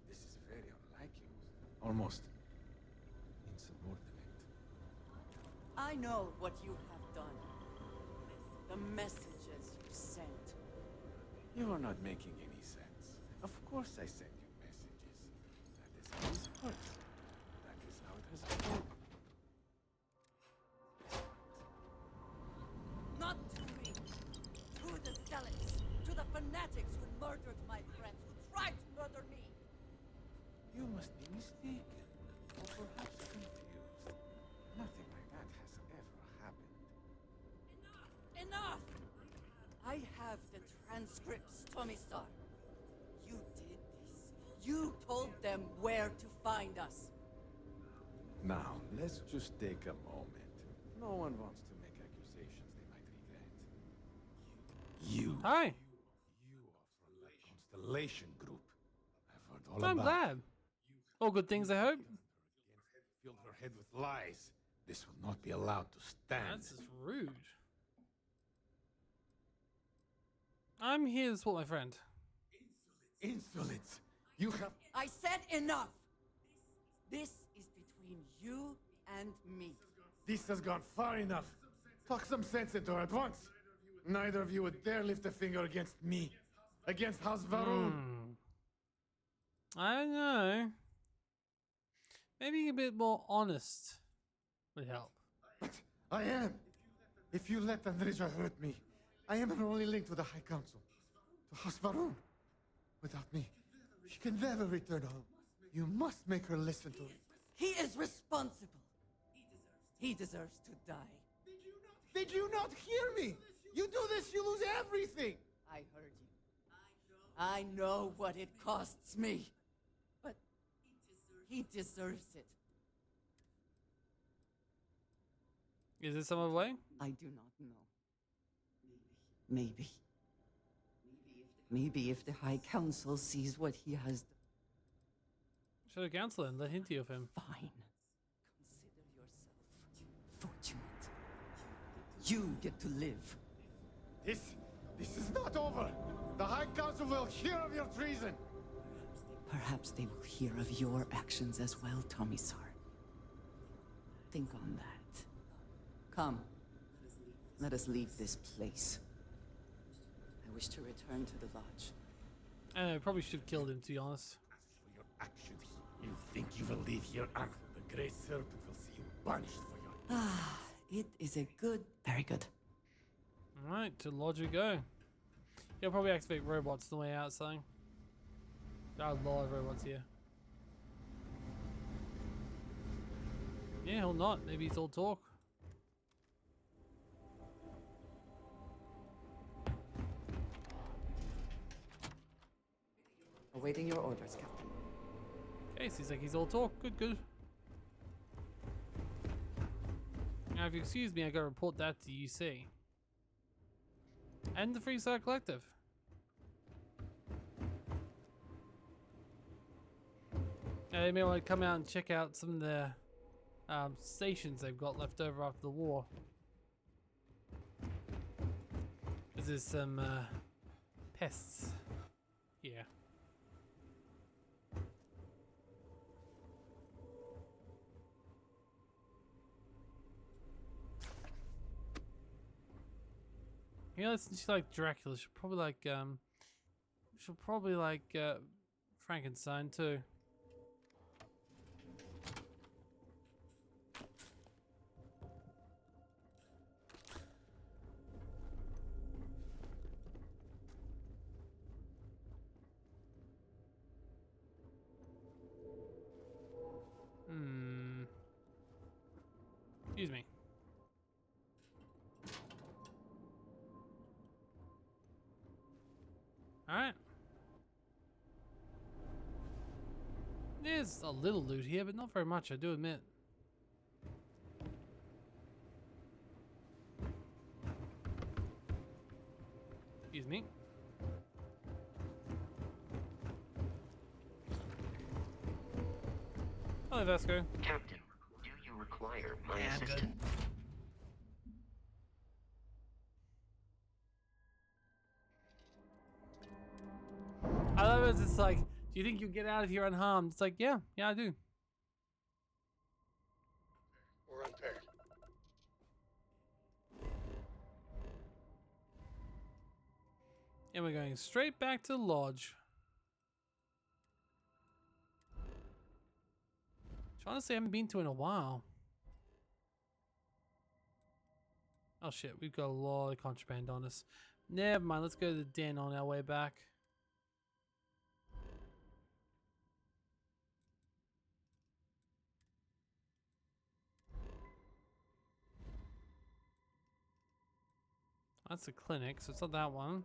This is very unlike you. Almost insubordinate. I know what you have done. The messages you sent. You are not making any sense. Of course I send you messages. That is how it works. That is how it has been. Not to me. To the zealots. To the fanatics who murdered my friends, who tried to murder me. You must be mistaken. Or perhaps confused. Nothing like that has ever happened. Enough! I have the transcripts, Commissar. You did this. You told them where to find us. Now, let's just take a moment. No one wants to make accusations they might regret. You Hi. Revelation group. I've heard all I'm about glad. All good things, I hope. Filled her head with lies. This will not be allowed to stand. That's just rude. I'm here to support my friend. Insolence! You have... I said enough! This is between you and me. This has gone far enough. Talk some sense into her at once. Neither of you would dare lift a finger against me. Against House Varun. I don't know. Maybe a bit more honest would help. But I am. If you let Andreja hurt me, I am her only link to the High Council. To House Varun. Without me, she can never return home. You must make her listen to it. He is responsible. He deserves to die. Did you not hear me? You do this, you lose everything. I heard you. I know what it costs me. But he deserves it. Is there some other way? I do not know. Maybe. Maybe if the High Council sees what he has done. Should have counsel and let Hinty of him. Fine. Consider yourself fortunate. You get to live. This is not over. The High Council will hear of your treason. Perhaps they will hear of your actions as well, Tomisar. Think on that. Come. Let us leave this place. I wish to return to the lodge. I probably should have killed him, to be honest. For your actions, you think you will leave here, and the Great Serpent will see you punished for your... It is a good... Very good. Alright, to lodge we go. He'll probably activate robots on the way out, something. There are a lot of robots here. Yeah, he'll not. Maybe he's all talk. Awaiting your orders, Captain. Okay, seems like he's all talk. Good, good. Now, if you excuse me, I gotta report that to UC. And the Freeside Collective. They may want to come out and check out some of the stations they've got left over after the war. There's some pests here. Yeah, she's like Dracula. She'll probably like Frankenstein too. Excuse me. Alright. There's a little loot here, but not very much, I do admit. Excuse me. Hello, Vasco. Captain, do you require my assistance? Good. I love it. It's like, do you think you'll get out of here unharmed? It's like, yeah, I do. We're unpaired. And we're going straight back to the lodge. Which honestly I haven't been to in a while. Oh shit, we've got a lot of contraband on us. Never mind, let's go to the den on our way back. That's a clinic, so it's not that one.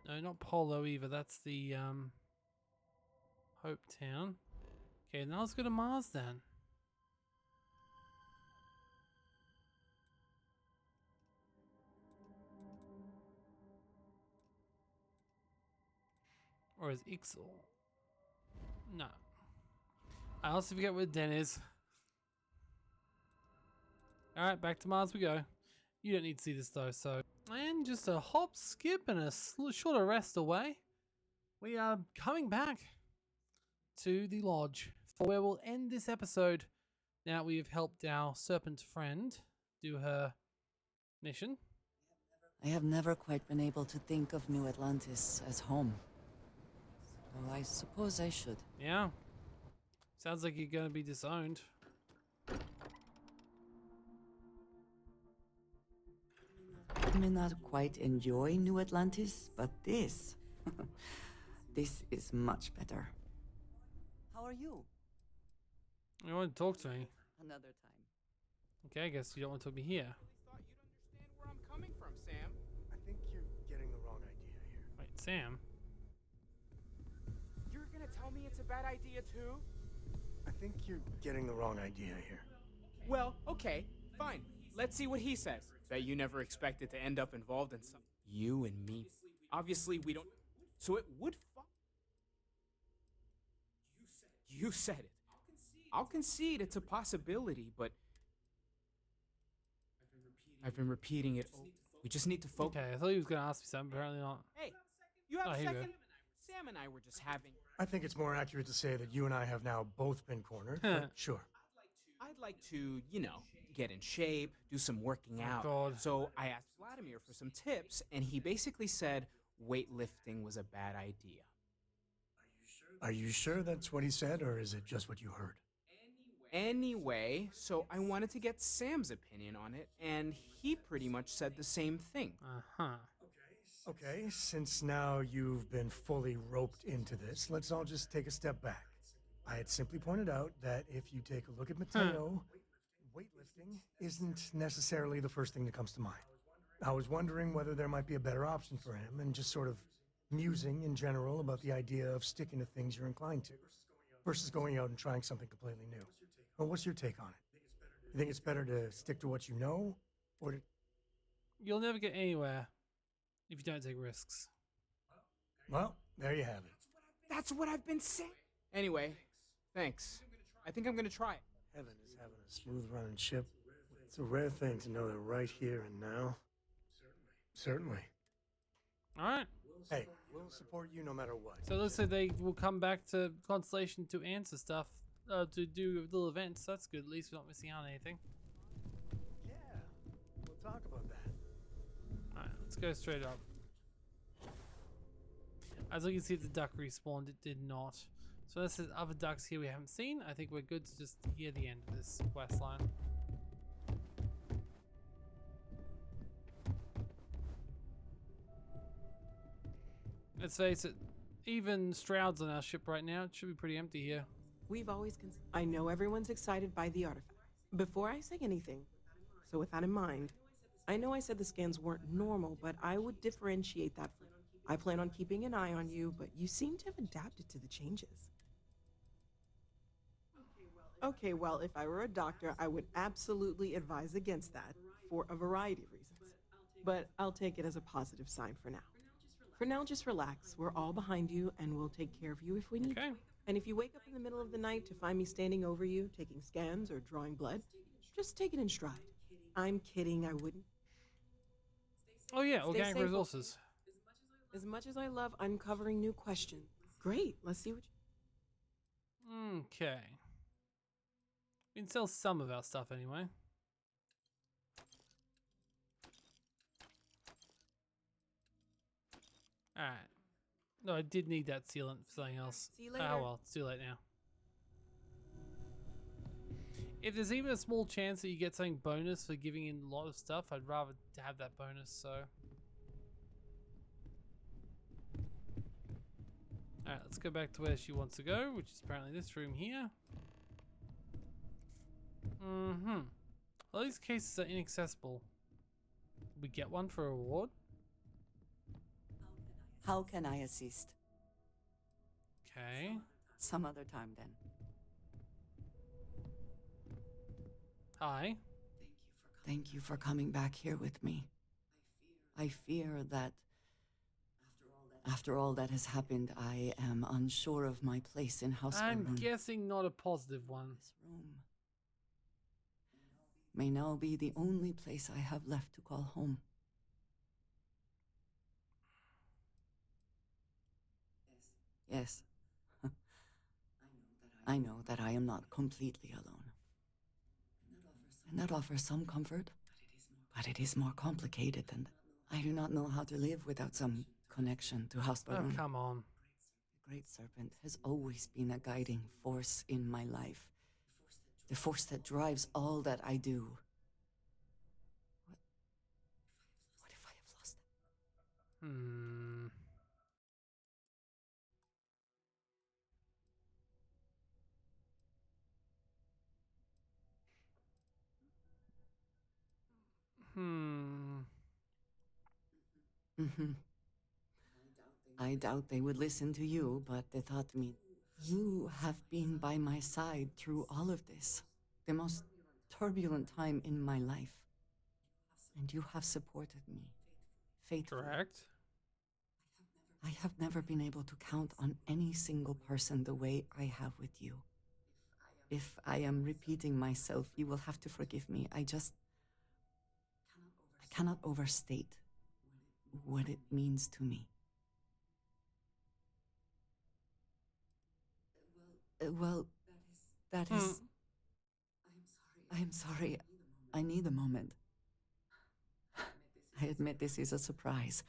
No, not Polo either. That's the Hope Town. Okay, now let's go to Mars then. Or is Ixal? No. I also forget where Den is. Alright, back to Mars we go. You don't need to see this though, so. And just a hop, skip, and a shorter rest away, we are coming back to the lodge for where we'll end this episode. Now we have helped our serpent friend do her mission. I have never quite been able to think of New Atlantis as home. Though I suppose I should. Yeah. Sounds like you're going to be disowned. I may not quite enjoy New Atlantis, but this... this is much better. How are you? You want to talk to me? Another time. Okay, I guess you don't want to talk to me here. Thought you'd understand where I'm coming from, Sam. I think you're getting the wrong idea here. Wait, Sam? You're gonna tell me it's a bad idea too? I think you're getting the wrong idea here. Well, okay, fine. Let's see what he says. Bet you never expected to end up involved in something. You and me. Obviously, we don't. So it would. You said it. I'll concede it's a possibility, but I've been repeating it. We just need to focus. Okay, I thought he was going to ask me something, apparently not. Hey, you have a here you second? go. Sam and I were just having. I think it's more accurate to say that you and I have now both been cornered, but sure. I'd like to, you know, get in shape, do some working out. God. So I asked Vladimir for some tips, and he basically said weightlifting was a bad idea. Are you sure that's what he said, or is it just what you heard? Anyway, so I wanted to get Sam's opinion on it, and he pretty much said the same thing. Uh-huh. Okay, since now you've been fully roped into this, let's all just take a step back. I had simply pointed out that if you take a look at Mateo, weightlifting isn't necessarily the first thing that comes to mind. I was wondering whether there might be a better option for him, and just sort of musing in general about the idea of sticking to things you're inclined to, versus going out and trying something completely new. Well, what's your take on it? You think it's better to stick to what you know, or to... You'll never get anywhere if you don't take risks. Well, there you have it. That's what I've been saying. Anyway, thanks. I think I'm gonna try it. Heaven is having a smooth running ship. It's a rare thing to know that right here and now. Certainly. All right. Hey, we'll support you no matter what. So it looks like they will come back to Constellation to answer stuff, to do little events. That's good. At least we're not missing out on anything. Yeah, we'll talk about that. All right, let's go straight up. As you can see, the duck respawned. It did not. So this is other ducks here we haven't seen. I think we're good to just hear the end of this quest line. Let's face it, even Stroud's on our ship right now. It should be pretty empty here. We've always I know everyone's excited by the artifact. Before I say anything, so with that in mind, I know I said the scans weren't normal, but I would differentiate that for you. I plan on keeping an eye on you, but you seem to have adapted to the changes. Okay, well, if I were a doctor, I would absolutely advise against that for a variety of reasons. But I'll take it as a positive sign for now. For now, just relax. We're all behind you, and we'll take care of you if we need to. And if you wake up in the middle of the night to find me standing over you, taking scans or drawing blood, just take it in stride. I'm kidding, I wouldn't. Oh yeah, Stay organic safe. resources. As much as I love uncovering new questions, great, let's see what you... Okay. We can sell some of our stuff anyway. Alright. No, I did need that sealant for something else. See you later. Oh well, it's too late now. If there's even a small chance that you get something bonus for giving in a lot of stuff, I'd rather have that bonus, so. Alright, let's go back to where she wants to go, which is apparently this room here. All these cases are inaccessible. Did we get one for a reward? How can I assist? Okay. Some other time then. Hi. Thank you for coming back here with me. I fear that After all that has happened, I am unsure of my place in House I'm Maroon. guessing not a positive one. This room may now be the only place I have left to call home. Yes. I know that I am not completely alone. And that offers some comfort, but it is more complicated than that. I do not know how to live without some connection to House Oh, Maroon. come on. The Great Serpent has always been a guiding force in my life. The force that drives all that I do. What if I have lost it? Hmm. Mm-hmm. I doubt they would listen to you, but the thought to me, you have been by my side through all of this, the most turbulent time in my life. And you have supported me faithfully. Correct. I have never been able to count on any single person the way I have with you. If I am repeating myself, you will have to forgive me. I cannot overstate what it means to me. Well, that is... I am sorry. I need a moment. I admit this is a surprise.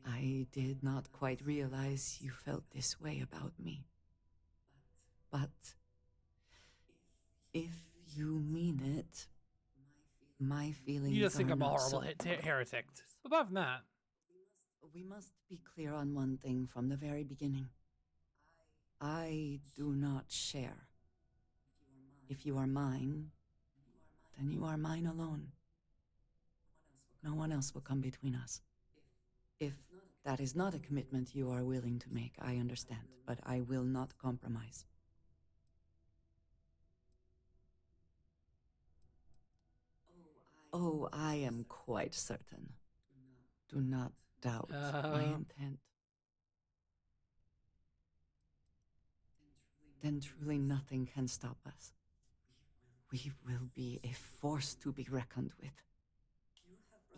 I did not quite realize you felt this way about me. But if you mean it, my feelings You just think are I'm a not horrible heretic. Above from that. We must be clear on one thing from the very beginning. I do not share. If you are mine, then you are mine alone. No one else will come between us. If that is not a commitment you are willing to make, I understand, but I will not compromise. Oh, I am quite certain. Do not doubt my intent. Then truly nothing can stop us. We will be a force to be reckoned with.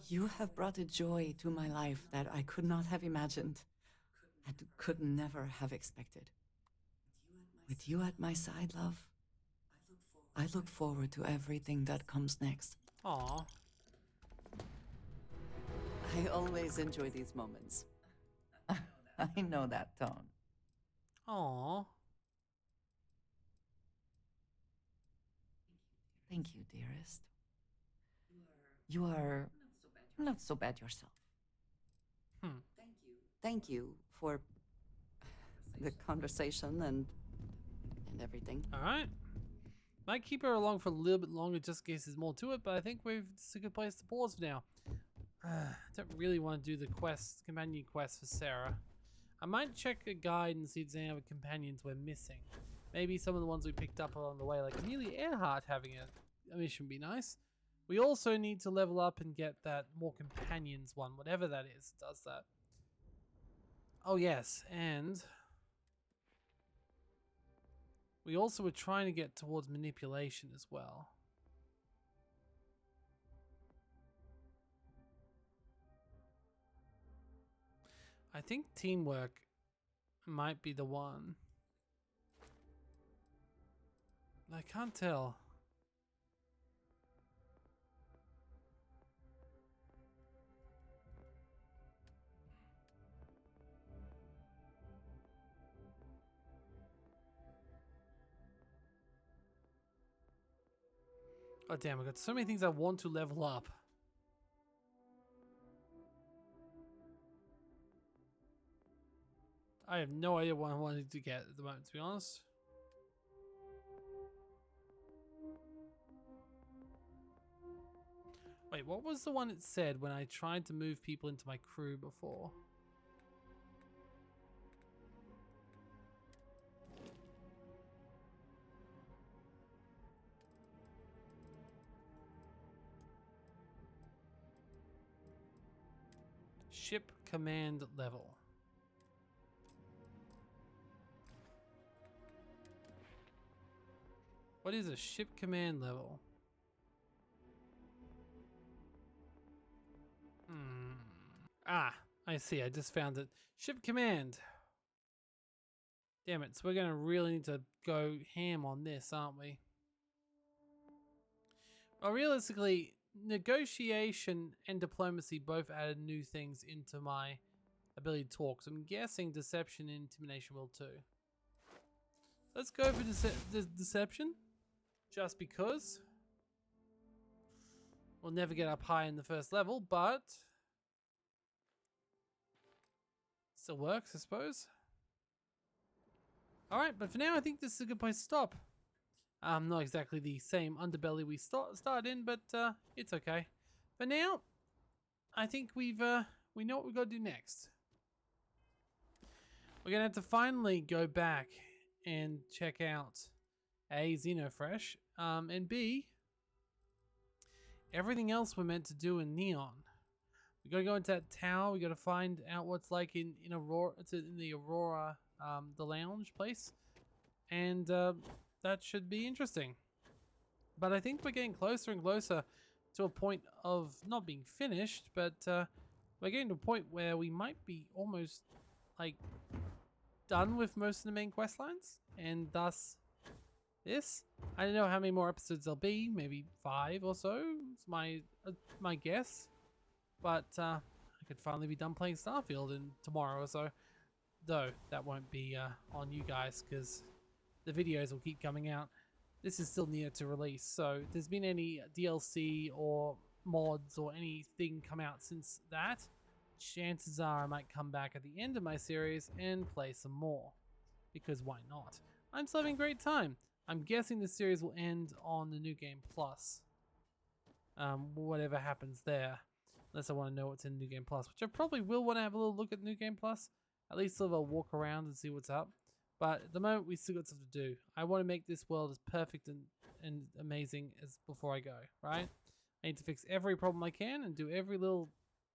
You have brought a joy to my life that I could not have imagined and could never have expected. With you at my side, love, I look forward to everything that comes next. Aww. I always enjoy these moments. I know that tone. Aww. Thank you, dearest. You are not so bad yourself. Thank you for the conversation and everything. All right. Might keep her along for a little bit longer just in case there's more to it, but I think it's a good place to pause for now. I don't really want to do the companion quest for Sarah. I might check a guide and see if there's any other companions we're missing. Maybe some of the ones we picked up along the way, like Amelia Earhart having a mission would be nice. We also need to level up and get that more companions one, whatever that is, does that. Oh yes, and we also were trying to get towards manipulation as well. I think teamwork might be the one. I can't tell. Oh damn, I've got so many things I want to level up. I have no idea what I wanted to get at the moment, to be honest. Wait, what was the one it said when I tried to move people into my crew before? ship command level. What is a ship command level? Ah, I see. I just found it. Ship command. Damn it. So we're going to really need to go ham on this, aren't we? Well, realistically, negotiation and diplomacy both added new things into my ability to talk. So I'm guessing deception and intimidation will too. Let's go for deception. Just because. We'll never get up high in the first level, but still works, I suppose. Alright, but for now I think this is a good place to stop. Not exactly the same underbelly we started in, but it's okay. For now, I think we know what we've got to do next. We're going to have to finally go back and check out A, Xenofresh, and B, everything else we're meant to do in Neon. We got to go into that tower. We got to find out what's like in Aurora. It's in the Aurora, the lounge place, and that should be interesting. But I think we're getting closer and closer to a point of not being finished, but we're getting to a point where we might be almost like done with most of the main quest lines, and thus this. I don't know how many more episodes there'll be, maybe 5 or so. It's my guess. But I could finally be done playing Starfield in tomorrow or so. Though that won't be on you guys because the videos will keep coming out. This is still near to release, so if there's been any DLC or mods or anything come out since that, chances are I might come back at the end of my series and play some more. Because why not? I'm still having a great time. I'm guessing the series will end on the New Game Plus. Whatever happens there. Unless I want to know what's in New Game Plus, which I probably will want to have a little look at New Game Plus. At least sort of a walk around and see what's up. But at the moment, we still got stuff to do. I want to make this world as perfect and amazing as before I go, right? I need to fix every problem I can and do every little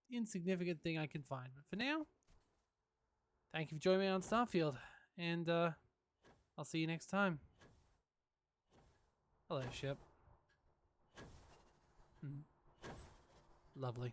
insignificant thing I can find. But for now, thank you for joining me on Starfield. And I'll see you next time. Hello, ship. Lovely.